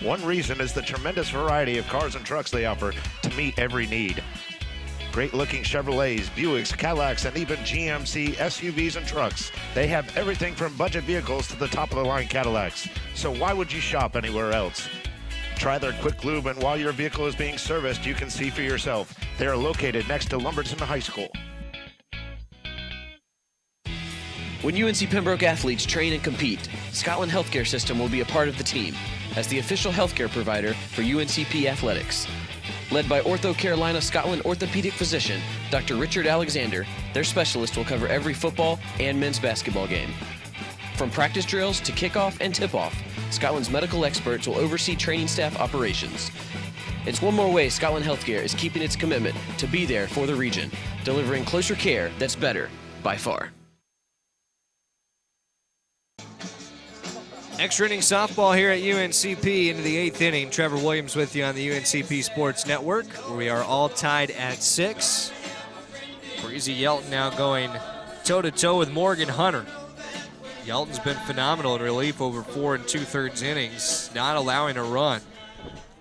One reason is the tremendous variety of cars and trucks they offer to meet every need. Great-looking Chevrolets, Buicks, Cadillacs, and even GMC SUVs and trucks. They have everything from budget vehicles to the top-of-the-line Cadillacs. So why would you shop anywhere else? Try their quick lube, and while your vehicle is being serviced, you can see for yourself. They are located next to Lumberton High School.
When UNC Pembroke athletes train and compete, Scotland Healthcare System will be a part of the team as the official healthcare provider for UNCP athletics. Led by Ortho Carolina Scotland orthopedic physician Dr. Richard Alexander, their specialist will cover every football and men's basketball game. From practice drills to kickoff and tip-off, Scotland's medical experts will oversee training staff operations. It's one more way Scotland Healthcare is keeping its commitment to be there for the region, delivering closer care that's better by far.
Extra inning softball here at UNCP into the 8th inning. Trevor Williams with you on the UNCP Sports Network, where we are all tied at 6. Breezy Yelton now going toe-to-toe with Morgan Hunter. Yelton's been phenomenal in relief over 4 2/3 innings, not allowing a run.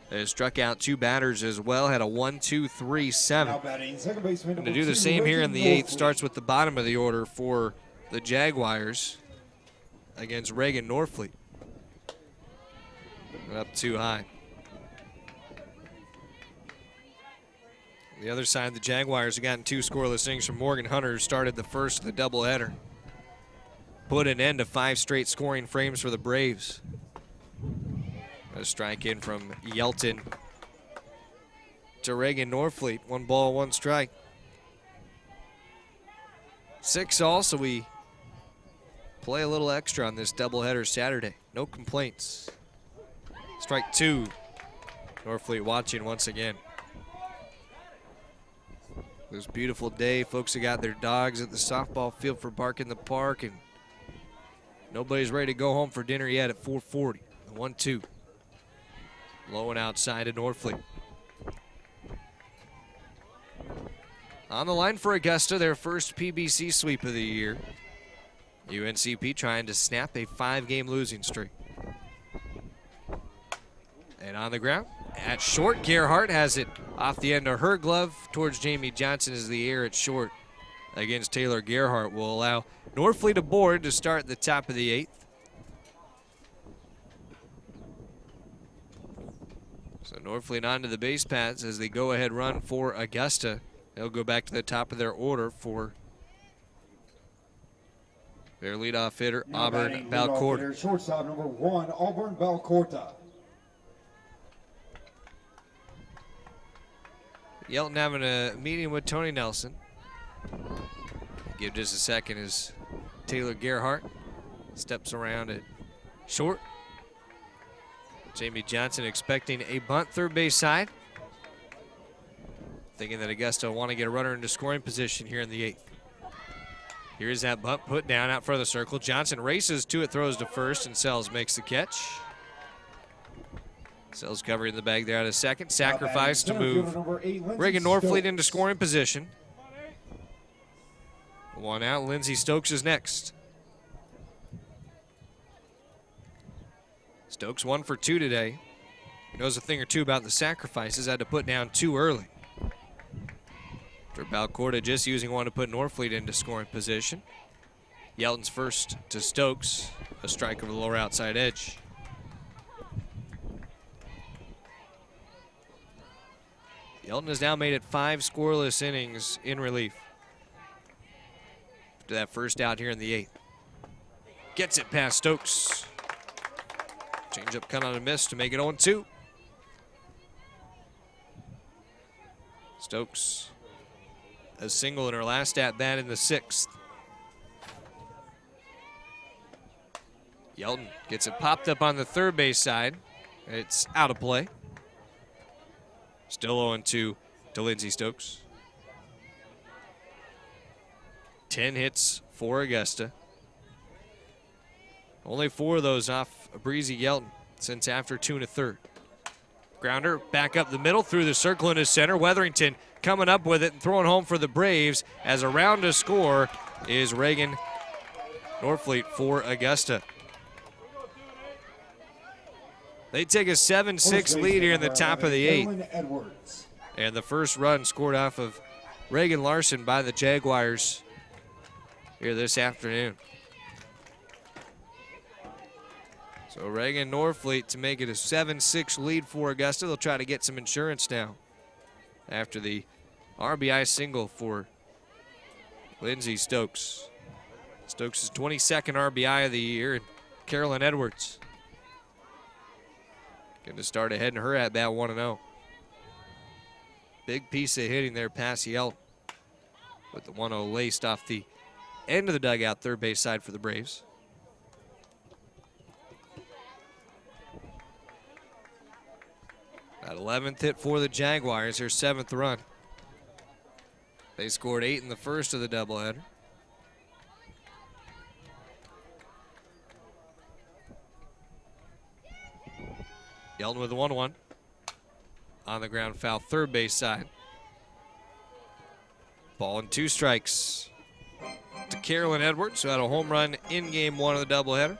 They struck out 2 batters as well, had a 1-2-3 7. And to do the same here in the 8th, starts with the bottom of the order for the Jaguars against Reagan Norfleet. Up too high. The other side, the Jaguars have gotten 2 scoreless innings from Morgan Hunter, who started the first of the doubleheader. Put an end to 5 straight scoring frames for the Braves. A strike in from Yelton to Reagan Norfleet. 1 ball, 1 strike. 6 all, so we play a little extra on this doubleheader Saturday. No complaints. Strike 2. Norfleet watching once again. This beautiful day, folks have got their dogs at the softball field for Bark in the Park, and nobody's ready to go home for dinner yet at 4:40. The 1-2. Low and outside of Norfleet. On the line for Augusta, their first PBC sweep of the year. UNCP trying to snap a 5-game losing streak. And on the ground, at short, Gerhardt has it off the end of her glove towards Jamie Johnson as the air at short against Taylor Gerhardt will allow Norfleet aboard to start the top of the 8th. So Norfleet onto the base paths as they go ahead run for Augusta. They'll go back to the top of their order for their leadoff hitter,
Now
Auburn
batting leadoff
Balcourt.
hitter, shortstop number 1, Auburn Balcourta.
Yelton having a meeting with Tony Nelson. Give just a second as Taylor Gerhart steps around at short. Jamie Johnson expecting a bunt third base side. Thinking that Augusta will want to get a runner into scoring position here in the 8th. Here's that bunt put down out front of the circle. Johnson races to it, throws to first, and Sells makes the catch. Sells covering the bag there out of second. Sacrifice to move Reagan Norfleet into scoring position. One out, Lindsey Stokes is next. Stokes 1 for 2 today. Knows a thing or two about the sacrifices. Had to put down 2 early. After Balcourta just using one to put Norfleet into scoring position. Yelton's first to Stokes. A strike over the lower outside edge. Yelton has now made it 5 scoreless innings in relief. After that first out here in the 8th. Gets it past Stokes. Change-up cut on a miss to make it 0-2. Stokes a single in her last at-bat in the 6th. Yelton gets it popped up on the third base side. It's out of play. Still 0-2 to Lindsey Stokes. 10 hits for Augusta. Only 4 of those off a breezy Yelton since after 2 1/3. Grounder back up the middle through the circle into center. Weatherington coming up with it and throwing home for the Braves as around to score is Reagan Norfleet for Augusta. They take a 7-6 lead here in the top of the 8th. And the first run scored off of Reagan Larson by the Jaguars here this afternoon. So Reagan Norfleet to make it a 7-6 lead for Augusta. They'll try to get some insurance now after the RBI single for Lindsey Stokes. Stokes' 22nd RBI of the year, and Carolyn Edwards going to start ahead in her at-bat 1-0. Big piece of hitting there past Yelton with the 1-0 laced off the end of the dugout third base side for the Braves. That 11th hit for the Jaguars, their 7th run. They scored 8 in the first of the doubleheader. Yelton with the 1-1. On the ground foul, third base side. Ball and 2 strikes to Carolyn Edwards, who had a home run in game 1 of the doubleheader.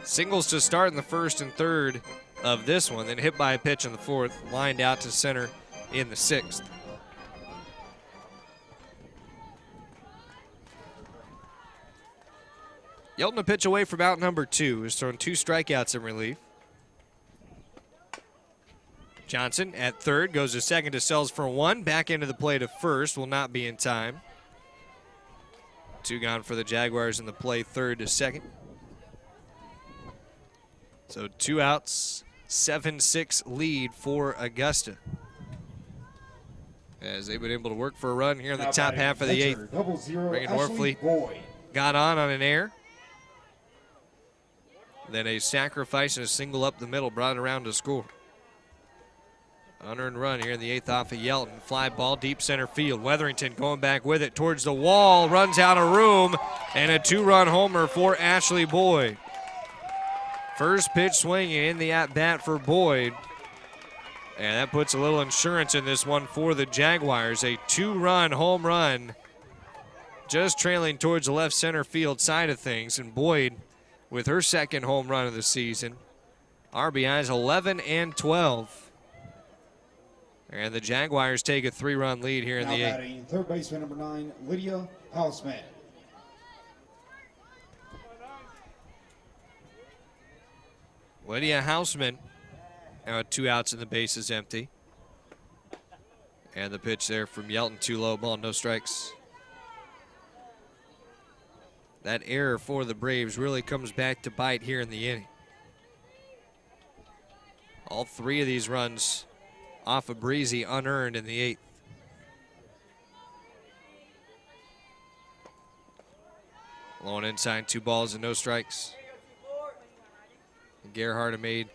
Singles to start in the first and third of this one, then hit by a pitch in the 4th, lined out to center in the 6th. Yelton a pitch away from out number 2, has thrown 2 strikeouts in relief. Johnson at third, goes to second to Sells for 1, back into the play to first, will not be in time. 2 gone for the Jaguars in the play third to second. So 2 outs, 7-6 lead for Augusta, as they've been able to work for a run here in the top half of the 8th. Reagan Norfleet got on an air. Then a sacrifice and a single up the middle brought it around to score. Unearned run here in the 8th off of Yelton. Fly ball deep center field. Weatherington going back with it towards the wall. Runs out of room. And a 2-run homer for Ashley Boyd. First pitch swinging in the at-bat for Boyd. And that puts a little insurance in this one for the Jaguars. A 2-run home run. Just trailing towards the left center field side of things. And Boyd with her 2nd home run of the season. RBIs 11 and 12. And the Jaguars take a 3-run lead here in the 8th.
Third baseman number 9, Lydia Hausman.
Lydia Hausman Now 2 outs and the base is empty. And the pitch there from Yelton, too low, ball, no strikes. That error for the Braves really comes back to bite here in the inning. All 3 of these runs off of Breezy unearned in the 8th. Low and inside, 2 balls and no strikes. Gerhardt had made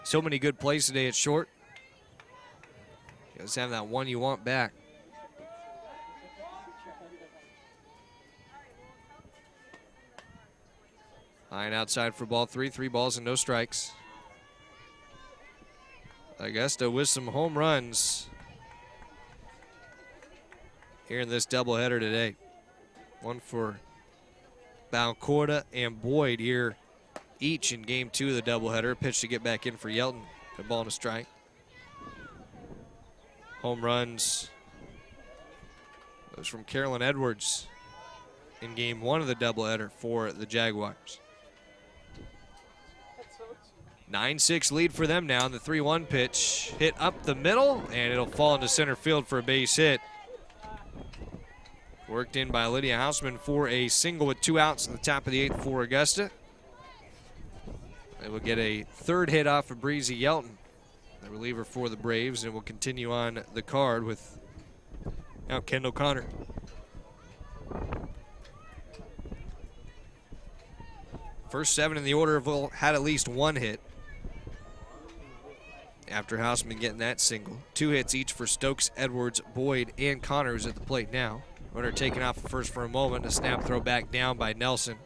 so many good plays today at short. Just have that one you want back. High and outside for ball 3, 3 balls and no strikes. Augusta with some home runs here in this doubleheader today. One for Balcorda and Boyd here each in game 2 of the doubleheader. Pitch to get back in for Yelton. A ball and a strike. Home runs. Those from Carolyn Edwards in game 1 of the doubleheader for the Jaguars. 9-6 lead for them now. And the 3-1 pitch hit up the middle, and it'll fall into center field for a base hit. Worked in by Lydia Hausman for a single with 2 outs in the top of the 8th for Augusta. They will get a 3rd hit off of Breezy Yelton, the reliever for the Braves, and will continue on the card with now Kendall Connor. First 7 in the order have had at least 1 hit after Hausman getting that single. 2 hits each for Stokes, Edwards, Boyd, and Connor, who's at the plate now. Runner taken off first for a moment. A snap throw back down by Nelson.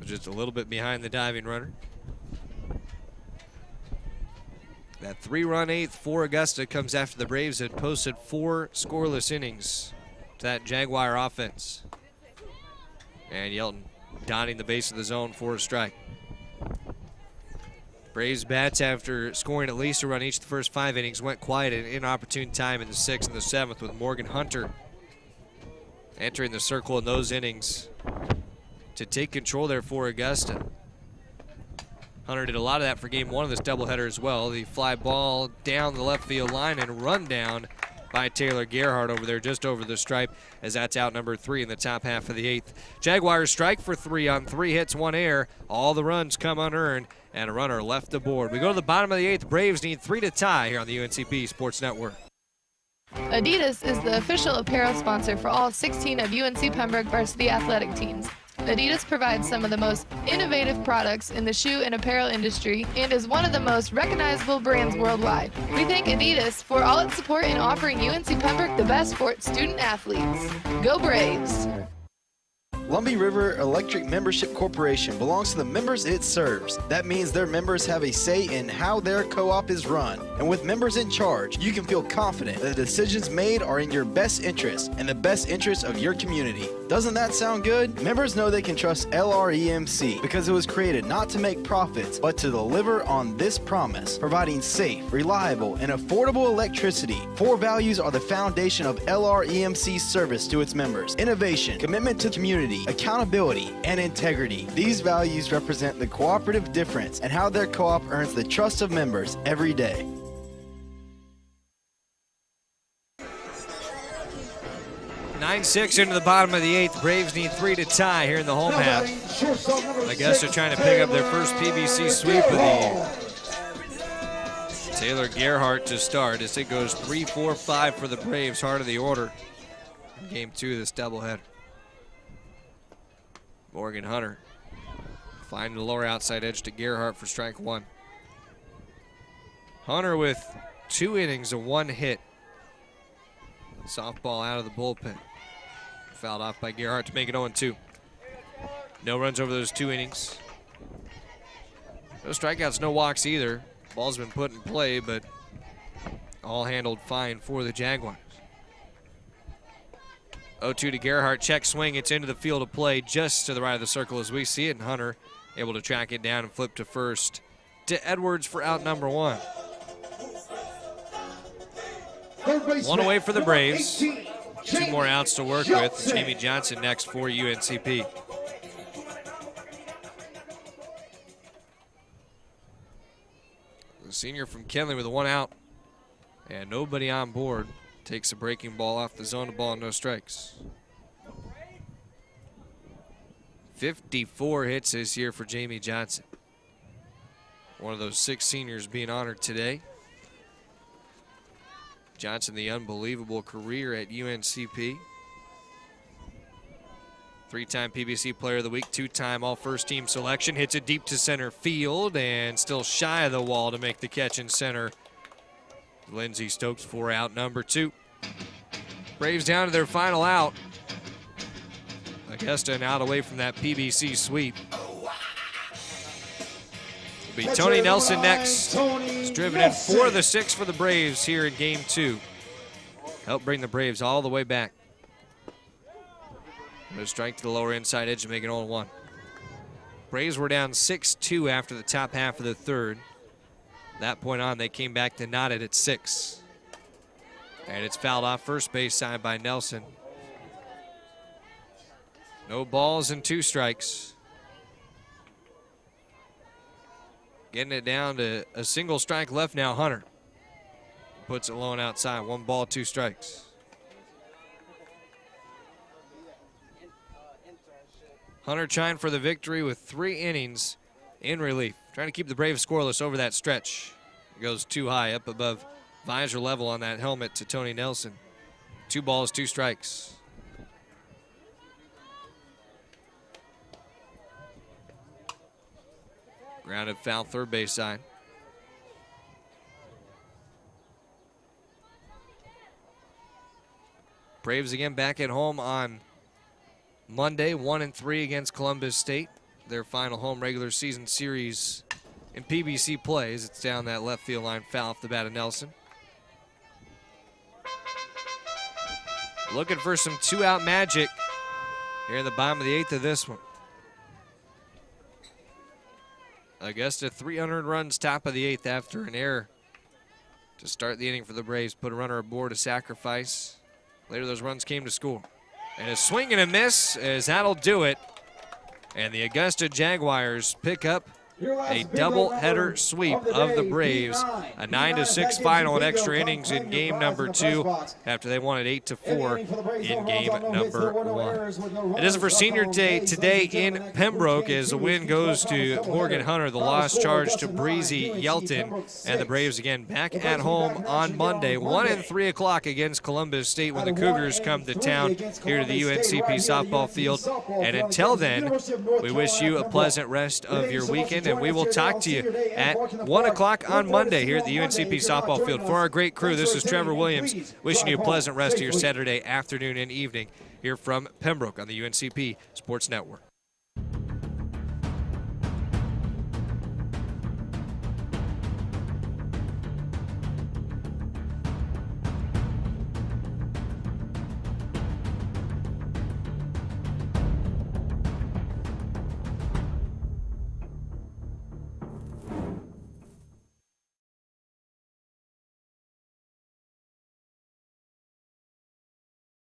Just a little bit behind the diving runner. That 3-run 8th for Augusta comes after the Braves had posted 4 scoreless innings to that Jaguar offense. And Yelton dotting the base of the zone for a strike. Braves bats, after scoring at least a run each of the first 5 innings, went quiet at an inopportune time in the 6th and the 7th, with Morgan Hunter entering the circle in those innings to take control there for Augusta. Hunter did a lot of that for game 1 of this doubleheader as well. The fly ball down the left field line and run down by Taylor Gerhardt over there just over the stripe, as that's out number 3 in the top half of the 8th. Jaguars strike for 3 on 3 hits, 1 error. All the runs come unearned, and a runner left the board. We go to the bottom of the 8th. Braves need 3 to tie here on the UNCP Sports Network.
Adidas is the official apparel sponsor for all 16 of UNC Pembroke varsity athletic teams. Adidas provides some of the most innovative products in the shoe and apparel industry and is one of the most recognizable brands worldwide. We thank Adidas for all its support in offering UNC Pembroke the best for its student athletes. Go Braves!
Lumbee River Electric Membership Corporation belongs to the members it serves. That means their members have a say in how their co-op is run. And with members in charge, you can feel confident that the decisions made are in your best interest and the best interest of your community. Doesn't that sound good? Members know they can trust LREMC because it was created not to make profits, but to deliver on this promise, providing safe, reliable, and affordable electricity. 4 values are the foundation of LREMC's service to its members: innovation, commitment to community, accountability, and integrity. These values represent the cooperative difference and how their co-op earns the trust of members every day.
Nine-6 into the bottom of the 8th. Braves need 3 to tie here in the home half. I guess they're trying to pick up their first PBC sweep of the year. Taylor Gerhardt to start as it goes 3-4-5 for the Braves, heart of the order in game 2 of this doubleheader. Morgan Hunter finding the lower outside edge to Gerhardt for strike 1. Hunter with 2 innings and 1 hit. Softball out of the bullpen. Fouled off by Gerhardt to make it 0-2. No runs over those 2 innings. No strikeouts, no walks either. Ball's been put in play, but all handled fine for the Jaguars. 0-2 to Gerhardt. Check swing. It's into the field of play just to the right of the circle as we see it. And Hunter able to track it down and flip to first to Edwards for out number 1. 1 away for the Braves. 2 more outs to work with. Jamie Johnson next for UNCP. The senior from Kenley with a 1 out. And nobody on board. Takes a breaking ball off the zone to ball, no strikes. 54 hits this year for Jamie Johnson. One of those 6 seniors being honored today. Johnson, the unbelievable career at UNCP. 3-time PBC Player of the Week, 2-time All-First Team selection. Hits it deep to center field and still shy of the wall to make the catch in center. Lindsey Stokes 4 out, number 2. Braves down to their final out. Augusta an out away from that PBC sweep. It'll be Tony Nelson next. He's driven in 4 of the 6 for the Braves here in game 2. Helped bring the Braves all the way back. A strike to the lower inside edge to make it 0-1. Braves were down 6-2 after the top half of the third. That point on, they came back to knot it at 6. And it's fouled off first base side by Nelson. No balls and 2 strikes. Getting it down to a single strike left now, Hunter. Puts it low and outside, 1 ball, 2 strikes. Hunter trying for the victory with 3 innings in relief. Trying to keep the Braves scoreless over that stretch. It goes too high, up above visor level on that helmet to Tony Nelson. 2 balls, 2 strikes. Grounded foul, third base side. Braves again back at home on Monday, 1-3 against Columbus State. Their final home regular season series in PBC plays. It's down that left field line, foul off the bat of Nelson. Looking for some 2-out magic here in the bottom of the 8th of this one. Augusta 300 runs top of the 8th after an error to start the inning for the Braves. Put a runner aboard, a sacrifice. Later those runs came to score. And a swing and a miss as that'll do it. And the Augusta Jaguars pick up a double-header sweep of the Braves. A 9-6 final in extra innings in game number 2 after they won it 8-4 in game number 1. It is it for Senior Day today in Pembroke as the win goes to Morgan Hunter, the loss charge to Breezy Yelton, and the Braves again back at home on Monday, 1 and 3 o'clock against Columbus State when the Cougars come to town here to the UNCP softball field. And until then, we wish you a pleasant rest of your weekend, and we will talk to you at 1 o'clock on Monday here at the UNCP softball field. For our great crew, this is Trevor Williams wishing you a pleasant rest of your Saturday afternoon and evening here from Pembroke on the UNCP Sports Network.